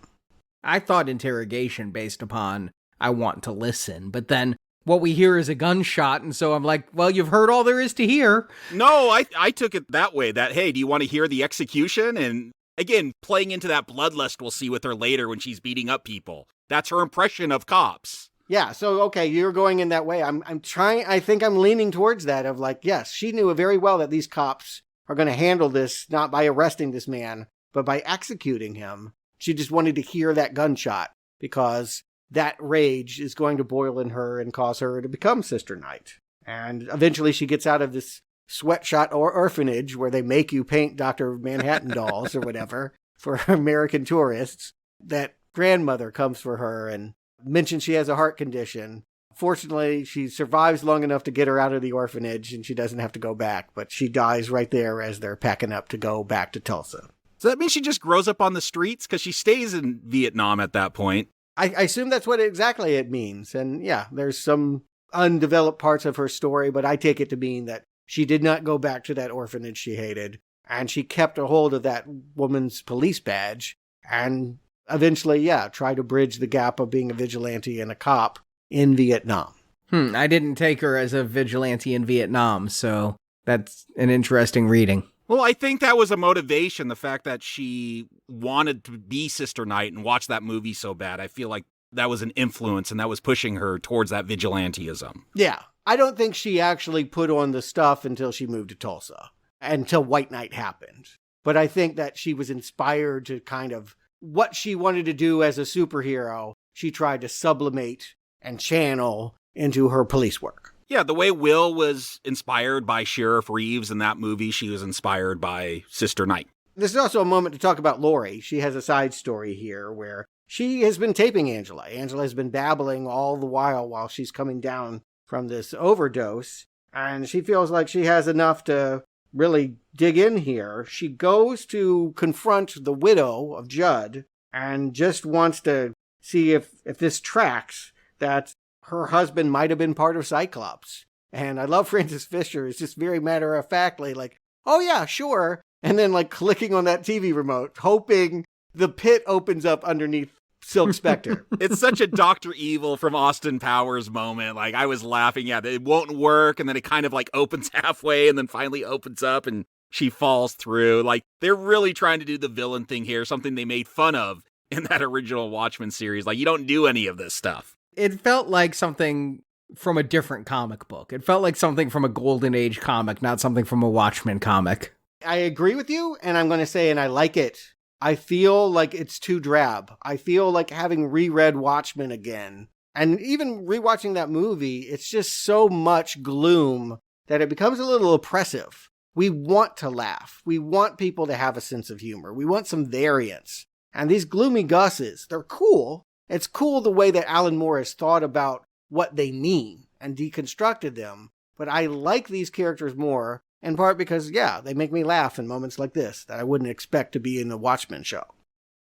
I thought interrogation based upon I want to listen, but then what we hear is a gunshot, and so I'm like, well, you've heard all there is to hear. No, I took it that way, that, hey, do you want to hear the execution? And again, playing into that bloodlust we'll see with her later when she's beating up people. That's her impression of cops. Yeah, so, okay, you're going in that way. I think I'm leaning towards that of like, yes, she knew very well that these cops are going to handle this not by arresting this man, but by executing him. She just wanted to hear that gunshot because that rage is going to boil in her and cause her to become Sister Night. And eventually she gets out of this sweatshop or orphanage where they make you paint Dr. Manhattan dolls or whatever for American tourists. That grandmother comes for her and mentions she has a heart condition. Fortunately, she survives long enough to get her out of the orphanage and she doesn't have to go back, but she dies right there as they're packing up to go back to Tulsa. So that means she just grows up on the streets? Because she stays in Vietnam at that point. I assume that's what exactly it means. And yeah, there's some undeveloped parts of her story, but I take it to mean that she did not go back to that orphanage she hated, and she kept a hold of that woman's police badge and eventually, tried to bridge the gap of being a vigilante and a cop in Vietnam. I didn't take her as a vigilante in Vietnam, so that's an interesting reading. Well, I think that was a motivation, the fact that she wanted to be Sister Night and watch that movie so bad. I feel like that was an influence and that was pushing her towards that vigilantism. Yeah. I don't think she actually put on the stuff until she moved to Tulsa, until White Night happened. But I think that she was inspired to kind of what she wanted to do as a superhero, she tried to sublimate and channel into her police work. Yeah, the way Will was inspired by Sheriff Reeves in that movie, she was inspired by Sister Night. This is also a moment to talk about Lori. She has a side story here where she has been taping Angela. Angela has been babbling all the while she's coming down from this overdose, and she feels like she has enough to really dig in here. She goes to confront the widow of Judd and just wants to see if this tracks that her husband might have been part of Cyclops. And I love Frances Fisher is just very matter-of-factly like, oh yeah, sure. And then like clicking on that TV remote, hoping the pit opens up underneath Silk Spectre. It's such a Dr. Evil from Austin Powers moment. Like, I was laughing at it. It won't work, and then it kind of like opens halfway and then finally opens up and she falls through. Like, they're really trying to do the villain thing here, something they made fun of in that original Watchmen series. Like, you don't do any of this stuff. It felt like something from a different comic book. It felt like something from a Golden Age comic, not something from a Watchmen comic. I agree with you, and I'm going to say, and I like it. I feel like it's too drab. I feel like having reread Watchmen again, and even rewatching that movie, it's just so much gloom that it becomes a little oppressive. We want to laugh. We want people to have a sense of humor. We want some variance. And these gloomy gusses, they're cool. It's cool the way that Alan Moore has thought about what they mean and deconstructed them. But I like these characters more, in part because, yeah, they make me laugh in moments like this that I wouldn't expect to be in the Watchmen show.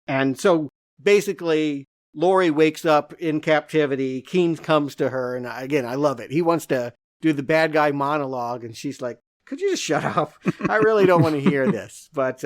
And so basically, Lori wakes up in captivity. Keen comes to her, and again, I love it. He wants to do the bad guy monologue, and she's like, could you just shut up? I really don't want to hear this. But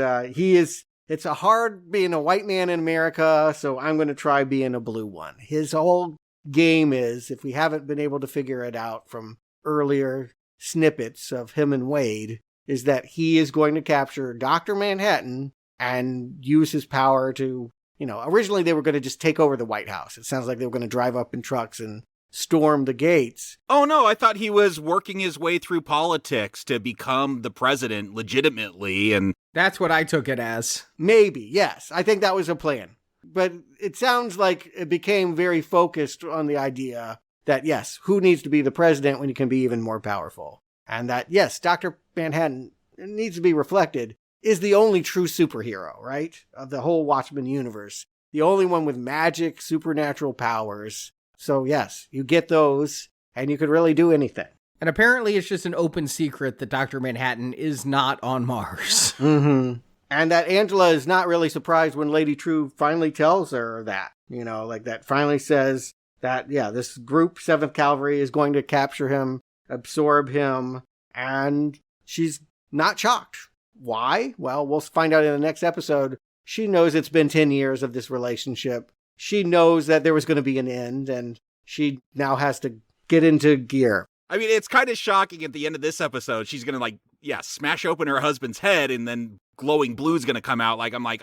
it's a hard being a white man in America, so I'm going to try being a blue one. His whole game is, if we haven't been able to figure it out from earlier snippets of him and Wade, is that he is going to capture Dr. Manhattan and use his power to, originally they were going to just take over the White House. It sounds like they were going to drive up in trucks and storm the gates. Oh no, I thought he was working his way through politics to become the president legitimately, and that's what I took it as. Maybe, yes. I think that was a plan. But it sounds like it became very focused on the idea that, yes, who needs to be the president when you can be even more powerful? And that, yes, Dr. Manhattan needs to be reflected, is the only true superhero, right? Of the whole Watchmen universe. The only one with magic, supernatural powers. So, yes, you get those, and you could really do anything. And apparently it's just an open secret that Dr. Manhattan is not on Mars. Mm-hmm. And that Angela is not really surprised when Lady True finally tells her that. That finally says that, yeah, this group, 7th Cavalry, is going to capture him, absorb him, and she's not shocked. Why? Well, we'll find out in the next episode. She knows it's been 10 years of this relationship. She knows that there was going to be an end, and she now has to get into gear. I mean, it's kind of shocking at the end of this episode. She's going to, smash open her husband's head, and then glowing blue's going to come out. I'm like,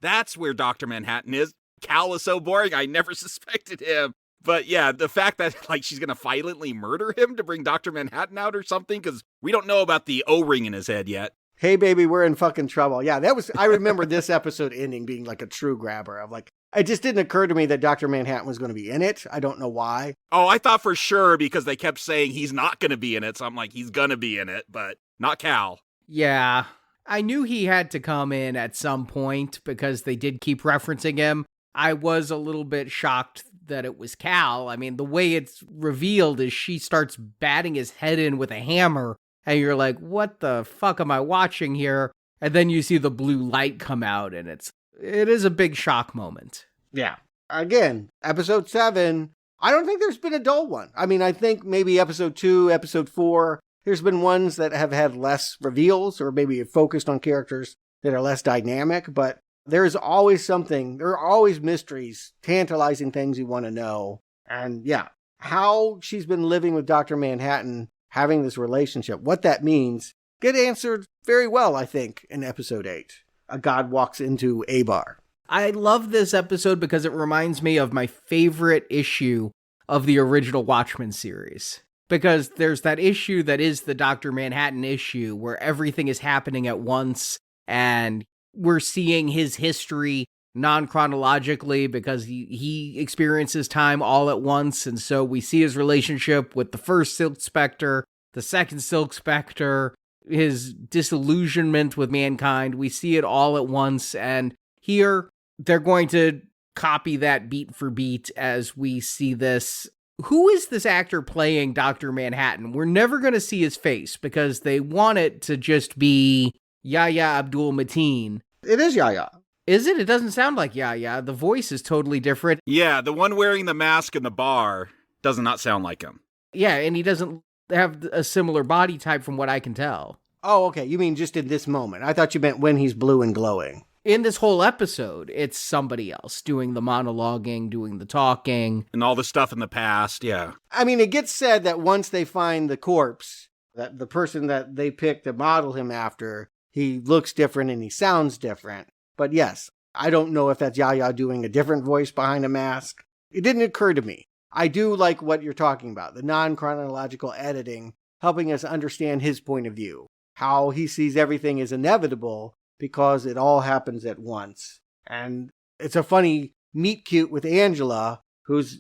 that's where Dr. Manhattan is. Cal is so boring. I never suspected him. But yeah, the fact that she's going to violently murder him to bring Dr. Manhattan out or something, because we don't know about the O-ring in his head yet. Hey, baby, we're in fucking trouble. Yeah, I remember this episode ending being like a true grabber of it just didn't occur to me that Dr. Manhattan was going to be in it. I don't know why. Oh, I thought for sure because they kept saying he's not going to be in it. So I'm like, he's going to be in it, but not Cal. Yeah, I knew he had to come in at some point because they did keep referencing him. I was a little bit shocked that it was Cal. I mean, the way it's revealed is she starts batting his head in with a hammer, and you're like, what the fuck am I watching here? And then you see the blue light come out, and it is a big shock moment. Yeah. Again, episode 7, I don't think there's been a dull one. I mean, I think maybe episode 2, episode 4, there's been ones that have had less reveals or maybe focused on characters that are less dynamic, but there's always something. There are always mysteries, tantalizing things you want to know. And yeah, how she's been living with Dr. Manhattan, having this relationship, what that means, get answered very well, I think, in episode 8. A god walks into a bar. I love this episode because it reminds me of my favorite issue of the original Watchmen series. Because there's that issue that is the Dr. Manhattan issue where everything is happening at once and we're seeing his history non-chronologically because he experiences time all at once. And so we see his relationship with the first Silk Spectre, the second Silk Spectre, his disillusionment with mankind. We see it all at once. And here they're going to copy that beat for beat as we see this. Who is this actor playing Dr. Manhattan? We're never going to see his face because they want it to just be Yahya Abdul-Mateen. It is Yahya. Is it? It doesn't sound like Yahya. The voice is totally different. Yeah, the one wearing the mask in the bar does not sound like him. Yeah, and he doesn't have a similar body type from what I can tell. Oh, okay. You mean just in this moment. I thought you meant when he's blue and glowing. In this whole episode, it's somebody else doing the monologuing, doing the talking. And all the stuff in the past, yeah. I mean, it gets said that once they find the corpse, that the person that they picked to model him after, he looks different and he sounds different. But yes, I don't know if that's Yahya doing a different voice behind a mask. It didn't occur to me. I do like what you're talking about, the non-chronological editing, helping us understand his point of view, how he sees everything as inevitable because it all happens at once. And it's a funny meet cute with Angela, who's,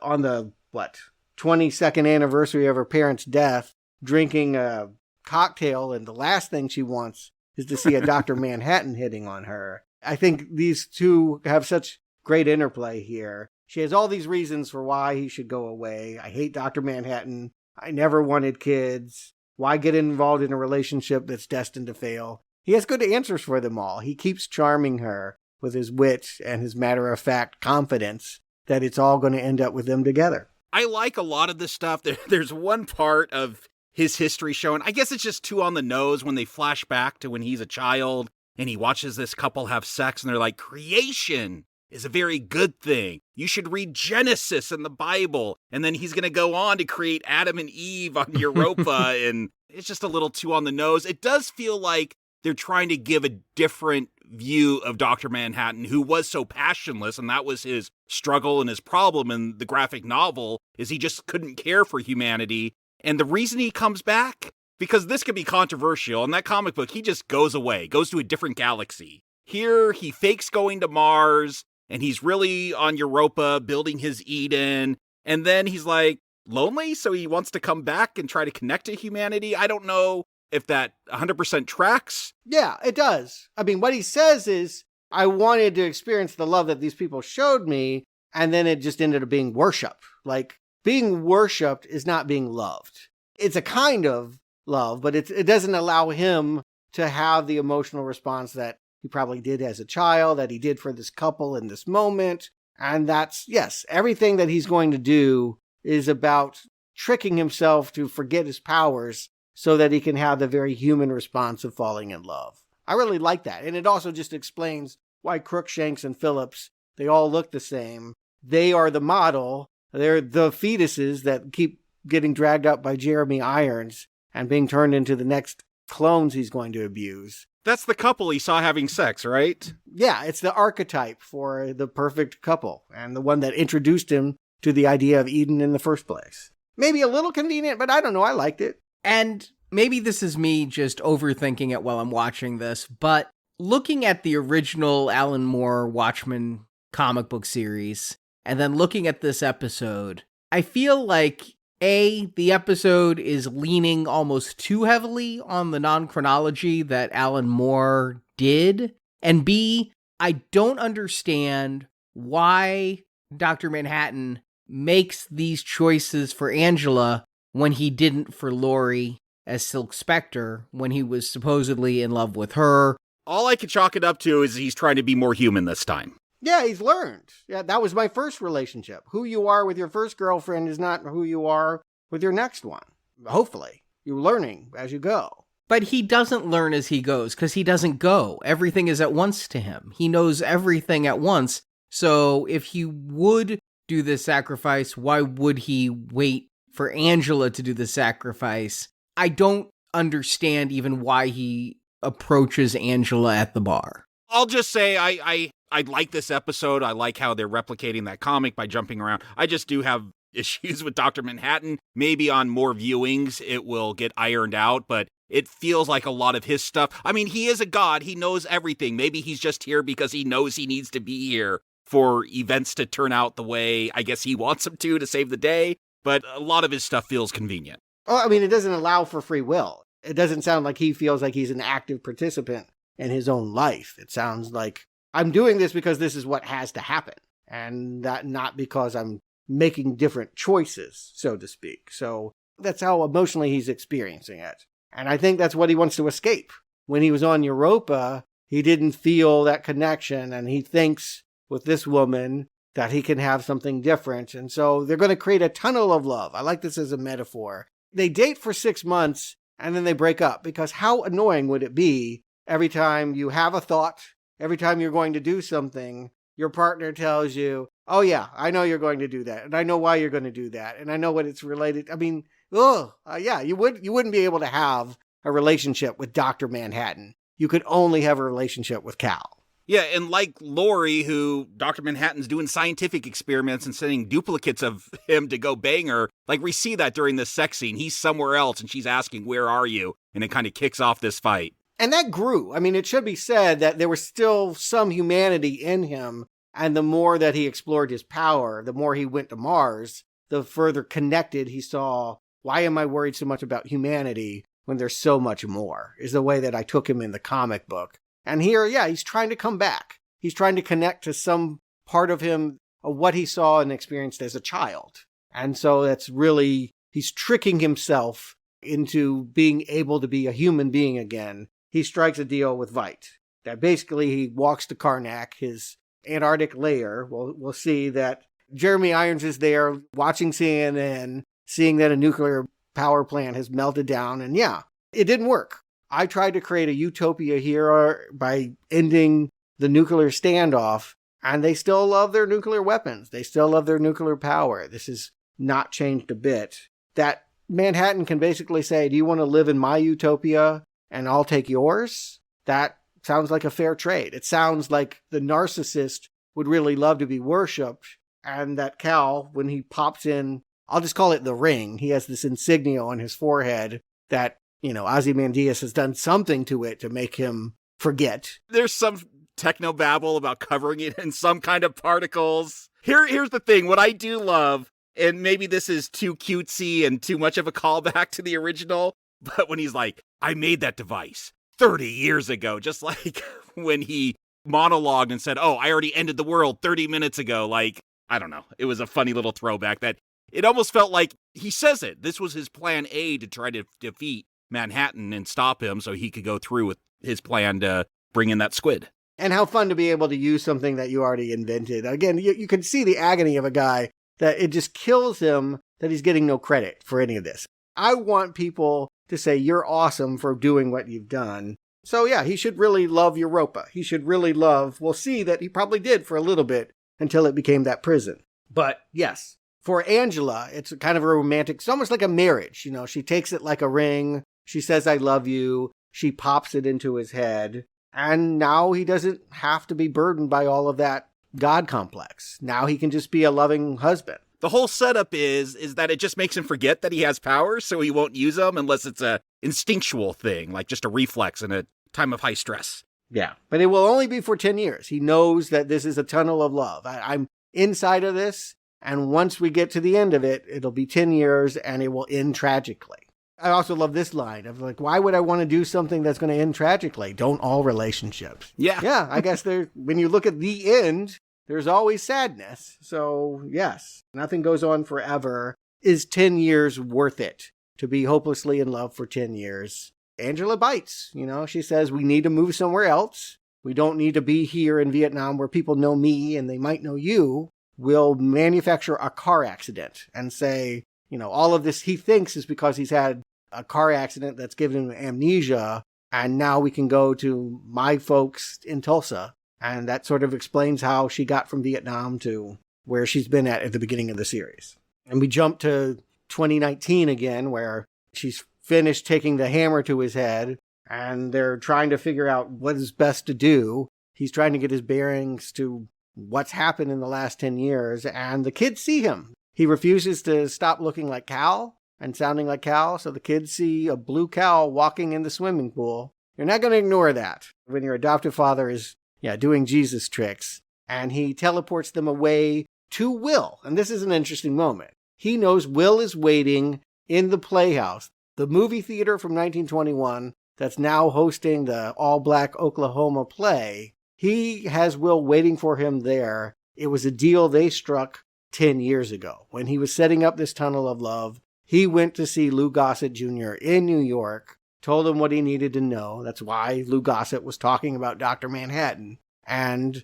on the, 22nd anniversary of her parents' death, drinking a cocktail, and the last thing she wants is to see a Dr. Manhattan hitting on her. I think these two have such great interplay here. She has all these reasons for why he should go away. I hate Dr. Manhattan. I never wanted kids. Why get involved in a relationship that's destined to fail? He has good answers for them all. He keeps charming her with his wit and his matter-of-fact confidence that it's all going to end up with them together. I like a lot of this stuff. There's one part of his history showing, I guess it's just too on the nose when they flash back to when he's a child and he watches this couple have sex and they're like, creation is a very good thing. You should read Genesis in the Bible. And then he's going to go on to create Adam and Eve on Europa. And it's just a little too on the nose. It does feel like they're trying to give a different view of Dr. Manhattan, who was so passionless, and that was his struggle and his problem in the graphic novel, is he just couldn't care for humanity. And the reason he comes back, because this could be controversial, in that comic book, he just goes away, goes to a different galaxy. Here, he fakes going to Mars, and he's really on Europa building his Eden, and then he's like lonely, so he wants to come back and try to connect to humanity. I don't know if that 100% tracks. Yeah, it does. I mean, what he says is, I wanted to experience the love that these people showed me, and then it just ended up being worship. Like, being worshipped is not being loved. It's a kind of love, but it doesn't allow him to have the emotional response that he probably did as a child, that he did for this couple in this moment. And that's, yes, everything that he's going to do is about tricking himself to forget his powers so that he can have the very human response of falling in love. I really like that. And it also just explains why Crookshanks and Phillips, they all look the same. They are the model. They're the fetuses that keep getting dragged up by Jeremy Irons and being turned into the next clones he's going to abuse. That's the couple he saw having sex, right? Yeah, it's the archetype for the perfect couple and the one that introduced him to the idea of Eden in the first place. Maybe a little convenient, but I don't know. I liked it. And maybe this is me just overthinking it while I'm watching this, but looking at the original Alan Moore Watchmen comic book series, and then looking at this episode, I feel like, A, the episode is leaning almost too heavily on the non-chronology that Alan Moore did, and B, I don't understand why Dr. Manhattan makes these choices for Angela when he didn't for Laurie as Silk Spectre, when he was supposedly in love with her. All I can chalk it up to is he's trying to be more human this time. Yeah, he's learned. Yeah, that was my first relationship. Who you are with your first girlfriend is not who you are with your next one. Hopefully. You're learning as you go. But he doesn't learn as he goes, because he doesn't go. Everything is at once to him. He knows everything at once. So if he would do this sacrifice? Why would he wait for Angela to do the sacrifice? I don't understand even why he approaches Angela at the bar. I'll just say I like this episode. I like how they're replicating that comic by jumping around. I just do have issues with Dr. Manhattan. Maybe on more viewings it will get ironed out, but it feels like a lot of his stuff. I mean, he is a god. He knows everything. Maybe he's just here because he knows he needs to be here for events to turn out the way I guess he wants them to save the day. But a lot of his stuff feels convenient. Oh, I mean, it doesn't allow for free will. It doesn't sound like he feels like he's an active participant in his own life. It sounds like I'm doing this because this is what has to happen, and that not because I'm making different choices, so to speak. So that's how emotionally he's experiencing it. And I think that's what he wants to escape. When he was on Europa, he didn't feel that connection, and he thinks with this woman that he can have something different. And so they're going to create a tunnel of love. I like this as a metaphor. They date for 6 months, and then they break up, because how annoying would it be every time you have a thought, every time you're going to do something, your partner tells you, oh yeah, I know you're going to do that, and I know why you're going to do that, and I know what it's related. I mean, yeah, you wouldn't be able to have a relationship with Dr. Manhattan. You could only have a relationship with Cal. Yeah, and like Lori, who Dr. Manhattan's doing scientific experiments and sending duplicates of him to go bang her, like we see that during this sex scene. He's somewhere else and she's asking, where are you? And it kind of kicks off this fight. And that grew. I mean, it should be said that there was still some humanity in him. And the more that he explored his power, the more he went to Mars, the further connected he saw, why am I worried so much about humanity when there's so much more, is the way that I took him in the comic book. And here, yeah, he's trying to come back. He's trying to connect to some part of him, of what he saw and experienced as a child. And so that's really, he's tricking himself into being able to be a human being again. He strikes a deal with Veidt, that basically he walks to Karnak, his Antarctic lair. We'll see that Jeremy Irons is there watching CNN, seeing that a nuclear power plant has melted down. And yeah, it didn't work. I tried to create a utopia here by ending the nuclear standoff, and they still love their nuclear weapons. They still love their nuclear power. This has not changed a bit. That Manhattan can basically say, do you want to live in my utopia and I'll take yours? That sounds like a fair trade. It sounds like the narcissist would really love to be worshipped, and that Cal, when he pops in, I'll just call it the ring, he has this insignia on his forehead that, you know, Ozymandias has done something to it to make him forget. There's some technobabble about covering it in some kind of particles. Here's the thing. What I do love, and maybe this is too cutesy and too much of a callback to the original, but when he's like, I made that device 30 years ago, just like when he monologued and said, oh, I already ended the world 30 minutes ago. Like, I don't know. It was a funny little throwback that it almost felt like he says it. This was his plan A to try to defeat Manhattan and stop him so he could go through with his plan to bring in that squid. And how fun to be able to use something that you already invented. Again, you can see the agony of a guy that it just kills him that he's getting no credit for any of this. I want people to say, you're awesome for doing what you've done. So yeah, he should really love Europa. He should really love, we'll see that he probably did for a little bit until it became that prison. But yes, for Angela, it's kind of a romantic, it's almost like a marriage. You know, she takes it like a ring. She says, I love you. She pops it into his head. And now he doesn't have to be burdened by all of that God complex. Now he can just be a loving husband. The whole setup is that it just makes him forget that he has powers, so he won't use them unless it's a instinctual thing, like just a reflex in a time of high stress. Yeah, but it will only be for 10 years. He knows that this is a tunnel of love. I'm inside of this, and once we get to the end of it, it'll be 10 years, and it will end tragically. I also love this line of like, why would I want to do something that's going to end tragically? Don't all relationships? Yeah. Yeah, I guess when you look at the end, there's always sadness. So yes, nothing goes on forever. Is 10 years worth it to be hopelessly in love for 10 years? Angela bites, you know, she says, we need to move somewhere else. We don't need to be here in Vietnam where people know me and they might know you. We'll manufacture a car accident and say, you know, all of this he thinks is because he's had a car accident that's given him amnesia. And now we can go to my folks in Tulsa. And that sort of explains how she got from Vietnam to where she's been at the beginning of the series. And we jump to 2019 again, where she's finished taking the hammer to his head, and they're trying to figure out what is best to do. He's trying to get his bearings to what's happened in the last 10 years, and the kids see him. He refuses to stop looking like Cal and sounding like Cal, so the kids see a blue cow walking in the swimming pool. You're not going to ignore that when your adoptive father is, doing Jesus tricks. And he teleports them away to Will. And this is an interesting moment. He knows Will is waiting in the Playhouse, the movie theater from 1921 that's now hosting the all-black Oklahoma play. He has Will waiting for him there. It was a deal they struck 10 years ago. When he was setting up this tunnel of love, he went to see Lou Gossett Jr. in New York, told him what he needed to know. That's why Lou Gossett was talking about Dr. Manhattan. And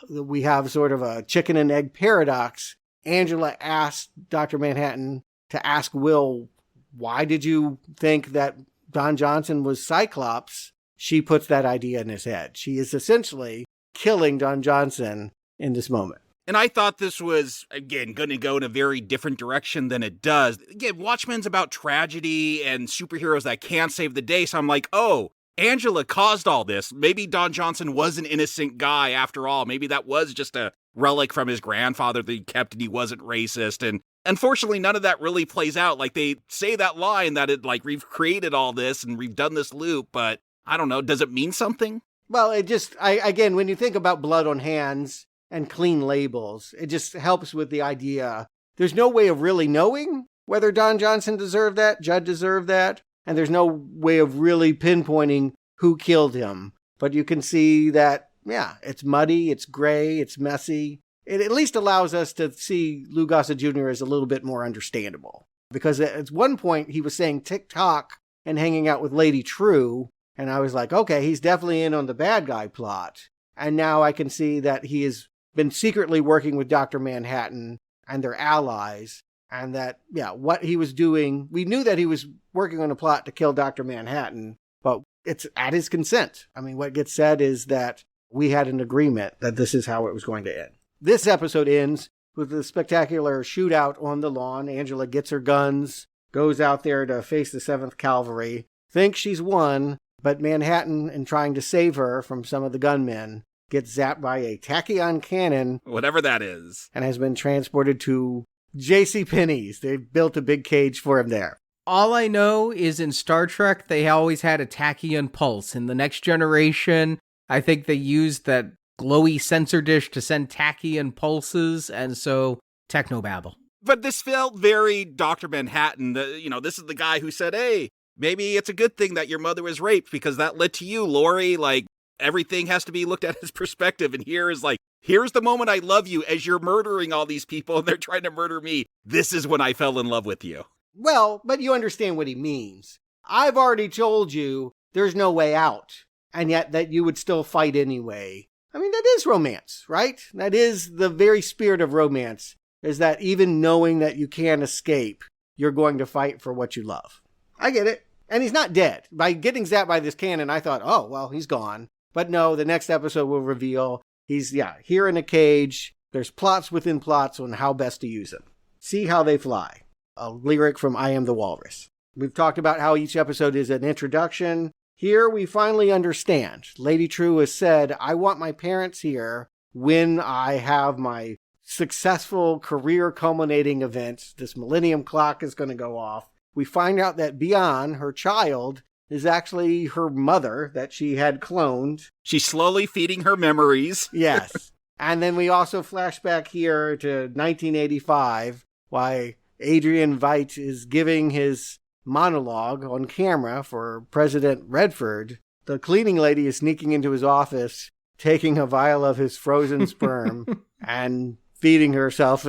we have sort of a chicken and egg paradox. Angela asked Dr. Manhattan to ask Will, why did you think that Don Johnson was Cyclops? She puts that idea in his head. She is essentially killing Don Johnson in this moment. And I thought this was, again, going to go in a very different direction than it does. Again, Watchmen's about tragedy and superheroes that can't save the day. So I'm like, oh, Angela caused all this. Maybe Don Johnson was an innocent guy after all. Maybe that was just a relic from his grandfather that he kept and he wasn't racist. And unfortunately, none of that really plays out. Like, they say that line that we've created all this and we've done this loop, but I don't know. Does it mean something? Well, again, when you think about blood on hands and clean labels, it just helps with the idea. There's no way of really knowing whether Don Johnson deserved that, Judd deserved that, and there's no way of really pinpointing who killed him. But you can see that, it's muddy, it's gray, it's messy. It at least allows us to see Lou Gossett Jr. as a little bit more understandable. Because at one point, he was saying tick-tock and hanging out with Lady True, and I was like, okay, he's definitely in on the bad guy plot. And now I can see that he has been secretly working with Dr. Manhattan and their allies, and that, what he was doing, we knew that he was working on a plot to kill Dr. Manhattan, but it's at his consent. I mean, what gets said is that we had an agreement that this is how it was going to end. This episode ends with a spectacular shootout on the lawn. Angela gets her guns, goes out there to face the 7th Cavalry, thinks she's won, but Manhattan, in trying to save her from some of the gunmen, gets zapped by a tachyon cannon. Whatever that is. And has been transported to JCPenney's. They've built a big cage for him there. All I know is in Star Trek, they always had a tachyon pulse. In The Next Generation, I think they used that glowy sensor dish to send tachyon pulses, and so technobabble. But this felt very Dr. Manhattan. This is the guy who said, hey, maybe it's a good thing that your mother was raped because that led to you, Lori. Like, everything has to be looked at his perspective. And here's the moment I love you as you're murdering all these people and they're trying to murder me. This is when I fell in love with you. Well, but you understand what he means. I've already told you there's no way out, and yet that you would still fight anyway. I mean, that is romance, right? That is the very spirit of romance, is that even knowing that you can't escape, you're going to fight for what you love. I get it. And he's not dead. By getting zapped by this cannon, I thought, oh, well, he's gone. But no, the next episode will reveal he's, here in a cage. There's plots within plots on how best to use him. See how they fly. A lyric from I Am the Walrus. We've talked about how each episode is an introduction. Here we finally understand. Lady True has said, I want my parents here when I have my successful career culminating event. This Millennium Clock is going to go off. We find out that Bian, her child, is actually her mother that she had cloned. She's slowly feeding her memories. Yes. And then we also flash back here to 1985, why Adrian Veidt is giving his monologue on camera for President Redford. The cleaning lady is sneaking into his office, taking a vial of his frozen sperm and feeding herself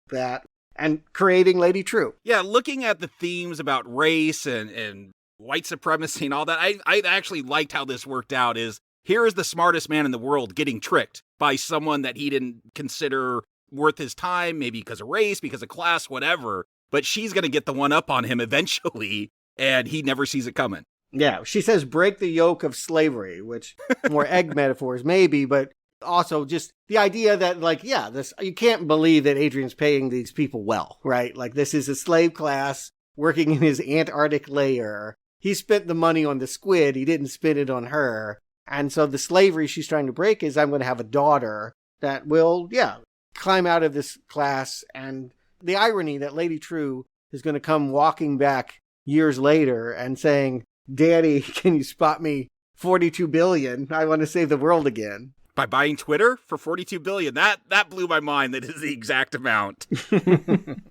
that and creating Lady True. Yeah, looking at the themes about race and white supremacy and all that, I actually liked how this worked out. Is here is the smartest man in the world getting tricked by someone that he didn't consider worth his time, maybe because of race, because of class, whatever. But she's going to get the one up on him eventually, and he never sees it coming. Yeah, she says break the yoke of slavery, which more egg metaphors maybe, but Also, just the idea that, like, yeah, this, you can't believe that Adrian's paying these people well, right? Like, this is a slave class working in his Antarctic lair. He spent the money on the squid. He didn't spend it on her. And so the slavery she's trying to break is, I'm going to have a daughter that will, climb out of this class. And the irony that Lady True is going to come walking back years later and saying, Daddy, can you spot me $42 billion? I want to save the world again. By buying Twitter for $42 billion. That blew my mind. That is the exact amount.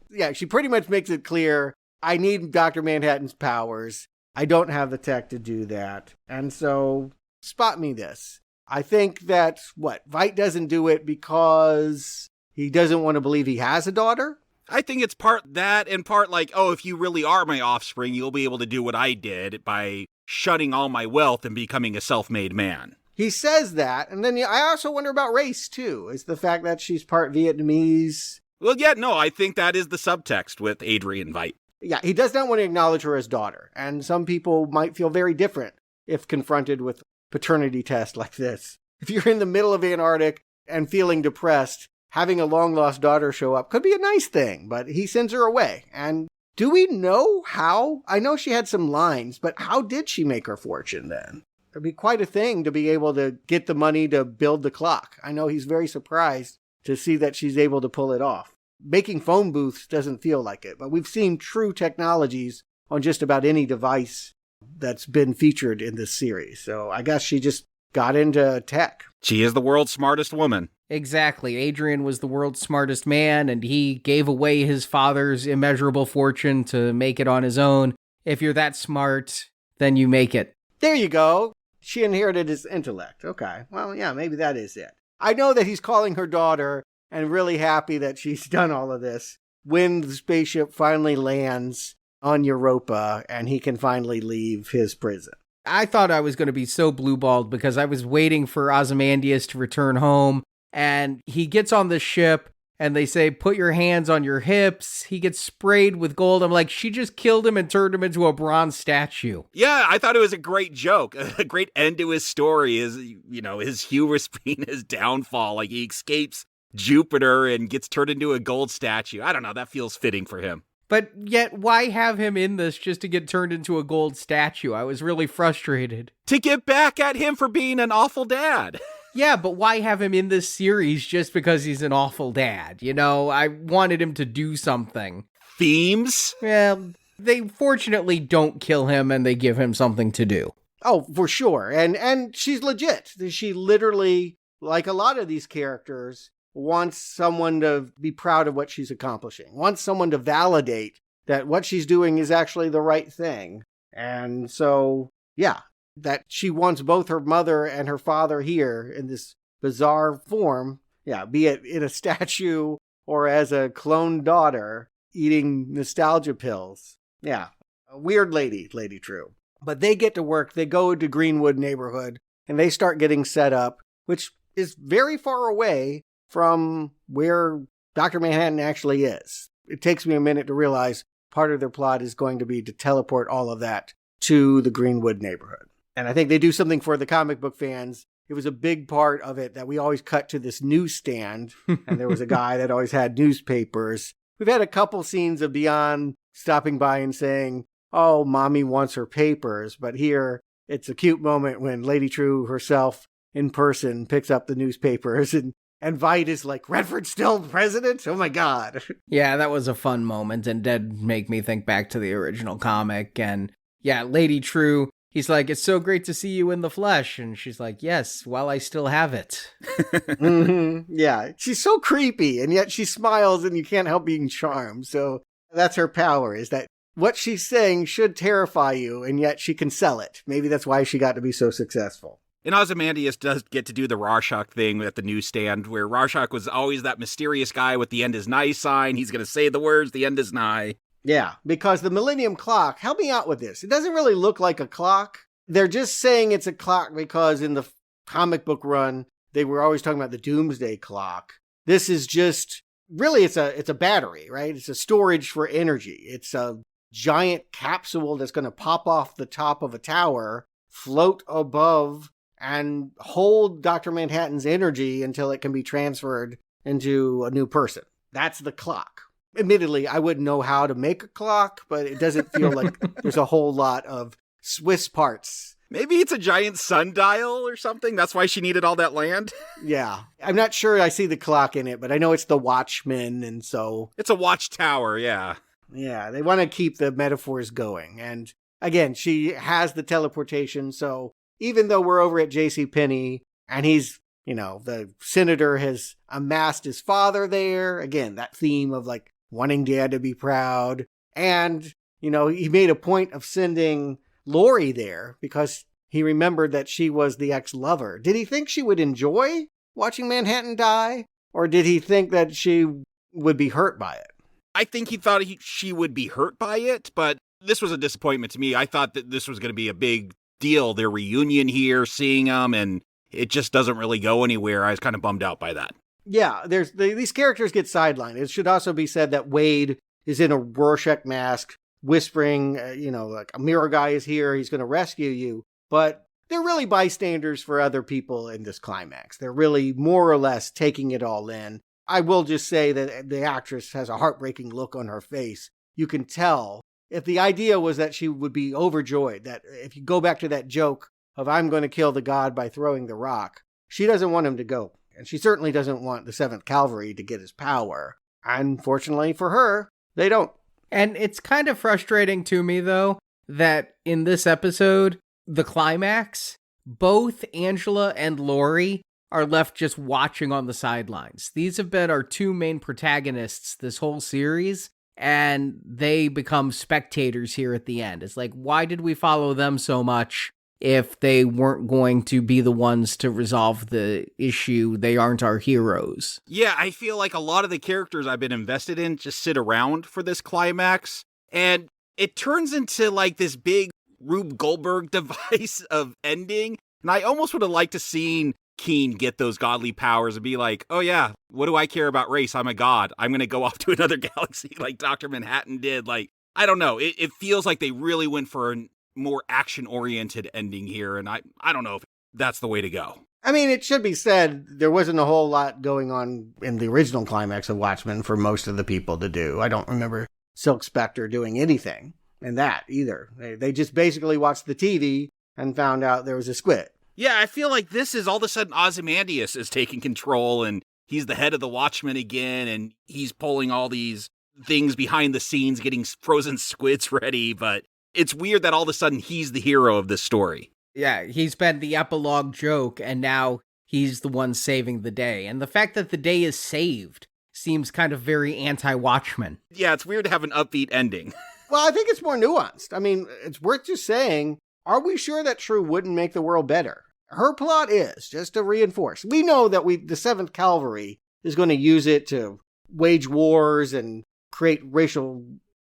Yeah, she pretty much makes it clear, I need Dr. Manhattan's powers. I don't have the tech to do that. And so, spot me this. I think that, Veidt doesn't do it because he doesn't want to believe he has a daughter? I think it's part that and part like, oh, if you really are my offspring, you'll be able to do what I did by shunning all my wealth and becoming a self-made man. He says that, and then I also wonder about race, too. Is the fact that she's part Vietnamese. Well, yeah, no, I think that is the subtext with Adrian Veidt. Yeah, he does not want to acknowledge her as daughter, and some people might feel very different if confronted with paternity test like this. If you're in the middle of Antarctic and feeling depressed, having a long-lost daughter show up could be a nice thing, but he sends her away. And do we know how? I know she had some lines, but how did she make her fortune then? It'd be quite a thing to be able to get the money to build the clock. I know he's very surprised to see that she's able to pull it off. Making phone booths doesn't feel like it, but we've seen true technologies on just about any device that's been featured in this series. So I guess she just got into tech. She is the world's smartest woman. Exactly. Adrian was the world's smartest man, and he gave away his father's immeasurable fortune to make it on his own. If you're that smart, then you make it. There you go. She inherited his intellect. Okay. Well, yeah, maybe that is it. I know that he's calling her daughter and really happy that she's done all of this when the spaceship finally lands on Europa and he can finally leave his prison. I thought I was going to be so blue-balled because I was waiting for Ozymandias to return home, and he gets on the ship and they say, put your hands on your hips. He gets sprayed with gold. I'm like, she just killed him and turned him into a bronze statue. Yeah, I thought it was a great joke. A great end to his story is, his hubris being his downfall. Like, he escapes Jupiter and gets turned into a gold statue. I don't know, that feels fitting for him. But yet, why have him in this just to get turned into a gold statue? I was really frustrated. To get back at him for being an awful dad. Yeah, but why have him in this series just because he's an awful dad? I wanted him to do something. Themes? Well, they fortunately don't kill him and they give him something to do. Oh, for sure. And she's legit. She literally, like a lot of these characters, wants someone to be proud of what she's accomplishing, wants someone to validate that what she's doing is actually the right thing. And so, yeah, that she wants both her mother and her father here in this bizarre form, be it in a statue or as a cloned daughter eating nostalgia pills. Yeah, a weird Lady True. But they get to work, they go to Greenwood neighborhood, and they start getting set up, which is very far away from where Dr. Manhattan actually is. It takes me a minute to realize part of their plot is going to be to teleport all of that to the Greenwood neighborhood. And I think they do something for the comic book fans. It was a big part of it that we always cut to this newsstand, and there was a guy that always had newspapers. We've had a couple scenes of Beyond stopping by and saying, oh, mommy wants her papers. But here, it's a cute moment when Lady True herself in person picks up the newspapers, and Veidt is like, Redford's still president? Oh my God. Yeah, that was a fun moment and did make me think back to the original comic. And yeah, Lady True, he's like, it's so great to see you in the flesh. And she's like, yes, while I still have it. Mm-hmm. Yeah, she's so creepy, and yet she smiles and you can't help being charmed. So that's her power, is that what she's saying should terrify you, and yet she can sell it. Maybe that's why she got to be so successful. And Ozymandias does get to do the Rorschach thing at the newsstand, where Rorschach was always that mysterious guy with the end is nigh sign. He's going to say the words, the end is nigh. Yeah, because the Millennium Clock, help me out with this. It doesn't really look like a clock. They're just saying it's a clock because in the comic book run, they were always talking about the Doomsday Clock. This is just, really, it's a battery, right? It's a storage for energy. It's a giant capsule that's going to pop off the top of a tower, float above, and hold Dr. Manhattan's energy until it can be transferred into a new person. That's the clock. Admittedly, I wouldn't know how to make a clock, but it doesn't feel like there's a whole lot of Swiss parts. Maybe it's a giant sundial or something. That's why she needed all that land. Yeah. I'm not sure I see the clock in it, but I know it's the Watchmen, and so... It's a watchtower, yeah. Yeah, they want to keep the metaphors going. And again, she has the teleportation, so even though we're over at JCPenney, and he's, the senator has amassed his father there, again, that theme of like wanting dad to be proud, and, he made a point of sending Lori there because he remembered that she was the ex-lover. Did he think she would enjoy watching Manhattan die? Or did he think that she would be hurt by it? I think he thought she would be hurt by it, but this was a disappointment to me. I thought that this was going to be a big deal, their reunion here, seeing them, and it just doesn't really go anywhere. I was kind of bummed out by that. Yeah, these characters get sidelined. It should also be said that Wade is in a Rorschach mask, whispering, like a mirror guy is here, he's going to rescue you. But they're really bystanders for other people in this climax. They're really more or less taking it all in. I will just say that the actress has a heartbreaking look on her face. You can tell if the idea was that she would be overjoyed, that if you go back to that joke of I'm going to kill the god by throwing the rock, she doesn't want him to go. And she certainly doesn't want the 7th Cavalry to get his power. Unfortunately for her, they don't. And it's kind of frustrating to me, though, that in this episode, the climax, both Angela and Lori are left just watching on the sidelines. These have been our two main protagonists this whole series, and they become spectators here at the end. It's like, why did we follow them so much if they weren't going to be the ones to resolve the issue? They aren't our heroes. Yeah, I feel like a lot of the characters I've been invested in just sit around for this climax, and it turns into like this big Rube Goldberg device of ending, and I almost would have liked to seen Keen get those godly powers and be like, oh yeah, what do I care about race? I'm a god. I'm going to go off to another galaxy like Dr. Manhattan did. Like, I don't know. It feels like they really went for a more action-oriented ending here, and I don't know if that's the way to go. I mean, it should be said, there wasn't a whole lot going on in the original climax of Watchmen for most of the people to do. I don't remember Silk Spectre doing anything in that either. They just basically watched the TV and found out there was a squid. Yeah, I feel like this is all of a sudden Ozymandias is taking control, and he's the head of the Watchmen again, and he's pulling all these things behind the scenes, getting frozen squids ready, but it's weird that all of a sudden he's the hero of this story. Yeah, he's been the epilogue joke, and now he's the one saving the day. And the fact that the day is saved seems kind of very anti-Watchmen. Yeah, it's weird to have an upbeat ending. Well, I think it's more nuanced. I mean, it's worth just saying, are we sure that True wouldn't make the world better? Her plot is, just to reinforce, we know that the 7th Cavalry is going to use it to wage wars and create racial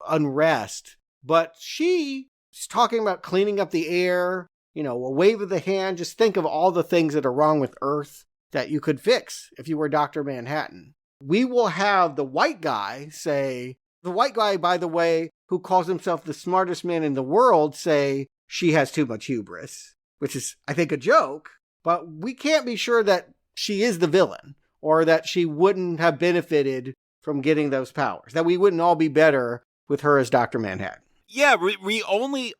unrest. But she's talking about cleaning up the air, a wave of the hand. Just think of all the things that are wrong with Earth that you could fix if you were Dr. Manhattan. We will have the white guy say, the white guy, by the way, who calls himself the smartest man in the world, say she has too much hubris, which is, I think, a joke. But we can't be sure that she is the villain or that she wouldn't have benefited from getting those powers, that we wouldn't all be better with her as Dr. Manhattan. Yeah,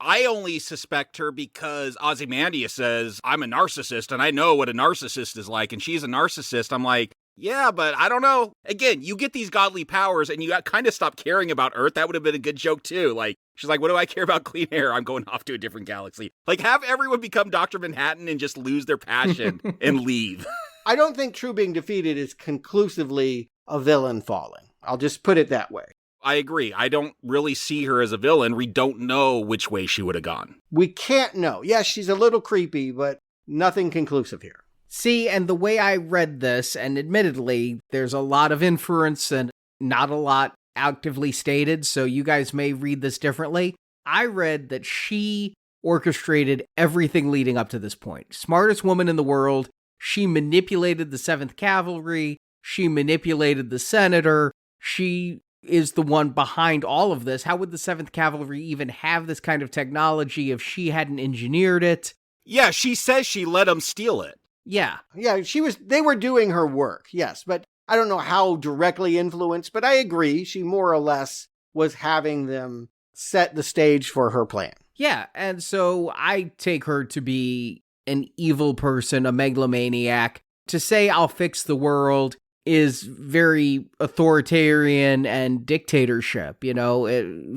I only suspect her because Ozymandias says, I'm a narcissist, and I know what a narcissist is like, and she's a narcissist. I'm like, yeah, but I don't know. Again, you get these godly powers, and you kind of stop caring about Earth. That would have been a good joke, too. Like, she's like, what do I care about clean air? I'm going off to a different galaxy. Like, have everyone become Dr. Manhattan and just lose their passion and leave. I don't think True being defeated is conclusively a villain falling. I'll just put it that way. I agree. I don't really see her as a villain. We don't know which way she would have gone. We can't know. Yes, she's a little creepy, but nothing conclusive here. See, and the way I read this, and admittedly, there's a lot of inference and not a lot actively stated, so you guys may read this differently. I read that she orchestrated everything leading up to this point. Smartest woman in the world. She manipulated the 7th Cavalry. She manipulated the senator. She is the one behind all of this. How would the 7th Cavalry even have this kind of technology if she hadn't engineered it? Yeah, she says she let him steal it. Yeah. Yeah, they were doing her work, yes, but I don't know how directly influenced, but I agree. She more or less was having them set the stage for her plan. Yeah, and so I take her to be an evil person, a megalomaniac. To say I'll fix the world is very authoritarian and dictatorship,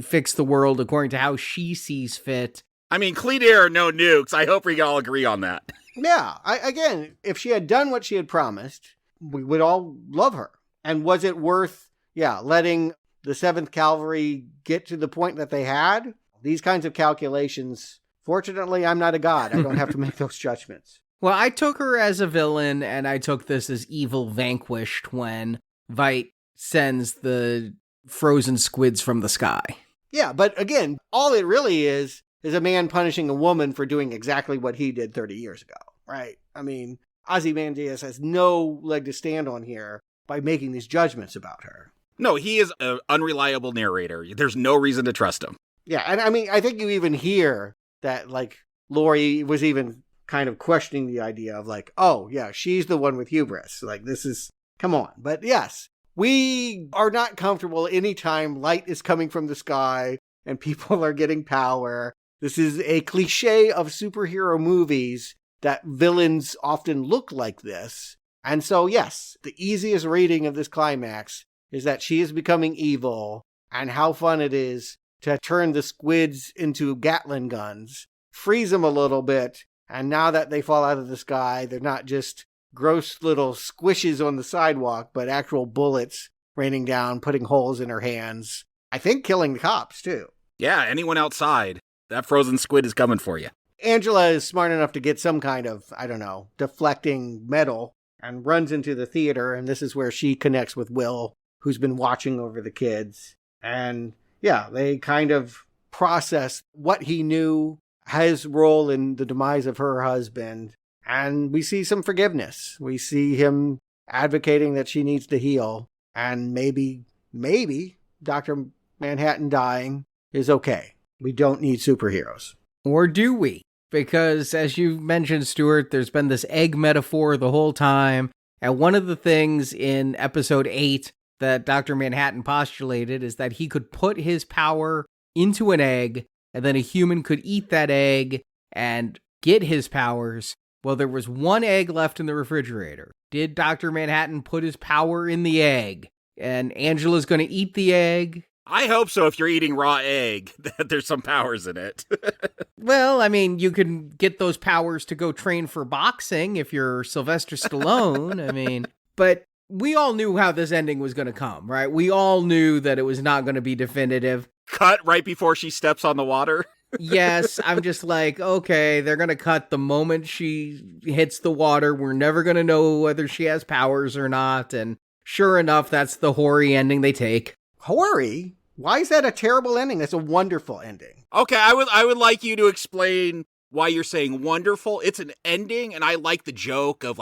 fix the world according to how she sees fit. I mean, clean air, no nukes. I hope we all agree on that. Yeah, again, if she had done what she had promised, we would all love her. And was it worth, letting the 7th Cavalry get to the point that they had? These kinds of calculations, fortunately, I'm not a god. I don't have to make those judgments. Well, I took her as a villain, and I took this as evil vanquished when Veidt sends the frozen squids from the sky. Yeah, but again, all it really is a man punishing a woman for doing exactly what he did 30 years ago, right? I mean, Ozymandias has no leg to stand on here by making these judgments about her. No, he is an unreliable narrator. There's no reason to trust him. Yeah, and I mean, I think you even hear that, Laurie was even kind of questioning the idea of oh, yeah, she's the one with hubris. This is, come on. But yes, we are not comfortable anytime light is coming from the sky and people are getting power. This is a cliche of superhero movies that villains often look like this. And so, yes, the easiest reading of this climax is that she is becoming evil, and how fun it is to turn the squids into Gatling guns, freeze them a little bit, and now that they fall out of the sky, they're not just gross little squishes on the sidewalk, but actual bullets raining down, putting holes in her hands. I think killing the cops, too. Yeah, anyone outside. That frozen squid is coming for you. Angela is smart enough to get some kind of, deflecting metal and runs into the theater, and this is where she connects with Will, who's been watching over the kids. And yeah, they kind of process what he knew, his role in the demise of her husband, and we see some forgiveness. We see him advocating that she needs to heal, and maybe Dr. Manhattan dying is okay. We don't need superheroes. Or do we? Because, as you mentioned, Stuart, there's been this egg metaphor the whole time. And one of the things in episode 8 that Dr. Manhattan postulated is that he could put his power into an egg, and then a human could eat that egg and get his powers. Well, there was one egg left in the refrigerator. Did Dr. Manhattan put his power in the egg? And Angela's going to eat the egg. I hope so if you're eating raw egg, that there's some powers in it. Well, I mean, you can get those powers to go train for boxing if you're Sylvester Stallone. But we all knew how this ending was going to come, right? We all knew that it was not going to be definitive. Cut right before she steps on the water. Yes, I'm just okay, they're going to cut the moment she hits the water. We're never going to know whether she has powers or not. And sure enough, that's the hoary ending they take. Hoary? Why is that a terrible ending? That's a wonderful ending. Okay, I would like you to explain why you're saying wonderful. It's an ending, and I like the joke of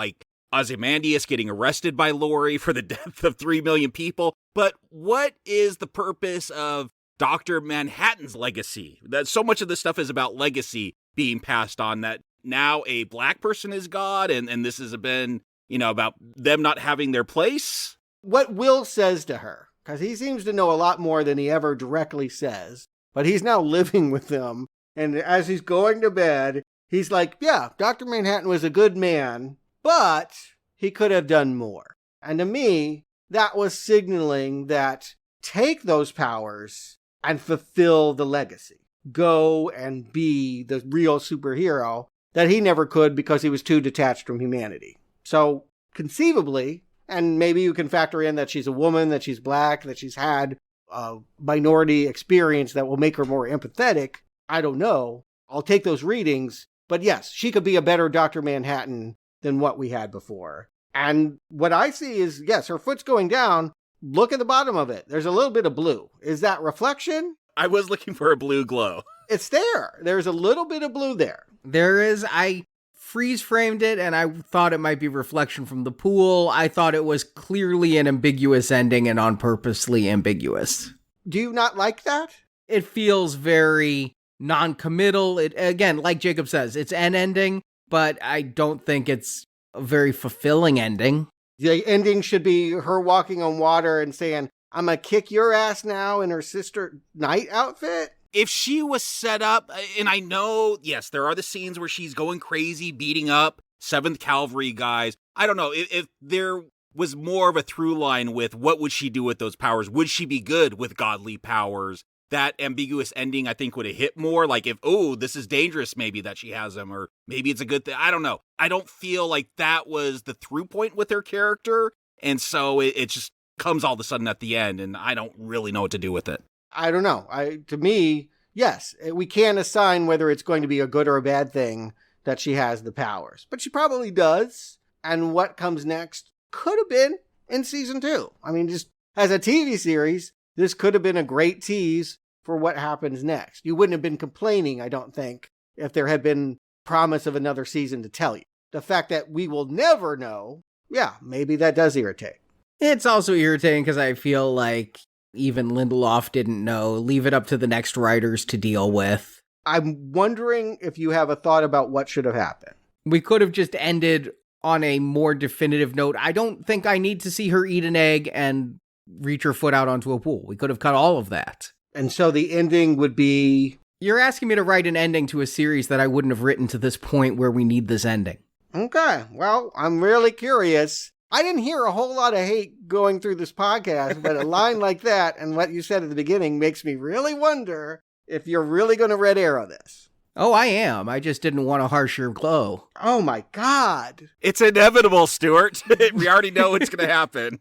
Ozymandias getting arrested by Laurie for the death of 3 million people. But what is the purpose of Dr. Manhattan's legacy? That so much of this stuff is about legacy being passed on, that now a black person is God, and this has been, about them not having their place. What Will says to her, because he seems to know a lot more than he ever directly says, but he's now living with them. And as he's going to bed, he's like, yeah, Dr. Manhattan was a good man, but he could have done more. And to me, that was signaling that take those powers and fulfill the legacy. Go and be the real superhero that he never could because he was too detached from humanity. So conceivably, and maybe you can factor in that she's a woman, that she's black, that she's had a minority experience that will make her more empathetic. I don't know. I'll take those readings. But yes, she could be a better Dr. Manhattan than what we had before. And what I see is, yes, her foot's going down. Look at the bottom of it. There's a little bit of blue. Is that reflection? I was looking for a blue glow. It's there. There's a little bit of blue there. There is. I freeze framed it, and I thought it might be reflection from the pool. I thought it was clearly an ambiguous ending and on purposely ambiguous. Do you not like that? It feels very non-committal. It, again, like Jacob says, it's an ending, but I don't think it's a very fulfilling ending. The ending should be her walking on water and saying, I'm gonna kick your ass now in her sister knight outfit. If she was set up, and I know, yes, there are the scenes where she's going crazy, beating up 7th Cavalry guys. I don't know, if there was more of a through line with what would she do with those powers? Would she be good with godly powers? That ambiguous ending, I think, would have hit more. Like if, oh, this is dangerous, maybe that she has them, or maybe it's a good thing. I don't know. I don't feel like that was the through point with her character. And so it just comes all of a sudden at the end, and I don't really know what to do with it. I don't know. To me, yes, we can't assign whether it's going to be a good or a bad thing that she has the powers, but she probably does. And what comes next could have been in season 2. I mean, just as a TV series, this could have been a great tease for what happens next. You wouldn't have been complaining, I don't think, if there had been promise of another season to tell you. The fact that we will never know, yeah, maybe that does irritate. It's also irritating because I feel like even Lindelof didn't know. Leave it up to the next writers to deal with. I'm wondering if you have a thought about what should have happened. We could have just ended on a more definitive note. I don't think I need to see her eat an egg and reach her foot out onto a pool. We could have cut all of that. And so the ending would be... You're asking me to write an ending to a series that I wouldn't have written to this point where we need this ending. Okay, well, I'm really curious. I didn't hear a whole lot of hate going through this podcast, but a line like that and what you said at the beginning makes me really wonder if you're really going to red arrow this. Oh, I am. I just didn't want a harsher glow. Oh my God. It's inevitable, Stuart. We already know what's going to happen.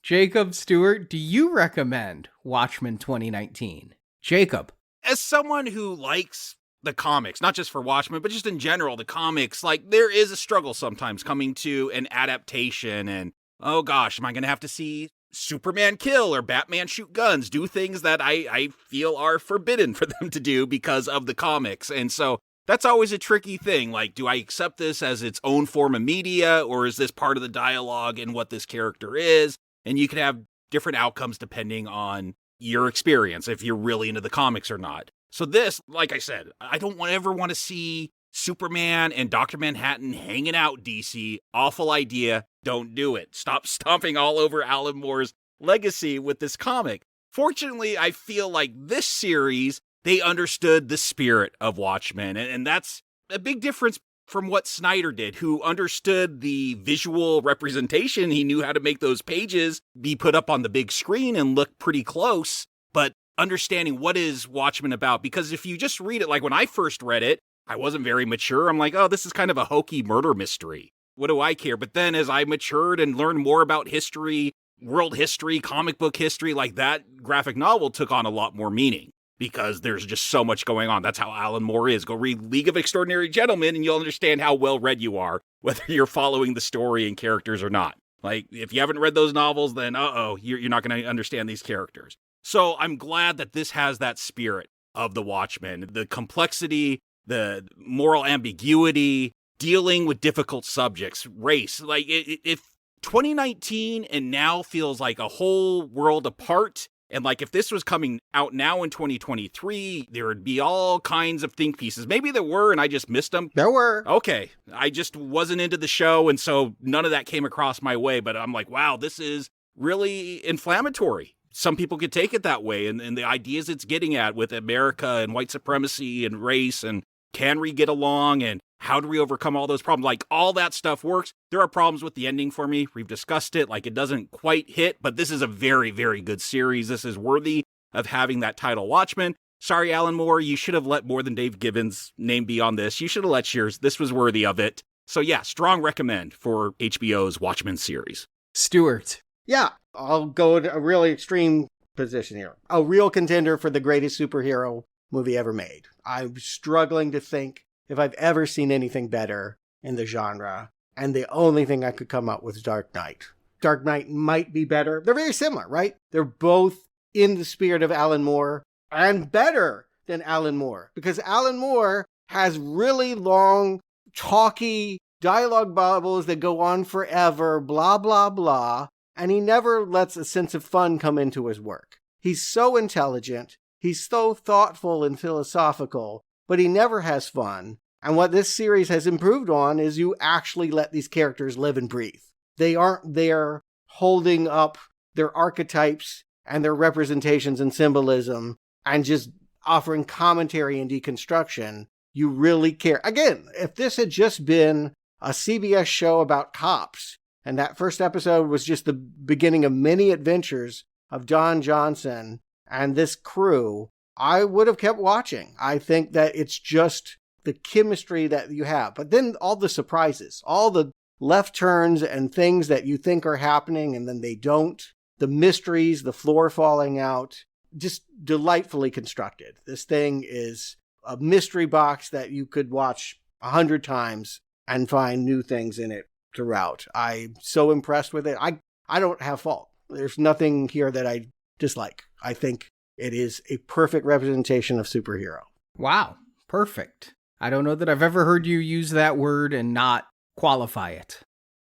Jacob Stewart, do you recommend Watchmen 2019? Jacob. As someone who likes the comics, not just for Watchmen, but just in general, the comics, like there is a struggle sometimes coming to an adaptation and, oh gosh, am I going to have to see Superman kill or Batman shoot guns, do things that I feel are forbidden for them to do because of the comics. And so that's always a tricky thing. Like, do I accept this as its own form of media, or is this part of the dialogue and what this character is? And you can have different outcomes depending on your experience, if you're really into the comics or not. So this, like I said, I don't ever want to see Superman and Dr. Manhattan hanging out, DC. Awful idea. Don't do it. Stop stomping all over Alan Moore's legacy with this comic. Fortunately, I feel like this series, they understood the spirit of Watchmen. And that's a big difference from what Snyder did, who understood the visual representation. He knew how to make those pages be put up on the big screen and look pretty close, but understanding what is Watchmen about. Because if you just read it, like when I first read it, I wasn't very mature. I'm like, oh, this is kind of a hokey murder mystery. What do I care? But then as I matured and learned more about history, world history, comic book history, like that graphic novel took on a lot more meaning because there's just so much going on. That's how Alan Moore is. Go read League of Extraordinary Gentlemen and you'll understand how well read you are, whether you're following the story and characters or not. Like, if you haven't read those novels, then you're not going to understand these characters. So I'm glad that this has that spirit of the Watchmen, the complexity, the moral ambiguity, dealing with difficult subjects, race. Like, if 2019 and now feels like a whole world apart, and like if this was coming out now in 2023, there would be all kinds of think pieces. Maybe there were and I just missed them. There were. Okay. I just wasn't into the show, and so none of that came across my way. But I'm like, wow, this is really inflammatory. Some people could take it that way, and the ideas it's getting at with America and white supremacy and race and can we get along and how do we overcome all those problems? Like, all that stuff works. There are problems with the ending for me. We've discussed it. Like, it doesn't quite hit, but this is a very, very good series. This is worthy of having that title, Watchmen. Sorry, Alan Moore, you should have let more than Dave Gibbons' name be on this. You should have let yours. This was worthy of it. So yeah, strong recommend for HBO's Watchmen series. Stuart. Yeah, I'll go to a really extreme position here. A real contender for the greatest superhero movie ever made. I'm struggling to think if I've ever seen anything better in the genre, and the only thing I could come up with is Dark Knight. Dark Knight might be better. They're very similar, right? They're both in the spirit of Alan Moore and better than Alan Moore, because Alan Moore has really long, talky dialogue bubbles that go on forever, blah, blah, blah, and he never lets a sense of fun come into his work. He's so intelligent. He's so thoughtful and philosophical, but he never has fun. And what this series has improved on is you actually let these characters live and breathe. They aren't there holding up their archetypes and their representations and symbolism and just offering commentary and deconstruction. You really care. Again, if this had just been a CBS show about cops, and that first episode was just the beginning of many adventures of Don Johnson and this crew, I would have kept watching. I think that it's just the chemistry that you have. But then all the surprises, all the left turns and things that you think are happening and then they don't, the mysteries, the floor falling out, just delightfully constructed. This thing is a mystery box that you could watch 100 times and find new things in it throughout. I'm so impressed with it. I don't have fault. There's nothing here that I dislike. I think it is a perfect representation of superhero. Wow, perfect. I don't know that I've ever heard you use that word and not qualify it.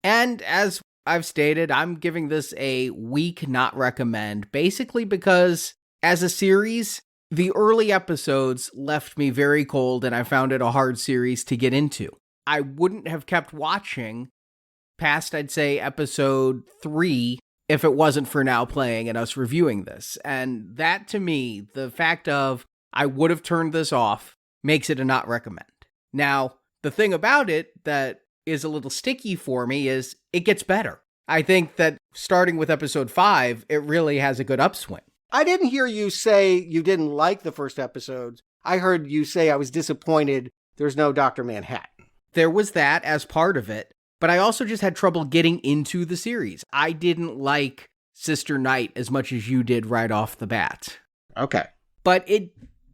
And as I've stated, I'm giving this a weak not recommend, basically because as a series, the early episodes left me very cold and I found it a hard series to get into. I wouldn't have kept watching past, I'd say, episode 3 if it wasn't for Now Playing and us reviewing this. And that, to me, the fact of I would have turned this off makes it a not recommend. Now, the thing about it that is a little sticky for me is it gets better. I think that starting with episode 5, it really has a good upswing. I didn't hear you say you didn't like the first episodes. I heard you say I was disappointed there's no Dr. Manhattan. There was that as part of it, but I also just had trouble getting into the series. I didn't like Sister Night as much as you did right off the bat. Okay. But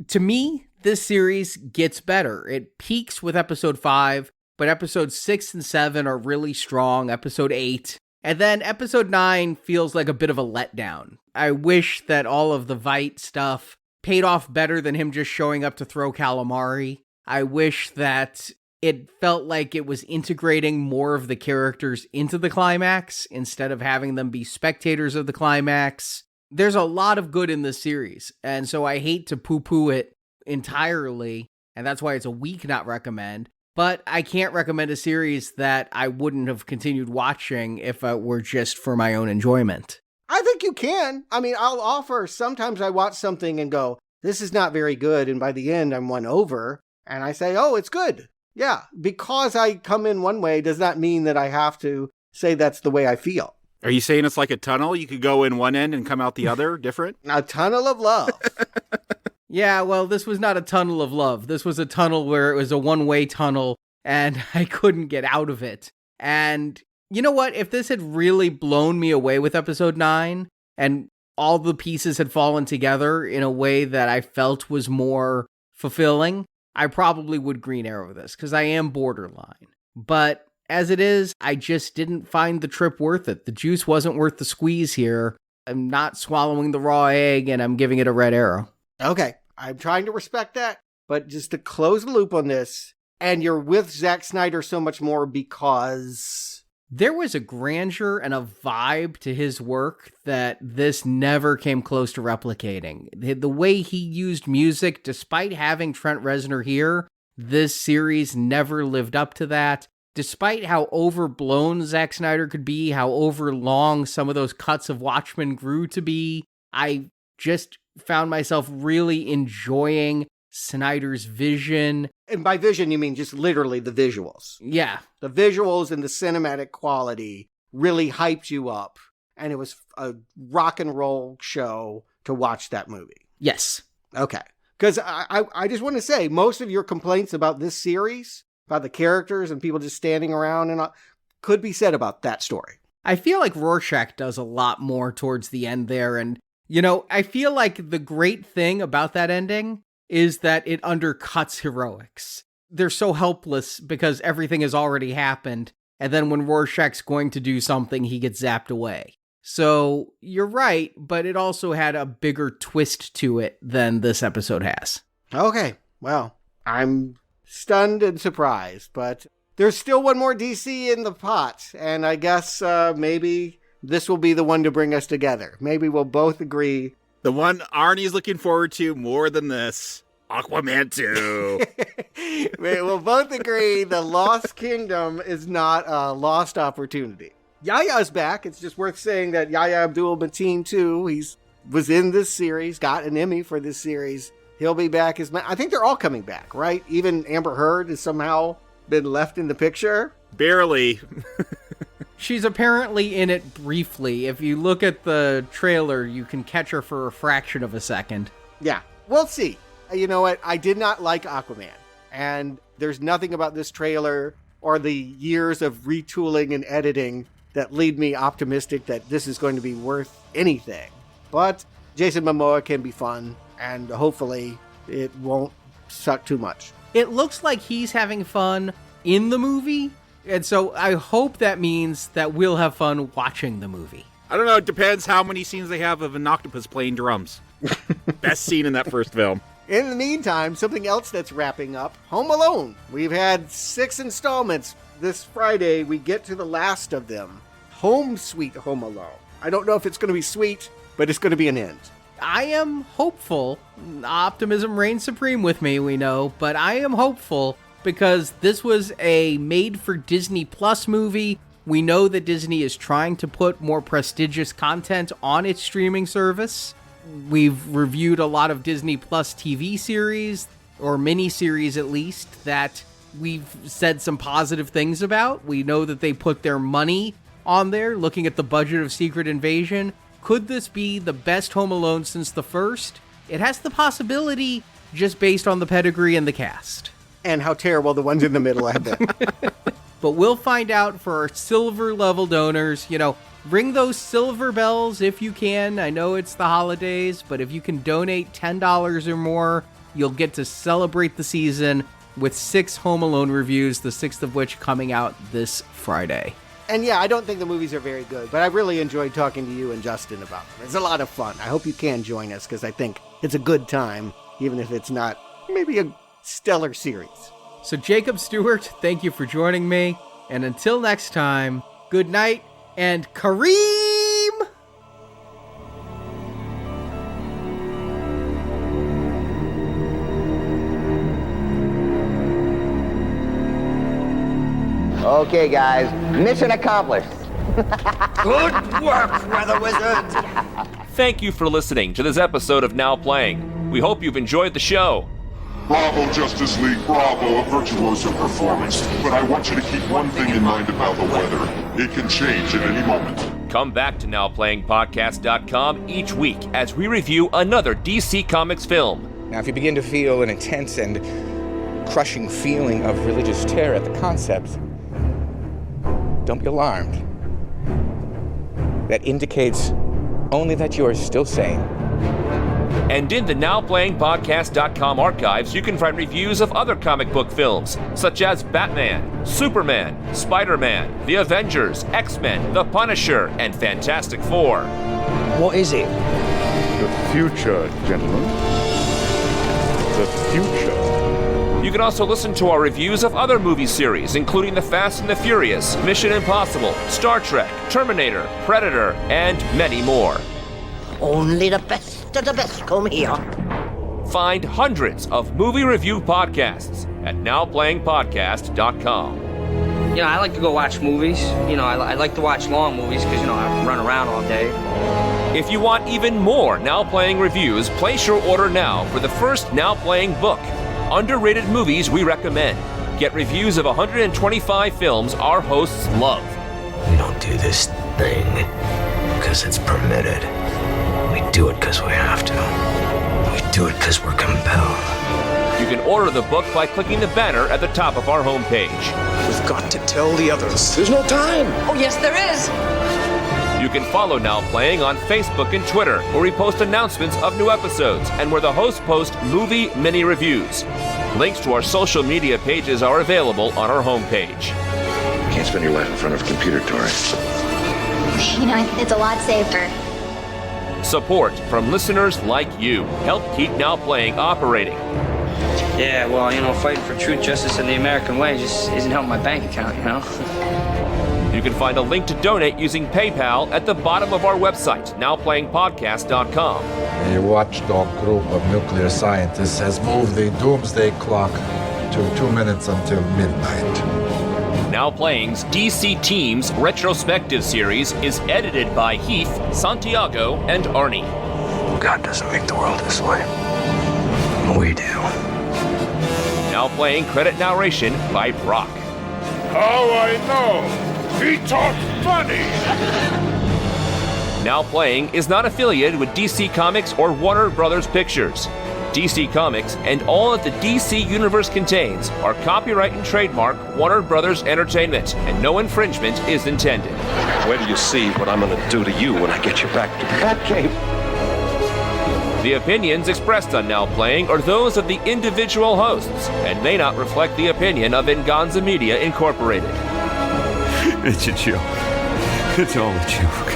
to me, this series gets better. It peaks with episode 5, but episodes 6 and 7 are really strong, episode 8. And then episode 9 feels like a bit of a letdown. I wish that all of the Veidt stuff paid off better than him just showing up to throw calamari. I wish that it felt like it was integrating more of the characters into the climax instead of having them be spectators of the climax. There's a lot of good in this series, and so I hate to poo-poo it entirely, and that's why it's a weak not recommend. But I can't recommend a series that I wouldn't have continued watching if it were just for my own enjoyment. I think you can. I mean, I'll offer, sometimes I watch something and go, this is not very good, and by the end I'm won over, and I say, oh, it's good. Yeah, because I come in one way does not mean that I have to say that's the way I feel. Are you saying it's like a tunnel? You could go in one end and come out the other, different? A tunnel of love. Yeah, well, this was not a tunnel of love. This was a tunnel where it was a one-way tunnel, and I couldn't get out of it. And you know what? If this had really blown me away with episode 9, and all the pieces had fallen together in a way that I felt was more fulfilling, I probably would Green Arrow this, because I am borderline. But as it is, I just didn't find the trip worth it. The juice wasn't worth the squeeze here. I'm not swallowing the raw egg, and I'm giving it a red arrow. Okay, I'm trying to respect that, but just to close the loop on this, and you're with Zack Snyder so much more because there was a grandeur and a vibe to his work that this never came close to replicating. The way he used music, despite having Trent Reznor here, this series never lived up to that. Despite how overblown Zack Snyder could be, how overlong some of those cuts of Watchmen grew to be, I just found myself really enjoying Snyder's vision. And by vision, you mean just literally the visuals. Yeah. The visuals and the cinematic quality really hyped you up. And it was a rock and roll show to watch that movie. Yes. Okay. Because I just want to say, most of your complaints about this series, about the characters and people just standing around and all, could be said about that story. I feel like Rorschach does a lot more towards the end there. And, you know, I feel like the great thing about that ending is that it undercuts heroics. They're so helpless because everything has already happened, and then when Rorschach's going to do something, he gets zapped away. So, you're right, but it also had a bigger twist to it than this episode has. Okay, well, I'm stunned and surprised, but there's still one more DC in the pot, and I guess maybe this will be the one to bring us together. Maybe we'll both agree The one Arnie's looking forward to more than this, Aquaman 2. We'll both agree the Lost Kingdom is not a lost opportunity. Yaya's back. It's just worth saying that Yahya Abdul-Mateen, too, was in this series, got an Emmy for this series. He'll be back. I think they're all coming back, right? Even Amber Heard has somehow been left in the picture. Barely. She's apparently in it briefly. If you look at the trailer, you can catch her for a fraction of a second. Yeah, we'll see. You know what? I did not like Aquaman. And there's nothing about this trailer or the years of retooling and editing that lead me optimistic that this is going to be worth anything. But Jason Momoa can be fun, and hopefully it won't suck too much. It looks like he's having fun in the movie, and so I hope that means that we'll have fun watching the movie. I don't know, it depends how many scenes they have of an octopus playing drums. Best scene in that first film. In the meantime, something else that's wrapping up, Home Alone. We've had 6 installments. This Friday, we get to the last of them. Home Sweet Home Alone. I don't know if it's going to be sweet, but it's going to be an end. I am hopeful. Optimism reigns supreme with me, we know, but I am hopeful because this was a made-for-Disney Plus movie. We know that Disney is trying to put more prestigious content on its streaming service. We've reviewed a lot of Disney Plus TV series, or miniseries at least, that we've said some positive things about. We know that they put their money on there, looking at the budget of Secret Invasion. Could this be the best Home Alone since the first? It has the possibility, just based on the pedigree and the cast. And how terrible the ones in the middle have been. But we'll find out for our silver level donors. Ring those silver bells if you can. I know it's the holidays, but if you can donate $10 or more, you'll get to celebrate the season with 6 Home Alone reviews, the 6th of which coming out this Friday. And yeah, I don't think the movies are very good, but I really enjoyed talking to you and Justin about them. It's a lot of fun. I hope you can join us because I think it's a good time, even if it's not maybe a stellar series. So Jacob Stewart, thank you for joining me. And until next time, good night and Kareem! Okay, guys, mission accomplished. Good work, Weather Wizard. Thank you for listening to this episode of Now Playing. We hope you've enjoyed the show. Bravo, Justice League, bravo, a virtuoso performance. But I want you to keep one thing in mind about the weather. It can change at any moment. Come back to NowPlayingPodcast.com each week as we review another DC Comics film. Now, if you begin to feel an intense and crushing feeling of religious terror at the concept, don't be alarmed. That indicates only that you are still sane. And in the NowPlayingPodcast.com archives, you can find reviews of other comic book films, such as Batman, Superman, Spider-Man, The Avengers, X-Men, The Punisher, and Fantastic Four. What is it? The future, gentlemen. The future. You can also listen to our reviews of other movie series, including The Fast and the Furious, Mission Impossible, Star Trek, Terminator, Predator, and many more. Only the best of the best come here. Find hundreds of movie review podcasts at NowPlayingPodcast.com. I like to go watch movies. I like to watch long movies because, I run around all day. If you want even more Now Playing reviews, place your order now for the first Now Playing book, Underrated Movies We Recommend. Get reviews of 125 films our hosts love. We don't do this thing because it's permitted. We do it because we have to. We do it because we're compelled. You can order the book by clicking the banner at the top of our homepage. We've got to tell the others. There's no time. Oh, yes, there is. You can follow Now Playing on Facebook and Twitter, where we post announcements of new episodes and where the hosts post movie mini reviews. Links to our social media pages are available on our homepage. You can't spend your life in front of a computer, Tori. It's a lot safer. Support from listeners like you help keep Now Playing operating. Yeah, well, fighting for truth, justice, and the American way just isn't helping my bank account, You can find a link to donate using PayPal at the bottom of our website, nowplayingpodcast.com. A watchdog group of nuclear scientists has moved the doomsday clock to 2 minutes until midnight. Now Playing's DC Teams retrospective series is edited by Heath, Santiago, and Arnie. God doesn't make the world this way. We do. Now Playing credit narration by Brock. How I know? He talks funny! Now Playing is not affiliated with DC Comics or Warner Brothers Pictures. DC Comics and all that the DC Universe contains are copyright and trademark Warner Brothers Entertainment, and no infringement is intended. Where do you see what I'm gonna do to you when I get you back to Batcave? The opinions expressed on Now Playing are those of the individual hosts and may not reflect the opinion of Venganza Media Incorporated. It's a joke. It's all a joke.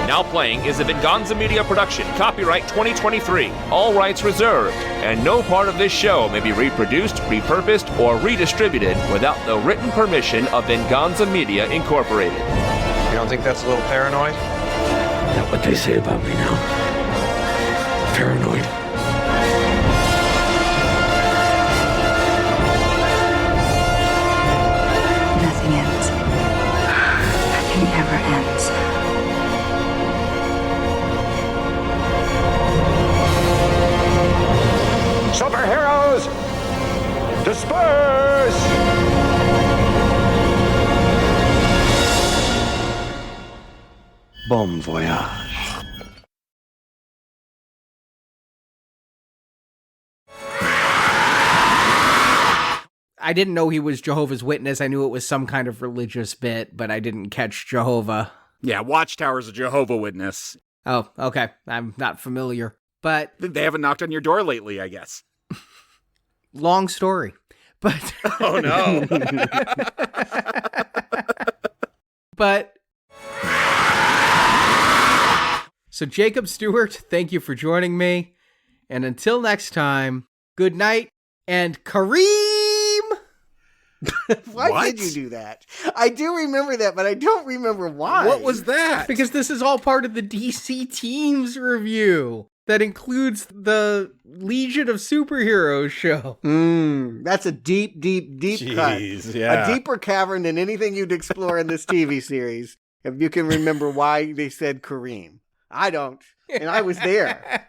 Now Playing is a Venganza Media production, copyright 2023, all rights reserved, and no part of this show may be reproduced, repurposed, or redistributed without the written permission of Venganza Media Incorporated. You don't think that's a little paranoid? Not what they say about me now. Paranoid. Nothing ends. Nothing ever ends. Superheroes, disperse! Bon voyage. I didn't know he was Jehovah's Witness. I knew it was some kind of religious bit, but I didn't catch Jehovah. Yeah, Watchtower's a Jehovah Witness. Oh, okay. I'm not familiar. But they haven't knocked on your door lately, I guess. Long story. But oh no. But so Jacob Stewart, thank you for joining me. And until next time, good night and Kareem! Why did you do that? I do remember that, but I don't remember why. What was that? Because this is all part of the DC Teams review that includes the Legion of Superheroes show. That's a deep cut. Yeah. A deeper cavern than anything you'd explore in this TV series. If you can remember why they said Kareem. I don't. And I was there.